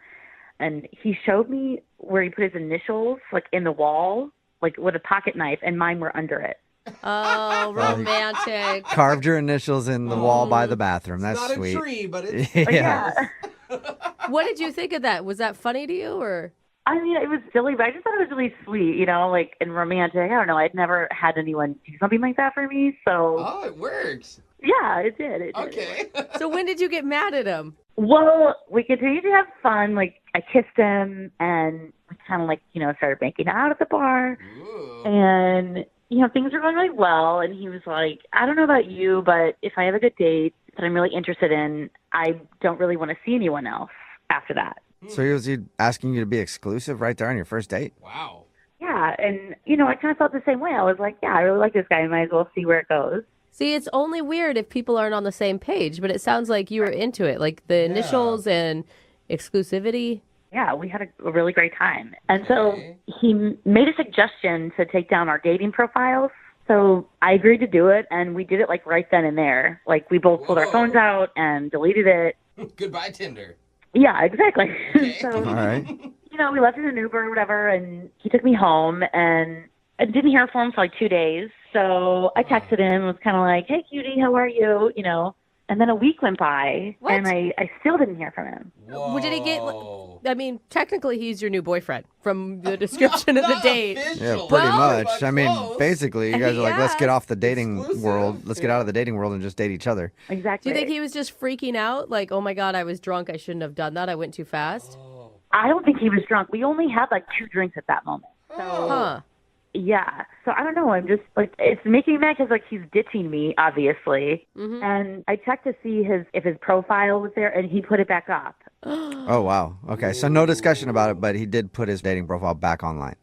and he showed me where he put his initials, like in the wall, like with a pocket knife, and mine were under it.
Oh, romantic.
Carved your initials in the wall by the bathroom. That's
Not
sweet.
a tree, but it's
Yeah.
What did you think of that? Was that funny to you, or?
I mean, it was silly, but I just thought it was really sweet, like, and romantic. I don't know. I'd never had anyone do something like that for me, so.
Oh, it works.
Yeah, it did. It did.
Okay.
So when did you get mad at him?
Well, we continued to have fun. Like, I kissed him, and we kind of, like, started making out at the bar.
Ooh.
And, things were going really well. And he was like, I don't know about you, but if I have a good date that I'm really interested in, I don't really want to see anyone else after that.
So was he asking you to be exclusive right there on your first date?
Wow.
Yeah, and, I kind of felt the same way. I was like, yeah, I really like this guy. I might as well see where it goes.
See, it's only weird if people aren't on the same page, but it sounds like you were into it, like the initials and exclusivity.
Yeah, we had a really great time. And so he made a suggestion to take down our dating profiles. So I agreed to do it, and we did it, like, right then and there. Like, we both pulled our phones out and deleted it.
Goodbye, Tinder.
Yeah, exactly. So,
All right.
we left in an Uber or whatever, and he took me home, and I didn't hear from him for like 2 days. So I texted him and was kind of like, hey, cutie, how are you? And then a week went by, and I still didn't hear from him.
Whoa. Did he get, I mean, technically he's your new boyfriend from the description of the date.
Yeah, pretty much. I mean, basically, you guys are like, let's get off the dating world. Let's get out of the dating world and just date each other.
Exactly.
Do you think he was just freaking out? Like, oh my God, I was drunk. I shouldn't have done that. I went too fast.
I don't think he was drunk. We only had like 2 drinks at that moment. So, yeah. So I don't know. I'm just like, it's making me mad because like he's ditching me, obviously.
Mm-hmm.
And I checked to see if his profile was there, and he put it back up.
Oh, wow. Okay, so no discussion about it, but he did put his dating profile back online.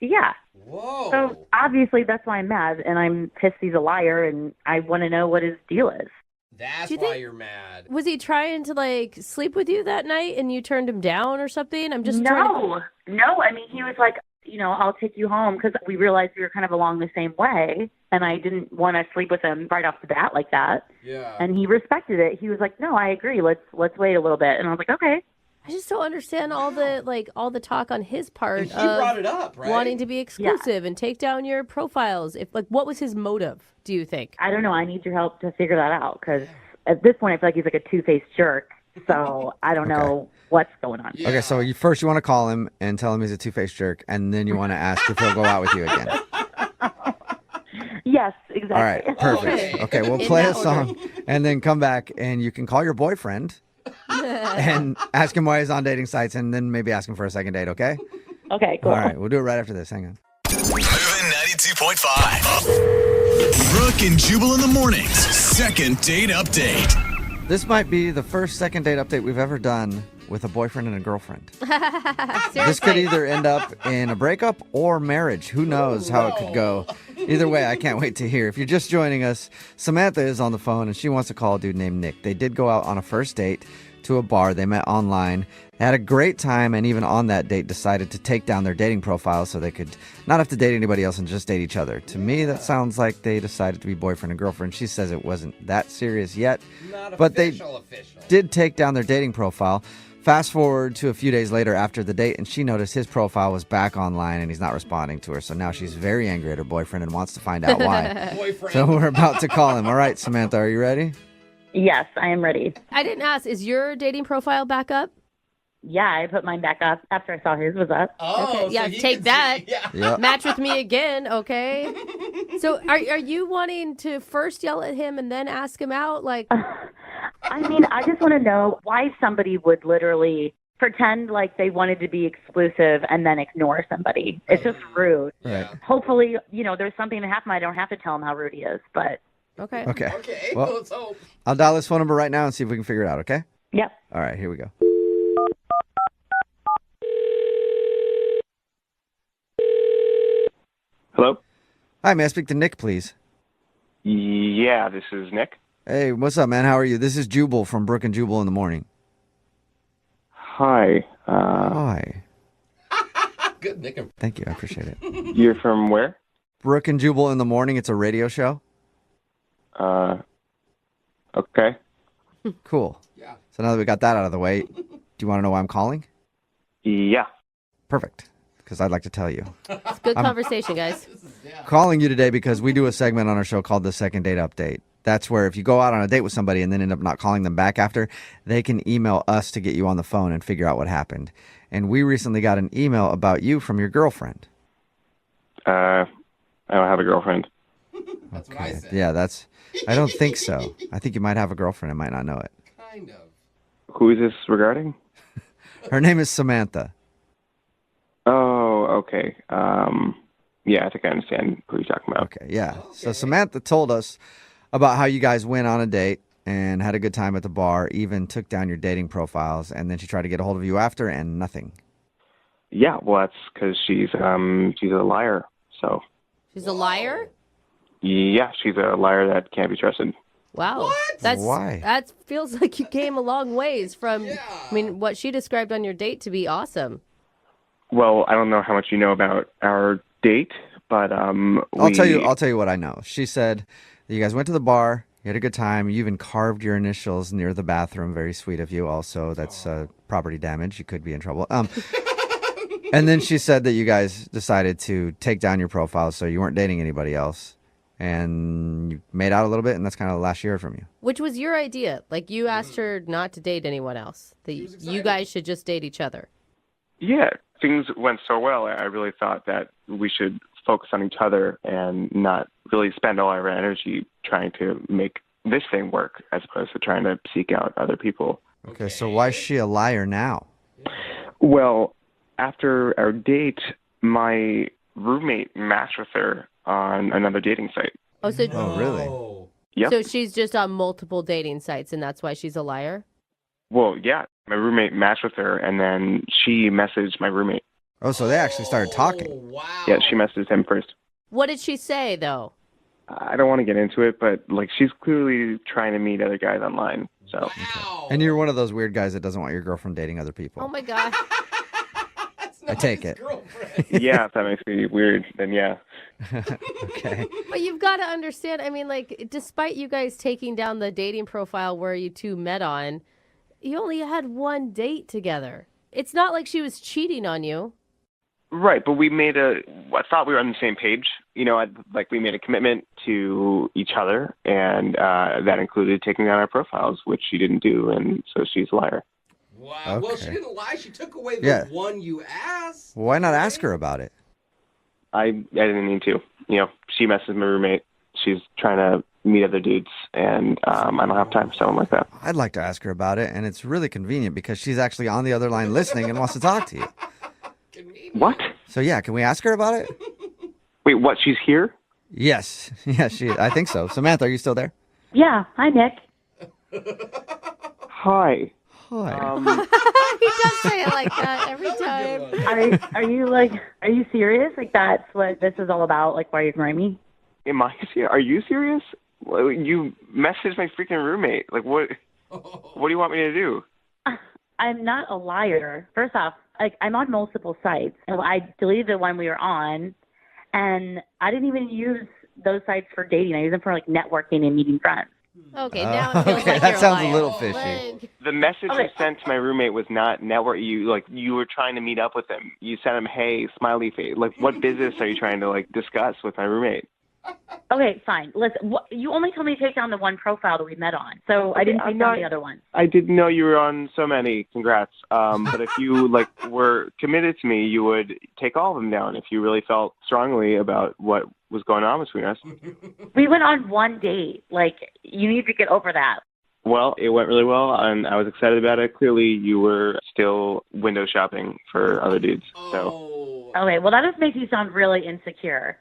Yeah.
Whoa.
So obviously that's why I'm mad, and I'm pissed he's a liar, and I want to know what his deal is.
That's
Do you
why
think-
you're mad.
Was he trying to like sleep with you that night and you turned him down or something? I'm just trying to...
No. I mean, he was like, I'll take you home because we realized we were kind of along the same way, and I didn't want to sleep with him right off the bat like that.
Yeah.
And he respected it. He was like, no, I agree. Let's wait a little bit. And I was like, okay.
I just don't understand all the talk on his part
And he
of
brought it up, right?
wanting to be exclusive and take down your profiles. What was his motive, do you think?
I don't know. I need your help to figure that out because at this point I feel like he's like a two-faced jerk. So I don't know what's going on.
Okay, so you want to call him and tell him he's a two-faced jerk, and then you want to ask if he'll go out with you again.
Yes, exactly.
All right, perfect. Okay, we'll play a song and then come back, and you can call your boyfriend and ask him why he's on dating sites, and then maybe ask him for a second date, okay?
Okay, cool.
All right, we'll do it right after this. Hang on.
Moving 92.5. Brooke and Jubal in the mornings. Second date update.
This might be the first second date update we've ever done with a boyfriend and a girlfriend. This could either end up in a breakup or marriage. Who knows how it could go. Either way, I can't wait to hear. If you're just joining us, Samantha is on the phone, and she wants to call a dude named Nick. They did go out on a first date to a bar. They met online. They had a great time, and even on that date decided to take down their dating profile so they could not have to date anybody else and just date each other. To me, that sounds like they decided to be boyfriend and girlfriend. She says it wasn't that serious yet, but they did take down their dating profile. Fast forward to a few days later after the date, and she noticed his profile was back online and he's not responding to her. So now she's very angry at her boyfriend and wants to find out why. So we're about to call him. All right, Samantha, are you ready?
Yes, I am ready.
I didn't ask, is your dating profile back up?
Yeah, I put mine back up after I saw his was up.
Okay. Yeah, take that.
Yep.
Match with me again, okay? So are you wanting to first yell at him and then ask him out? Like,
I mean, I just want to know why somebody would literally pretend like they wanted to be exclusive and then ignore somebody. It's just rude.
Right.
Hopefully, there's something that happened. I don't have to tell him how rude he is, but.
Okay.
Okay.
Well,
Well,
so
I'll dial this phone number right now and see if we can figure it out, okay?
Yep.
All right, here we go.
Hello?
Hi, may I speak to Nick, please?
Yeah, this is Nick.
Hey, what's up, man? How are you? This is Jubal from Brooke and Jubal in the morning.
Hi.
Hi.
good, Nick.
Thank you. I appreciate it.
You're from where?
Brooke and Jubal in the morning. It's a radio show.
Okay.
Cool. Yeah. So now that we got that out of the way, do you want to know why I'm calling?
Yeah.
Perfect. Because I'd like to tell you.
It's good conversation, guys.
Calling you today because we do a segment on our show called the Second Date Update. That's where if you go out on a date with somebody and then end up not calling them back after, they can email us to get you on the phone and figure out what happened. And we recently got an email about you from your girlfriend.
I don't have a girlfriend.
That's what I said.
Yeah, I don't think so. I think you might have a girlfriend and might not know it.
Kind of.
Who is this regarding?
Her name is Samantha.
Oh, okay. Yeah, I think I understand who you're talking about.
Okay, yeah. So Samantha told us about how you guys went on a date and had a good time at the bar, even took down your dating profiles, and then she tried to get a hold of you after, and nothing.
Yeah, well, that's because she's a liar. So.
She's a liar?
Yeah, she's a liar that can't be trusted.
Wow. What?
Why?
That feels like you came a long ways from, what she described on your date to be awesome.
Well, I don't know how much you know about our date, but
I'll tell you what I know. She said that you guys went to the bar, you had a good time, you even carved your initials near the bathroom. Very sweet of you. Also, that's property damage. You could be in trouble. And then she said that you guys decided to take down your profile so you weren't dating anybody else. And you made out a little bit, and that's kind of the last she heard from you.
Which was your idea. Like, you asked her not to date anyone else. That you guys should just date each other.
Yeah, things went so well. I really thought that we should focus on each other and not really spend all our energy trying to make this thing work as opposed to trying to seek out other people.
Okay, so why is she a liar now?
Well, after our date, my roommate matched with her on another dating site.
Oh, so
really?
Yep.
So she's just on multiple dating sites, and that's why she's a liar?
Well, yeah. My roommate matched with her, and then she messaged my roommate.
Oh, so they actually started talking.
Wow.
Yeah, she messaged him first.
What did she say, though?
I don't want to get into it, but she's clearly trying to meet other guys online. So.
Wow.
And you're one of those weird guys that doesn't want your girlfriend dating other people.
Oh, my God.
I take it.
Yeah, if that makes me weird, then yeah.
Okay.
But you've got to understand, despite you guys taking down the dating profile where you two met on, you only had one date together. It's not like she was cheating on you.
Right, but I thought we were on the same page. We made a commitment to each other, and that included taking down our profiles, which she didn't do, and so she's a liar.
Wow.
Okay.
Well, she didn't lie. She took away the one you asked.
Why not ask her about it?
I didn't need to. She messaged my roommate. She's trying to meet other dudes, and I don't have time for someone like that.
I'd like to ask her about it, and it's really convenient because she's actually on the other line listening and wants to talk to you.
What?
So yeah, can we ask her about it?
Wait, what? She's here?
Yes. Yes, I think so. Samantha, are you still there?
Yeah. Hi, Nick.
Hi.
Hi.
He does say it like that every time.
Are you serious? Like, that's what this is all about? Like, why are you ignoring me?
Am I serious? Are you serious? You messaged my freaking roommate. Like, what do you want me to do?
I'm not a liar. First off, like I'm on multiple sites, and I deleted the one we were on, and I didn't even use those sites for dating. I use them for like networking and meeting friends.
Okay, now it feels
okay,
like
that
you're
sounds
lying.
a little fishy.
The message
Okay.
you sent to my roommate was not network. You were trying to meet up with him. You sent him, hey, smiley face. Like, what business are you trying to like discuss with my roommate?
Okay, fine. Listen, you only told me to take down the one profile that we met on, so I didn't take down the other one.
I didn't know you were on so many. Congrats. But if you were committed to me, you would take all of them down if you really felt strongly about what was going on between us.
We went on one date. Like, you need to get over that.
Well, it went really well, and I was excited about it. Clearly, you were still window shopping for other dudes. So.
Okay, well, that just makes you sound really insecure.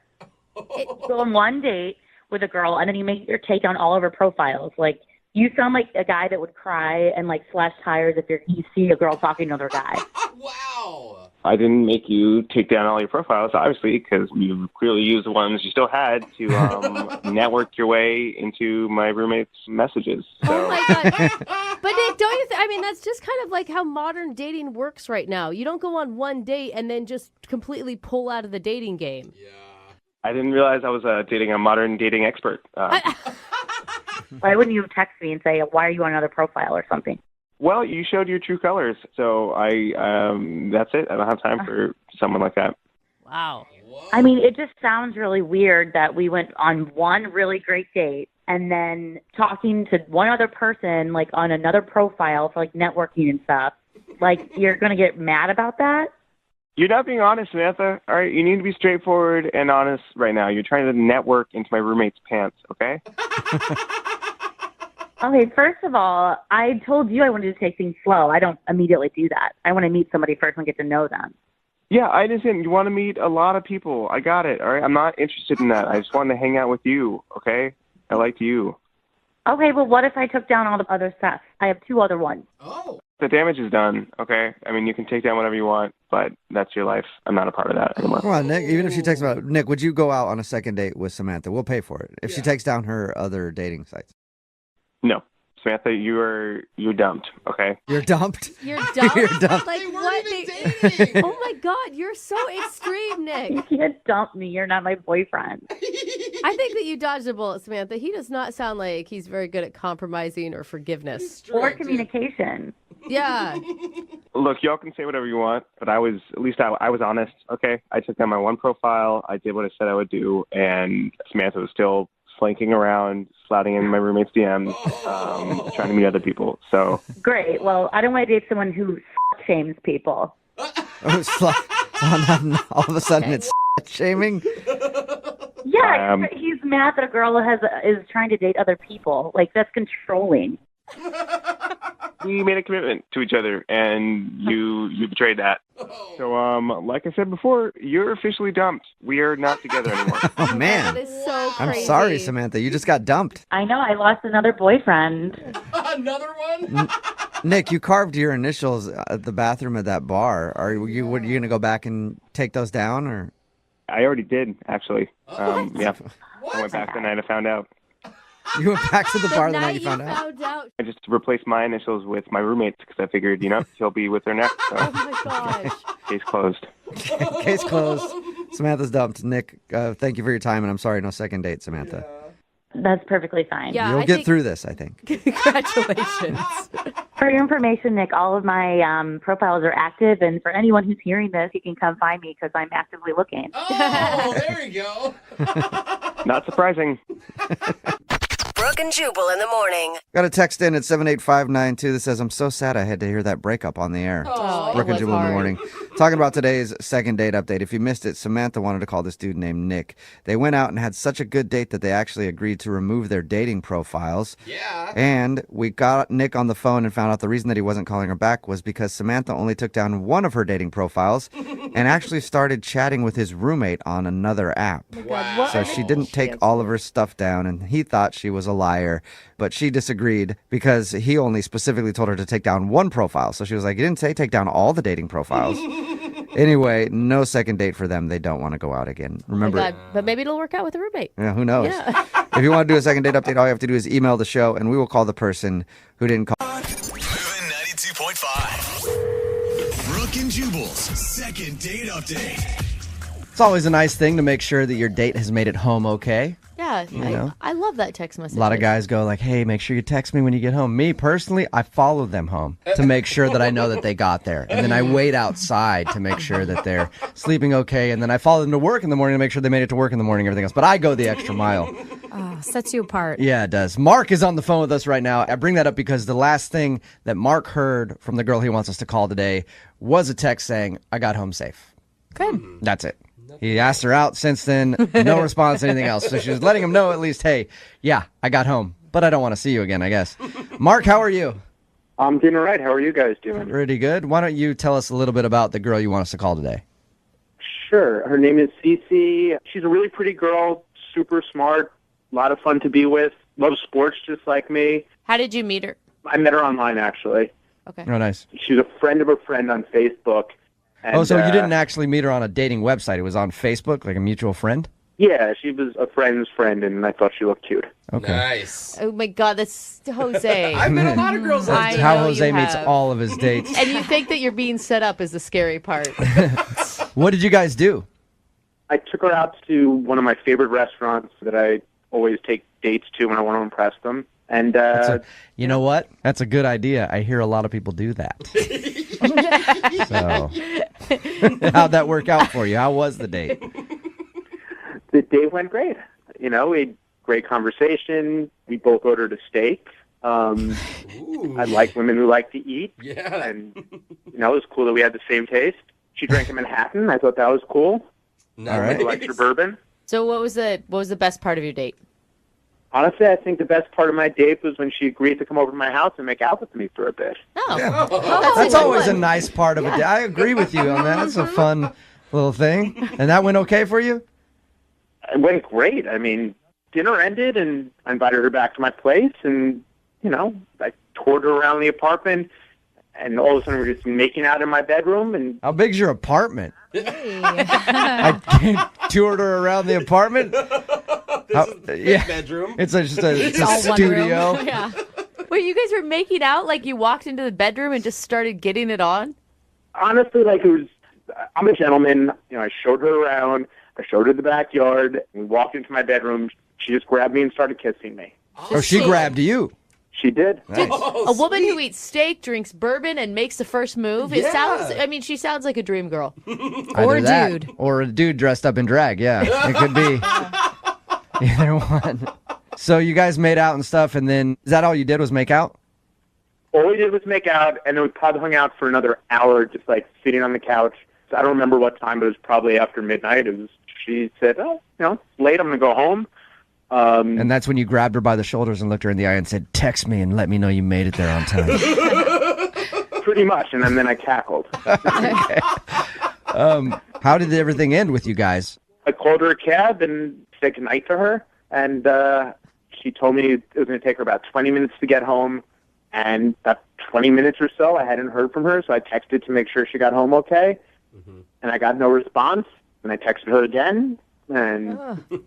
Go on one date with a girl, and then you make her take down all of her profiles. Like, you sound like a guy that would cry and like slash tires if you see a girl talking to another guy.
Wow.
I didn't make you take down all your profiles, obviously, because you clearly used the ones you still had to network your way into my roommate's messages. So.
Oh my God. But Nick, don't you I mean, that's just kind of like how modern dating works right now. You don't go on one date and then just completely pull out of the dating game.
Yeah.
I didn't realize I was dating a modern dating expert.
Why wouldn't you text me and say, why are you on another profile or something?
Well, you showed your true colors, so that's it. I don't have time for someone like that.
Wow.
I mean, it just sounds really weird that we went on one really great date and then talking to one other person, like on another profile for like networking and stuff. Like, you're going to get mad about that?
You're not being honest, Samantha. All right, you need to be straightforward and honest right now. You're trying to network into my roommate's pants, okay?
Okay, first of all, I told you I wanted to take things slow. I don't immediately do that. I want to meet somebody first and get to know them.
Yeah, I understand. You want to meet a lot of people. I got it, all right? I'm not interested in that. I just want to hang out with you, okay? I like you.
Okay, well, what if I took down all the other stuff? I have two other ones.
Oh.
The damage is done, okay? I mean, you can take down whatever you want, but that's your life. I'm not a part of that anymore.
Come on, Nick. Even if she takes about Nick, would you go out on a second date with Samantha? We'll pay for it if she takes down her other dating sites.
No. Samantha, you're dumped, okay?
You're dumped?
You're dumped?
You're dumped.
Like, what? Oh my God, you're so extreme, Nick.
You can't dump me. You're not my boyfriend.
I think that you dodged a bullet, Samantha. He does not sound like he's very good at compromising or forgiveness.
Or communication.
Yeah.
Look, y'all can say whatever you want, but I was honest, okay? I took down my one profile, I did what I said I would do, and Samantha was still slinking around, sliding in my roommate's DMs, trying to meet other people. So
Great. Well, I don't want to date someone who shames people.
All of a sudden it's shaming?
Yeah, he's mad that a girl is trying to date other people. Like, that's controlling.
we made a commitment to each other, and you betrayed that. So, like I said before, you're officially dumped. We are not together anymore.
Oh, man.
That is so crazy.
I'm sorry, Samantha. You just got dumped.
I know. I lost another boyfriend.
Another one?
Nick, you carved your initials at the bathroom at that bar. Are you going to go back and take those down, or?
I already did, actually. Yeah. I went back the night I found out.
You went back to the bar the night you found out?
I just replaced my initials with my roommate's because I figured, he'll be with her next. So.
Oh my gosh.
Case closed.
Case closed. Samantha's dumped. Nick, thank you for your time, and I'm sorry, no second date, Samantha.
That's perfectly fine.
Yeah,
You'll get through this, I think.
Congratulations.
For your information, Nick, all of my profiles are active, and for anyone who's hearing this, you can come find me because I'm actively looking.
Oh, there you go.
Not surprising.
Brooke and Jubal in the morning.
Got a text in at 78592 that says, I'm so sad I had to hear that breakup on the air.
Oh,
Brooke and Jubal in the morning. Talking about today's second date update. If you missed it, Samantha wanted to call this dude named Nick. They went out and had such a good date that they actually agreed to remove their dating profiles.
Yeah.
And we got Nick on the phone and found out the reason that he wasn't calling her back was because Samantha only took down one of her dating profiles and actually started chatting with his roommate on another app.
Wow.
So she didn't take all of her stuff down, and he thought she was a liar, but she disagreed because he only specifically told her to take down one profile. So she was like, you didn't say take down all the dating profiles. Anyway, no second date for them. They don't want to go out again. Remember,
Oh my God, but maybe it'll work out with a roommate.
yeah, who knows?
Yeah.
If you want to do a second date update, all you have to do is email the show, and we will call the person who didn't call.
Moving 92.5. Brooke and Jubal's second date update.
It's always a nice thing to make sure that your date has made it home okay.
Yeah,
You know?
I love that text message.
A lot of guys go like, hey, make sure you text me when you get home. Me, personally, I follow them home to make sure that I know that they got there. And then I wait outside to make sure that they're sleeping okay. And then I follow them to work in the morning to make sure they made it to work in the morning, everything else. But I go the extra mile.
Sets you apart.
Yeah, it does. Mark is on the phone with us right now. I bring that up because the last thing that Mark heard from the girl he wants us to call today was a text saying, I got home safe.
Good.
That's it. He asked her out since then. No response, anything else. So she was letting him know at least, hey, yeah, I got home, but I don't want to see you again, I guess. Mark, how are you?
I'm doing all right. How are you guys doing?
Pretty good. Why don't you tell us a little bit about the girl you want us to call today?
Sure. Her name is Cece. She's a really pretty girl, super smart, a lot of fun to be with, loves sports just like me.
How did you meet her?
I met her online, actually.
Okay.
Oh, nice.
She's a friend of a friend on Facebook. And,
so you didn't actually meet her on a dating website. It was on Facebook, like a mutual friend?
Yeah, she was a friend's friend, and I thought she looked cute.
Okay.
Nice.
Oh my God, that's Jose.
I've met a lot of girls like
I
that.
How
know
Jose
you
meets
have.
all of his dates.
And you think that you're being set up is the scary part.
What did you guys do?
I took her out to one of my favorite restaurants that I always take dates to when I want to impress them. And
you know what? That's a good idea. I hear a lot of people do that. So, how'd that work out for you? How was the date?
the date went great. You know, we had great conversation. We both ordered a steak. I like women who like to eat.
Yeah.
And, you know, it was cool that we had the same taste. She drank a Manhattan. I thought that was cool.
All right.
Who likes your bourbon.
So what was the best part of your date?
Honestly, I think the best part of my date was when she agreed to come over to my house and make out with me for a bit.
Oh,
That's always a nice part of a day. I agree with you on that. That's a fun little thing. And that went okay for you?
It went great. I mean, dinner ended, and I invited her back to my place, and, you know, I toured her around the apartment, and all of a sudden we're just making out in my bedroom. And
how big's your apartment? I toured her around the apartment.
Bedroom.
It's just a
all one
studio.
room. Yeah. Wait, you guys were making out like you walked into the bedroom and just started getting it on?
honestly, like, it was, I'm a gentleman. You know, I showed her around. I showed her the backyard. We walked into my bedroom. She just grabbed me and started kissing me.
Oh, she grabbed you.
She did.
Nice.
A woman who eats steak, drinks bourbon, and makes the first move. It sounds. I mean, she sounds like a dream girl, or a
Either
dude.
that, or a dude dressed up in drag. Yeah, it could be either one. So you guys made out and stuff, and then is that all you did was make out?
All we did was make out, and then we probably hung out for another hour, just like sitting on the couch. So I don't remember what time, but it was probably after midnight. She said, "Oh, you know, it's late. I'm gonna go home."
And that's when you grabbed her by the shoulders and looked her in the eye and said, "Text me and let me know you made it there on time."
Pretty much, and then I cackled.
How did everything end with you guys?
I called her a cab and said goodnight to her, and she told me it was going to take her about 20 minutes to get home. And about 20 minutes or so, I hadn't heard from her, so I texted to make sure she got home okay. And I got no response, and I texted her again. And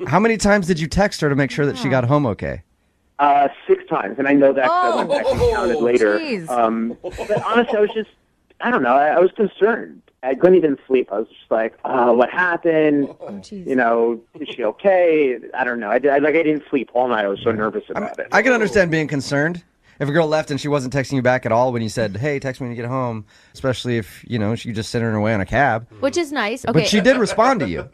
How many times did you text her to make sure that she got home okay?
6 times, and I know that 'cause I went back and counted later. But honestly, I was just, I don't know, I was concerned. I couldn't even sleep. I was just like, what happened? You know, is she okay? I don't know. I didn't sleep all night. I was so nervous about it.
I can understand being concerned. If a girl left and she wasn't texting you back at all when you said, "Hey, text me when you get home," especially if, you know, she just sent her away on a cab.
Which is nice. Okay.
But she did respond to you.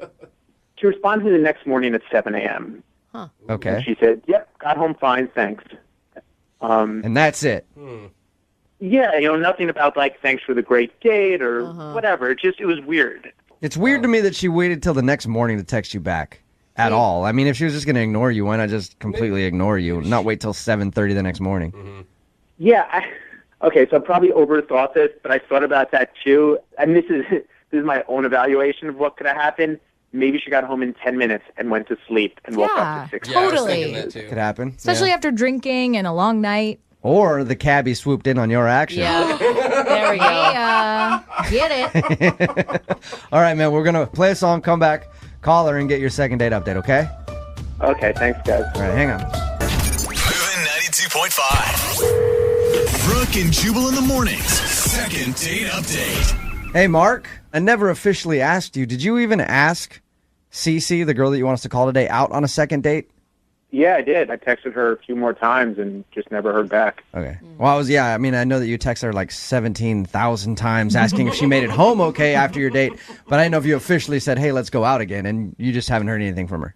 She responded the next morning at 7 a.m.
Huh.
Okay.
And she said, "Yep, got home fine, thanks."
And that's it.
Yeah, you know, nothing about like thanks for the great date or whatever. It was weird.
It's weird to me that she waited till the next morning to text you back at all. I mean, if she was just going to ignore you, why not just completely ignore you, not wait till 7:30 the next morning?
Yeah. Okay, so I probably overthought this, but I thought about that too. And this is my own evaluation of what could have happened. Maybe she got home in 10 minutes and went to sleep and woke up at 6.
Yeah, I was thinking
that too. Could happen.
Especially
yeah.
after drinking and a long night.
Or the cabbie swooped in on your action.
Yeah. There we go.
Get it.
All right, man, we're going to play a song, come back, call her, and get your second date update, okay?
Okay, thanks, guys.
All right, hang on.
Moving 92.5. Brooke and Jubal in the mornings. Second date update.
Hey, Mark, I never officially asked you. Did you even ask Cece, the girl that you want us to call today, out on a second date?
Yeah, I did. I texted her a few more times and just never heard back.
Okay. Well, I know that you texted her like 17,000 times asking if she made it home okay after your date, but I didn't know if you officially said, hey, let's go out again, and you just haven't heard anything from her.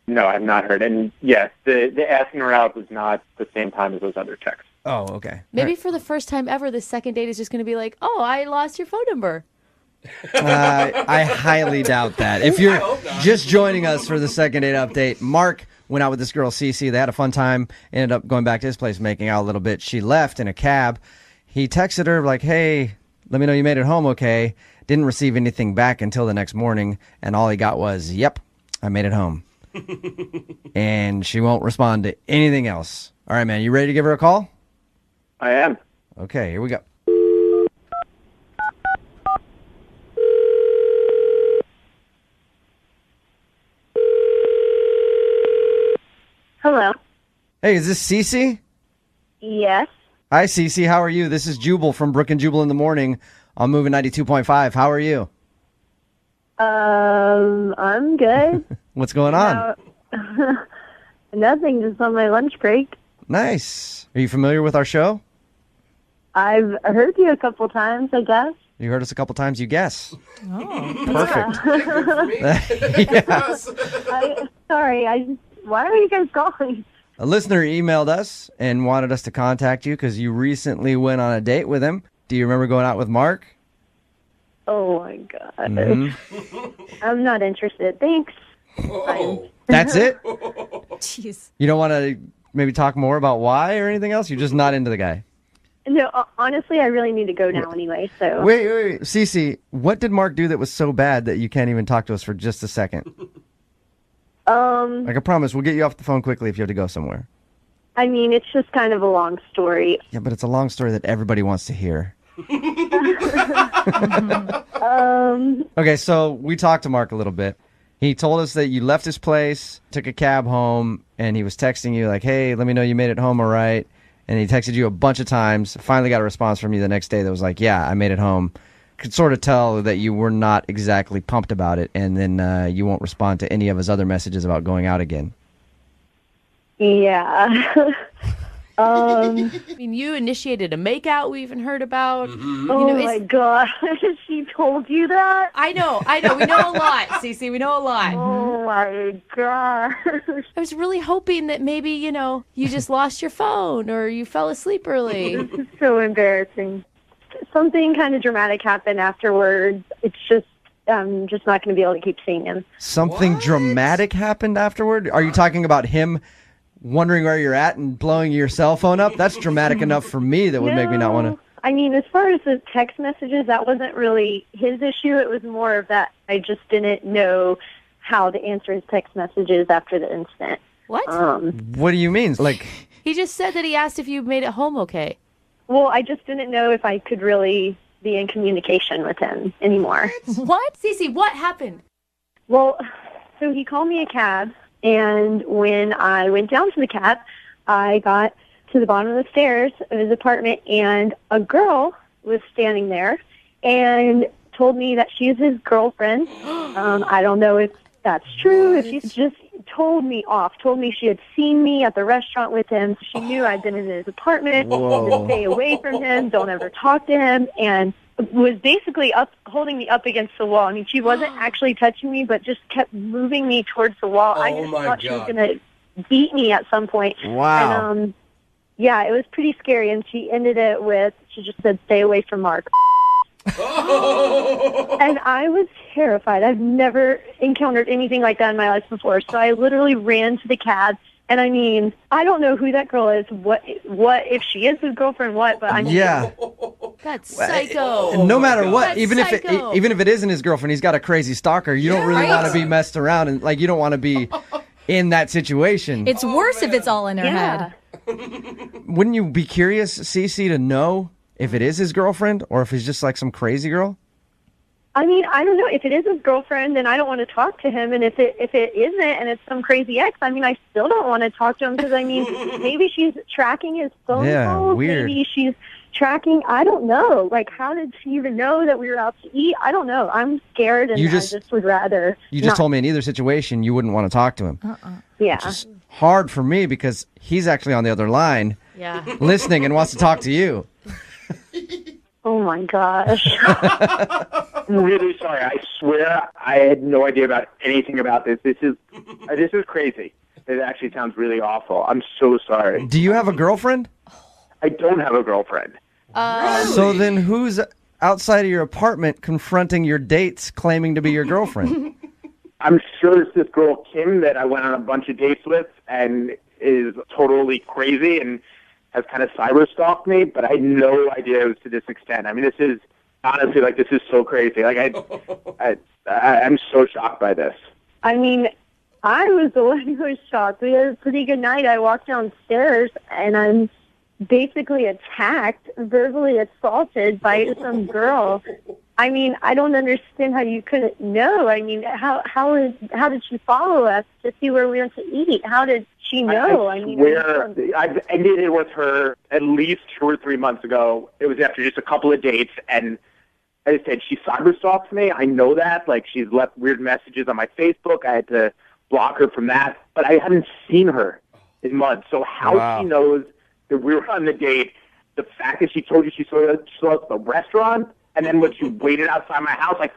No, I've not heard. And yes, the asking her out was not the same time as those other texts.
Oh, okay.
Maybe for the first time ever, the second date is just going to be like, oh, I lost your phone number.
I highly doubt that. If you're just joining us for the second date update, Mark went out with this girl, Cece. They had a fun time, ended up going back to his place, making out a little bit. She left in a cab. He texted her like, hey, let me know you made it home okay. Didn't receive anything back until the next morning, and all he got was, yep, I made it home. And she won't respond to anything else. All right, man, you ready to give her a call?
I am.
Okay, here we go.
Hello.
Hey, is this Cece?
Yes.
Hi, Cece. How are you? This is Jubal from Brooke and Jubal in the morning on Moving 92.5. How are you?
I'm good.
What's going on?
Nothing, just on my lunch break.
Nice. Are you familiar with our show?
I've heard you a couple times, I guess.
You heard us a couple times, you guess.
Oh,
Perfect. Yeah.
Why are you guys calling?
A listener emailed us and wanted us to contact you because you recently went on a date with him. Do you remember going out with Mark?
Oh, my God.
Mm-hmm.
I'm not interested. Thanks.
That's it?
Jeez.
You don't want to maybe talk more about why or anything else? You're just not into the guy?
No, honestly, I really need to go now anyway, so.
Wait. Cece, what did Mark do that was so bad that you can't even talk to us for just a second? Like I promise, we'll get you off the phone quickly if you have to go somewhere.
I mean, it's just kind of a long story.
Yeah, but it's a long story that everybody wants to hear. Okay, so we talked to Mark a little bit. He told us that you left his place, took a cab home, and he was texting you like, hey, let me know you made it home all right. And he texted you a bunch of times, finally got a response from you the next day that was like, yeah, I made it home. Could sort of tell that you were not exactly pumped about it, and then you won't respond to any of his other messages about going out again.
Yeah.
I mean, you initiated a makeout we even heard about.
Mm-hmm. Oh, my God. She told you that?
I know. We know a lot, Cece. We know a lot.
Oh, my God.
I was really hoping that maybe, you just lost your phone or you fell asleep early.
This is so embarrassing. Something kind of dramatic happened afterwards. It's just, I'm just not going to be able to keep seeing him.
Something dramatic happened afterward? Are you talking about him wondering where you're at and blowing your cell phone up? That's dramatic enough for me that would make me not want to.
I mean, as far as the text messages, that wasn't really his issue. It was more of that I just didn't know how to answer his text messages after the incident.
What?
What do you mean? Like,
he just said that he asked if you made it home okay.
Well, I just didn't know if I could really be in communication with him anymore.
What? Cece, what happened?
Well, so he called me a cab, and when I went down to the cab, I got to the bottom of the stairs of his apartment, and a girl was standing there and told me that she is his girlfriend. I don't know if that's true, if she's just told me she had seen me at the restaurant with him. So she knew I'd been in his apartment, to stay away from him, don't ever talk to him, and was basically holding me up against the wall. I mean, she wasn't actually touching me, but just kept moving me towards the wall. I just thought she was going to beat me at some point.
Wow.
And, yeah, it was pretty scary, and she ended it with, she just said, stay away from Mark. And I was terrified. I've never encountered anything like that in my life before. So I literally ran to the cab. And I mean, I don't know who that girl is. What if she is his girlfriend? But I mean,
yeah,
that's psycho.
No matter what,
That's
even
psycho.
if it isn't his girlfriend, he's got a crazy stalker. You don't really want to be messed around, and like you don't want to be in that situation.
It's worse if it's all in her head.
Wouldn't you be curious, Cece, to know if it is his girlfriend or if he's just like some crazy girl?
I mean, I don't know. If it is his girlfriend, then I don't want to talk to him. And if it isn't, and it's some crazy ex, I mean, I still don't want to talk to him because, I mean, maybe she's tracking his phone calls.
Weird.
Maybe she's tracking. I don't know. Like, how did she even know that we were out to eat? I don't know. I'm scared, and I just would rather.
You just told me in either situation you wouldn't want to talk to him.
Yeah.
Which is hard for me because he's actually on the other line, listening and wants to talk to you.
Oh my gosh.
I'm really sorry. I swear I had no idea about anything about this. This is crazy. It actually sounds really awful. I'm so sorry.
Do you have a girlfriend?
I don't have a girlfriend.
So then who's outside of your apartment confronting your dates claiming to be your girlfriend?
I'm sure it's this girl, Kim, that I went on a bunch of dates with and is totally crazy and has kind of cyber stalked me, but I had no idea it was to this extent. I mean, this is honestly, like, this is so crazy. Like, I'm so shocked by this.
I mean, I was the one who was shocked. We had a pretty good night. I walked downstairs, and I'm basically attacked, verbally assaulted by some girl. I mean, I don't understand how you couldn't know. I mean, how did she follow us to see where we went to eat? How did she know?
I swear, I've ended it with her at least 2 or 3 months ago. It was after just a couple of dates, and as I said, she cyberstalks me. I know that. Like, she's left weird messages on my Facebook. I had to block her from that, but I haven't seen her in months. So how she knows that we were on the date, the fact that she told you she saw us at the restaurant, and then when she waited outside my house, like,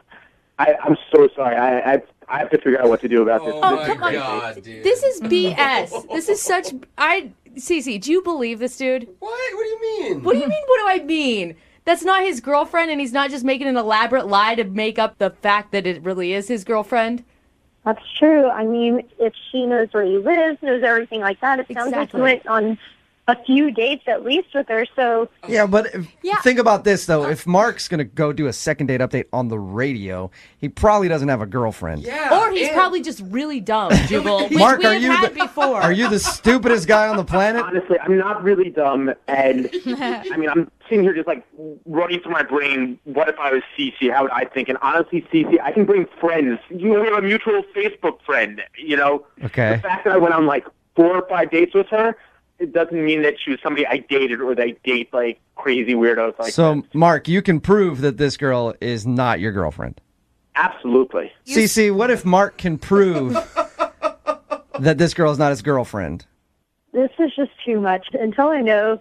I'm so sorry. I have to figure out what to do about this.
Oh, come on. God, dude. This is BS. This is such... Cece, do you believe this dude?
What? What do you mean?
What do you mean, what do I mean? That's not his girlfriend, and he's not just making an elaborate lie to make up the fact that it really is his girlfriend?
That's true. I mean, if she knows where he lives, knows everything like that, it sounds like he went on a few dates at least with her, so...
Yeah, but think about this, though. If Mark's going to go do a second date update on the radio, he probably doesn't have a girlfriend.
Yeah, or he's probably just really dumb, Jubal, which
Mark,
we have had before.
Are you the stupidest guy on the planet?
Honestly, I'm not really dumb, and I mean, I'm sitting here just like running through my brain, what if I was Cece, how would I think? And honestly, Cece, I can bring friends. You know, we have a mutual Facebook friend, you know?
Okay.
The fact that I went on like 4 or 5 dates with her, it doesn't mean that she was somebody I dated or that I date like crazy weirdos like
So, Mark, you can prove that this girl is not your girlfriend.
Absolutely.
Cece, what if Mark can prove that this girl is not his girlfriend?
This is just too much. Until I know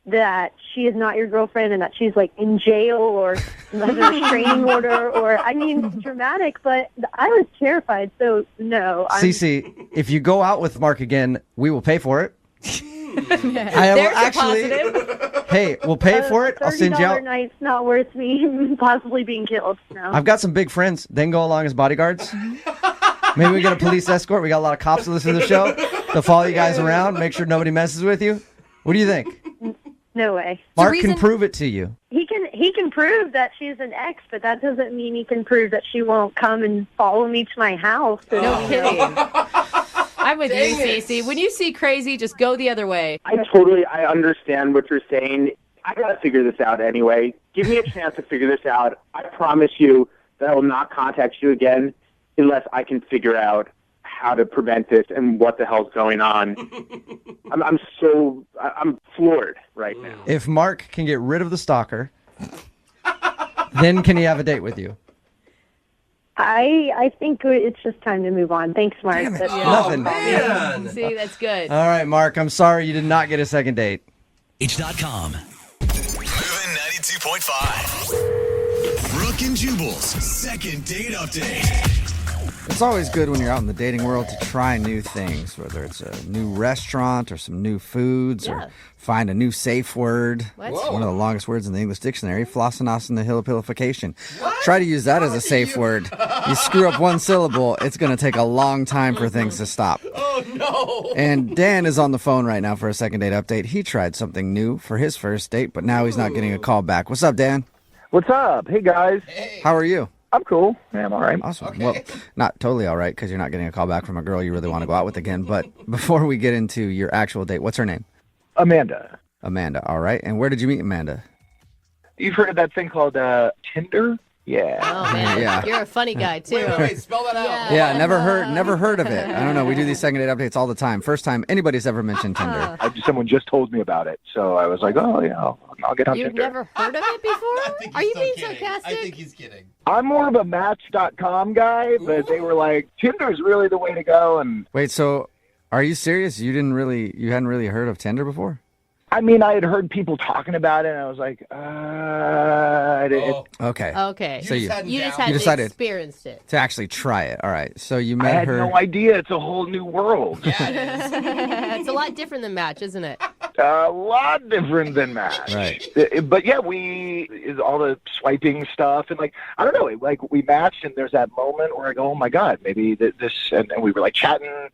that she is not your girlfriend and that she's like in jail or has a restraining order or, I mean, dramatic, but I was terrified, so no.
Cece, if you go out with Mark again, we will pay for it. Hey, we'll pay for it. I'll send you out.
$30 night's not worth me possibly being killed. No.
I've got some big friends. They can go along as bodyguards. Maybe we get a police escort. We got a lot of cops that listen to the show. They'll follow you guys around, make sure nobody messes with you. What do you think?
No way.
Mark can prove it to you.
He can prove that she's an ex, but that doesn't mean he can prove that she won't come and follow me to my house.
No kidding. I'm with you, Cece. When you see crazy, just go the other way.
I understand what you're saying. I got to figure this out anyway. Give me a chance to figure this out. I promise you that I will not contact you again unless I can figure out how to prevent this and what the hell's going on. I'm floored right now.
If Mark can get rid of the stalker, then can he have a date with you?
I think it's just time to move on. Thanks, Mark.
Nothing.
See, that's good.
All right, Mark, I'm sorry you did not get a second date.
H.com.
Moving 92.5. Brooke and Jubal's second date update.
It's always good when you're out in the dating world to try new things, whether it's a new restaurant or some new foods or find a new safe word.
What?
It's one of the longest words in the English dictionary, flossinausinahilipilification. Try to use that as a safe word. You screw up one syllable, it's going to take a long time for things to stop.
Oh, no.
And Dan is on the phone right now for a second date update. He tried something new for his first date, but now he's not getting a call back. What's up, Dan?
What's up? Hey, guys.
How are you?
I'm cool. Yeah, I'm all right.
Awesome. Okay. Well, not totally all right because you're not getting a call back from a girl you really want to go out with again. But before we get into your actual date, what's her name?
Amanda.
Amanda. All right. And where did you meet Amanda?
You've heard of that thing called Tinder? Yeah.
Oh man,
Yeah.
you're a funny guy too.
Wait, spell that out.
Yeah, never heard of it. I don't know. We do these second date updates all the time. First time anybody's ever mentioned Tinder.
Someone just told me about it, so I was like, oh, yeah, I'll get on
You've
Tinder.
never heard of it before? Are you being sarcastic?
I think he's kidding.
I'm more of a Match.com guy, but they were like, Tinder's really the way to go. And
Wait, so are you serious? You hadn't really heard of Tinder before?
I mean, I had heard people talking about it, and I was like,
Okay.
Okay.
So you
just hadn't
decided
experienced it.
to actually try it. All right. So you
I
met
had
her.
no idea. It's a whole new world.
It's a lot different than Match, isn't it?
A lot different than Match.
Right.
But yeah, all the swiping stuff, and like, I don't know, like we matched, and there's that moment where I go, oh my God, maybe this, and we were like chatting,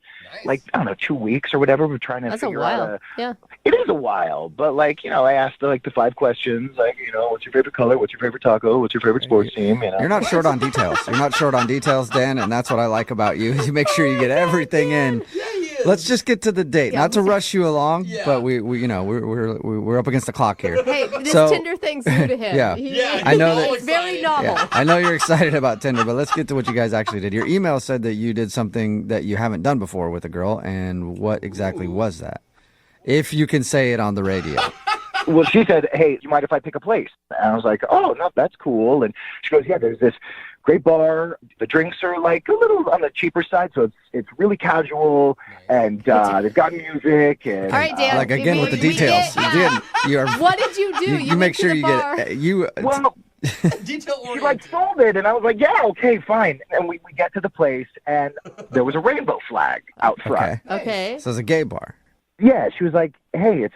like, I don't know, 2 weeks or whatever. We're trying to
That's a
figure
while.
out.
Yeah.
It is a while, but like, I asked the 5 questions, like, what's your favorite color? What's your favorite taco? What's your favorite sports team?
You're not short on details. You're not short on details, Dan, and that's what I like about you. You make sure you get everything in. Let's just get to the date. Not to rush you along, but we're up against the clock here.
Hey, this Tinder thing's new to him.
Yeah. I know that.
It's very novel.
Yeah, I know you're excited about Tinder, but let's get to what you guys actually did. Your email said that you did something that you haven't done before with a girl, and what exactly was that? If you can say it on the radio.
Well, she said, hey, do you mind if I pick a place? And I was like, oh, no, that's cool. And she goes, yeah, there's this great bar. The drinks are like a little on the cheaper side, so it's really casual, and they've got music. And,
all right, Dan.
Like, again, with the details.
What did you do?
You make sure you get
Well, she like sold it, and I was like, yeah, okay, fine. And we get to the place, and there was a rainbow flag out front.
Okay.
So it's a gay bar.
Yeah, she was like, hey,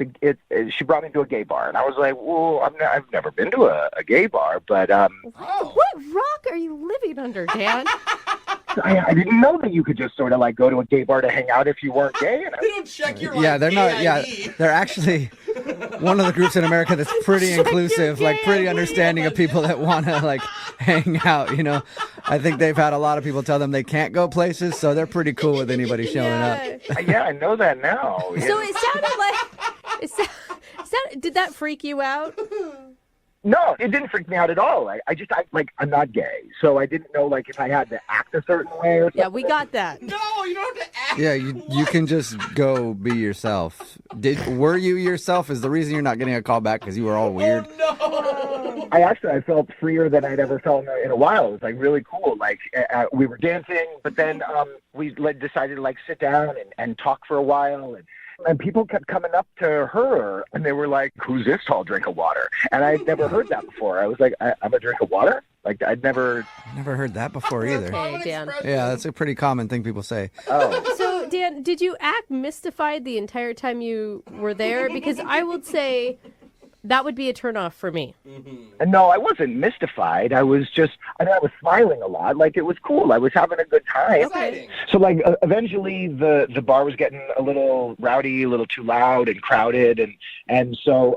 she brought me to a gay bar. And I was like, well, I've never been to a gay bar, but
What rock are you living under, Dan?
I didn't know that you could just sort of like go to a gay bar to hang out if you weren't gay. And
They don't check your
They're not. Yeah, they're actually one of the groups in America that's pretty inclusive, like pretty understanding of people that want to like hang out. I think they've had a lot of people tell them they can't go places, so they're pretty cool with anybody showing up.
Yeah, I know that now.
So it sounded like did that freak you out?
No, it didn't freak me out at all. I'm not gay, so I didn't know like if I had to act a certain way or something.
Yeah, we got that.
No, you don't have to act.
Yeah, you can just go be yourself. Were you yourself? Is the reason you're not getting a call back because you were all weird?
No.
I felt freer than I'd ever felt in a while. It was like really cool. Like we were dancing, but then we decided to like sit down and talk for a while, and people kept coming up to her, and they were like, who's this tall drink of water? And I'd never heard that before. I was like, I'm a drink of water? Like, I'd never
heard that before either.
Okay, Dan.
Yeah, that's a pretty common thing people say.
Oh.
So, Dan, did you act mystified the entire time you were there? Because I would say that would be a turnoff for me.
And no, I wasn't mystified. I was smiling a lot. Like, it was cool. I was having a good time.
Exciting.
So, like, eventually the bar was getting a little rowdy, a little too loud and crowded. And so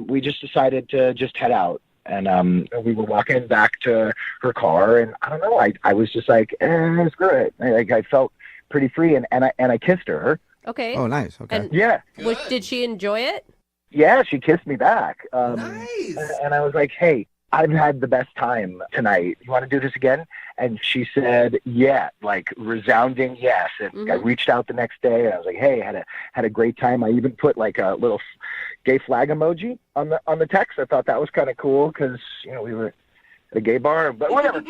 we just decided to just head out. And we were walking back to her car. And I don't know, I was just like, screw it. I felt pretty free. And I kissed her.
Okay.
Oh, nice. Okay.
And
yeah.
Did she enjoy it?
Yeah, she kissed me back.
Nice.
And I was like, hey, I've had the best time tonight. You want to do this again? And she said, yeah, like resounding yes. And I reached out the next day, and I was like, hey, had a great time. I even put like a little gay flag emoji on the text. I thought that was kind of cool because, we were at a gay bar, but whatever.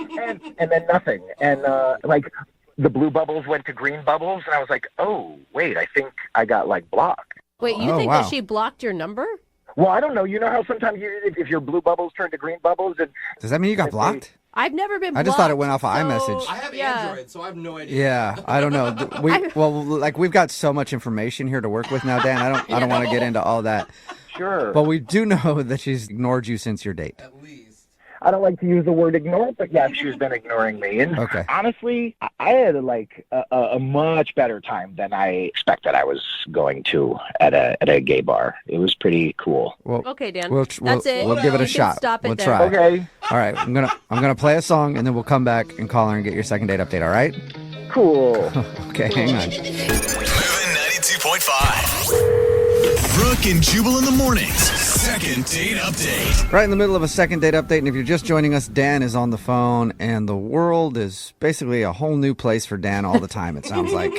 and then nothing. And like the blue bubbles went to green bubbles, and I was like, oh, wait, I think I got like blocked.
Wait, you think that she blocked your number?
Well, I don't know. You know how sometimes if your blue bubbles turn to green bubbles?
Does that mean you got blocked?
I've never been blocked.
I just thought it went off of iMessage.
I have Android, so I have no idea.
Yeah, I don't know. We've got so much information here to work with now, Dan. I don't want to get into all that.
Sure.
But we do know that she's ignored you since your date.
At least.
I don't like to use the word ignore, but yeah, she's been ignoring me. And honestly, I had a much better time than I expected I was going to at a gay bar. It was pretty cool.
Well,
okay, Dan.
That's
it.
We'll give it a shot.
Stop it
we'll
there.
try.
Okay.
All right. I'm gonna play a song, and then we'll come back and call her and get your second date update. All right?
Cool.
Okay, hang on.
Moving 92.5. Brooke and Jubal in the mornings. Second date update.
Right in the middle of a second date update, and if you're just joining us, Dan is on the phone, and the world is basically a whole new place for Dan all the time, it sounds like.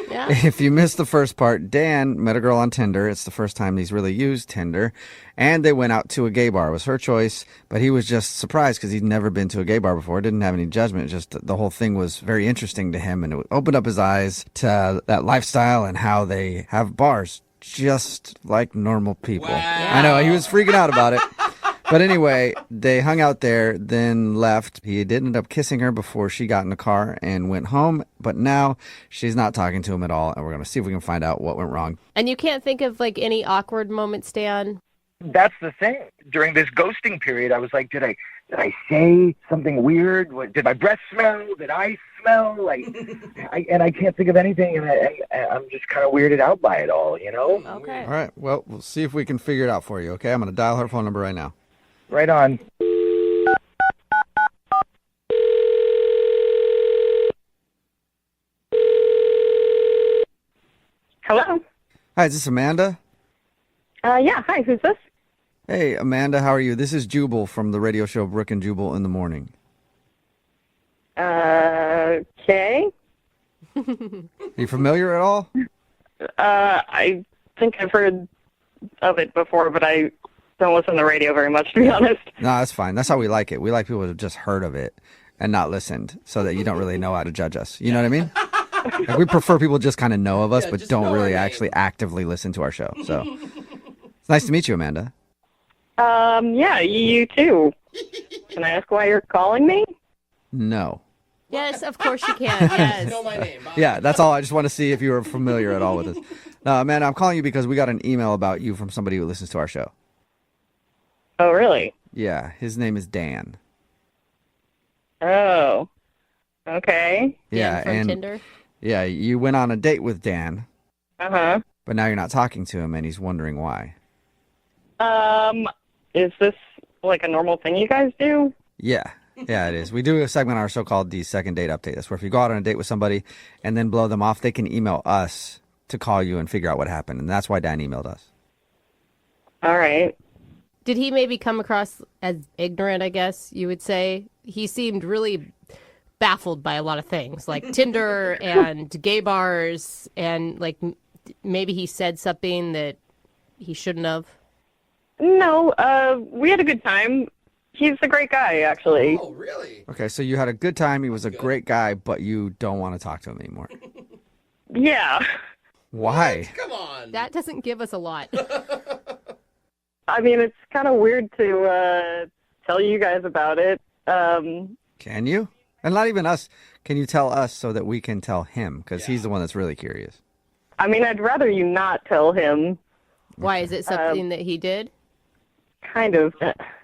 Yeah.
If you missed the first part, Dan met a girl on Tinder. It's the first time he's really used Tinder, and they went out to a gay bar. It was her choice, but he was just surprised because he'd never been to a gay bar before. Didn't have any judgment. Just the whole thing was very interesting to him, and it opened up his eyes to that lifestyle and how they have bars just like normal people.
Wow.
I know, he was freaking out about it. But anyway, they hung out there, then left. He did end up kissing her before she got in the car and went home. But now she's not talking to him at all. And we're going to see if we can find out what went wrong.
And you can't think of like any awkward moments, Dan?
That's the thing. During this ghosting period, I was like, did I say something weird? Did my breath smell? Did I smell? I can't think of anything, and I'm just kind of weirded out by it all, you know?
Okay.
All right. Well, we'll see if we can figure it out for you, okay? I'm going to dial her phone number right now.
Right on.
Hello.
Hi, is this Amanda?
Yeah. Hi. Who's this?
Hey, Amanda, how are you? This is Jubal from the radio show Brooke and Jubal in the Morning.
Okay.
Are you familiar at all?
I think I've heard of it before, but I don't listen to the radio very much, to be honest.
No, that's fine. That's how we like it. We like people to have just heard of it and not listened so that you don't really know how to judge us. You know what I mean? Like, we prefer people just kind of know of us, but don't really actually actively listen to our show. So it's nice to meet you, Amanda.
Yeah, you too. Can I ask why you're calling me?
No.
Yes, of course you can. Yes.
You know my name.
Yeah, that's all. I just want to see if you were familiar at all with us. No, Amanda, I'm calling you because we got an email about you from somebody who listens to our show.
Oh, really?
Yeah, his name is Dan.
Oh. Okay.
Yeah,
from
and
Tinder?
yeah, you went on a date with Dan,
Uh-huh.
but now you're not talking to him, and he's wondering why.
Is this like a normal thing you guys do?
Yeah, it is. We do a segment on our show called the Second Date Update. That's where if you go out on a date with somebody and then blow them off, they can email us to call you and figure out what happened, and that's why Dan emailed us.
All right.
Did he maybe come across as ignorant, I guess you would say? He seemed really baffled by a lot of things, like Tinder and gay bars, and like maybe he said something that he shouldn't have.
No, we had a good time. He's a great guy, actually.
Oh, really?
Okay, so you had a good time. He was a great guy, but you don't want to talk to him anymore.
Yeah.
Why?
Come on.
That doesn't give us a lot.
I mean, it's kind of weird to tell you guys about it.
Can you? And not even us. Can you tell us so that we can tell him? Because he's the one that's really curious.
I mean, I'd rather you not tell him.
Why? Is it something that he did?
Kind of.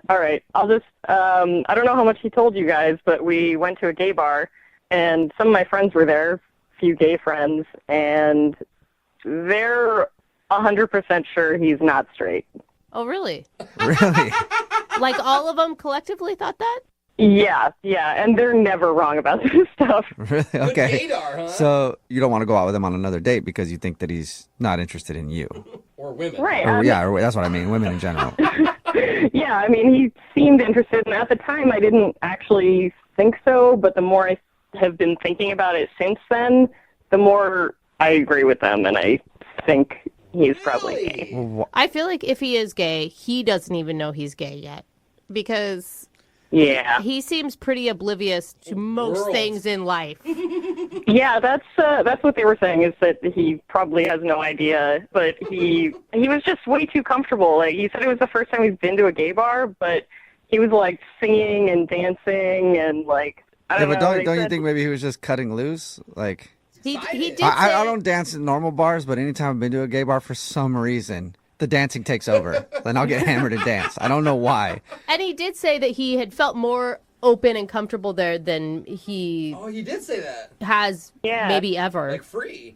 All right. I'll just, I don't know how much he told you guys, but we went to a gay bar, and some of my friends were there, a few gay friends, and they're 100% sure he's not straight.
Oh, really?
Really?
Like all of them collectively thought that?
Yeah, and they're never wrong about this stuff.
Really? Okay.
gaydar, huh?
So you don't want to go out with him on another date because you think that he's not interested in you.
Or women.
Right.
Or that's what I mean, women in general.
Yeah, I mean, he seemed interested, and at the time I didn't actually think so, but the more I have been thinking about it since then, the more I agree with them, and I think he's probably gay.
I feel like if he is gay, he doesn't even know he's gay yet. Because he seems pretty oblivious to most things in life.
Yeah, that's what they were saying, is that he probably has no idea, but he was just way too comfortable. Like, he said it was the first time he's been to a gay bar, but he was like singing and dancing and like I don't know.
But don't you think maybe he was just cutting loose? Like
he did.
I don't dance at normal bars, but anytime I've been to a gay bar, for some reason the dancing takes over. Then I'll get hammered and dance. I don't know why.
And he did say that he had felt more open and comfortable there than he.
Oh, he did say that.
Has maybe ever.
Like free.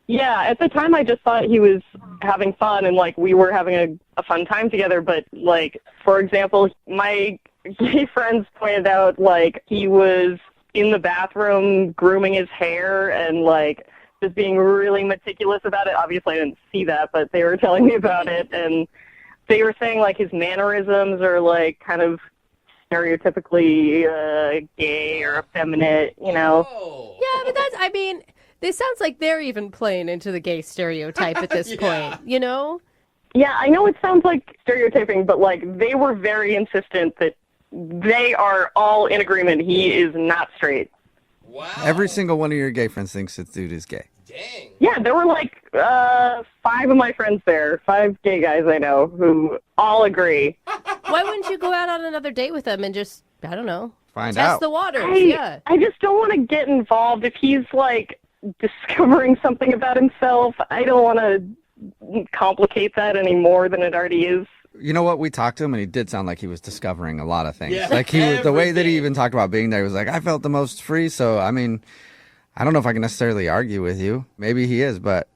Yeah, at the time I just thought he was having fun and like we were having a fun time together. But like, for example, my gay friends pointed out like he was in the bathroom grooming his hair and like
just being really meticulous about it. Obviously, I didn't see that, but they were telling me about it, and they were saying like his mannerisms are like kind of stereotypically gay or effeminate, you know.
Yeah, but that's, I mean, this sounds like they're even playing into the gay stereotype at this point, you know?
Yeah, I know it sounds like stereotyping, but like they were very insistent that they are all in agreement he is not straight.
Every single one of your gay friends thinks this dude is gay.
Yeah, there were like 5 of my friends there, 5 gay guys I know who all agree.
Why wouldn't you go out on another date with him and just, I don't know,
Find
test
out.
the waters?
I just don't want to get involved if he's like discovering something about himself. I don't want to complicate that any more than it already is.
You know what? We talked to him, and he did sound like he was discovering a lot of things.
Yeah,
like the way that he even talked about being there, he was like, I felt the most free. So, I mean, I don't know if I can necessarily argue with you. Maybe he is, but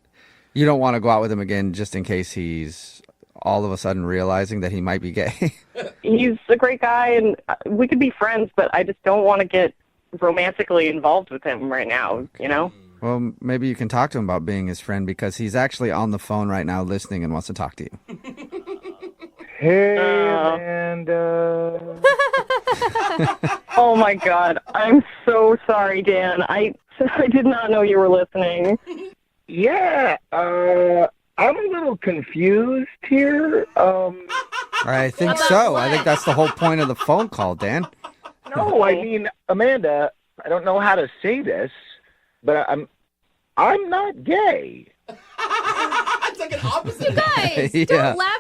you don't want to go out with him again just in case he's all of a sudden realizing that he might be gay.
He's a great guy, and we could be friends, but I just don't want to get romantically involved with him right now, you know?
Well, maybe you can talk to him about being his friend because he's actually on the phone right now listening and wants to talk to you.
Hey, Amanda.
Oh, my God. I'm so sorry, Dan. I did not know you were listening.
Yeah, I'm a little confused here.
I think so. I think that's the whole point of the phone call, Dan.
No, I mean, Amanda, I don't know how to say this, but I'm not gay.
It's like an opposite.
You guys,
Yeah.
don't laugh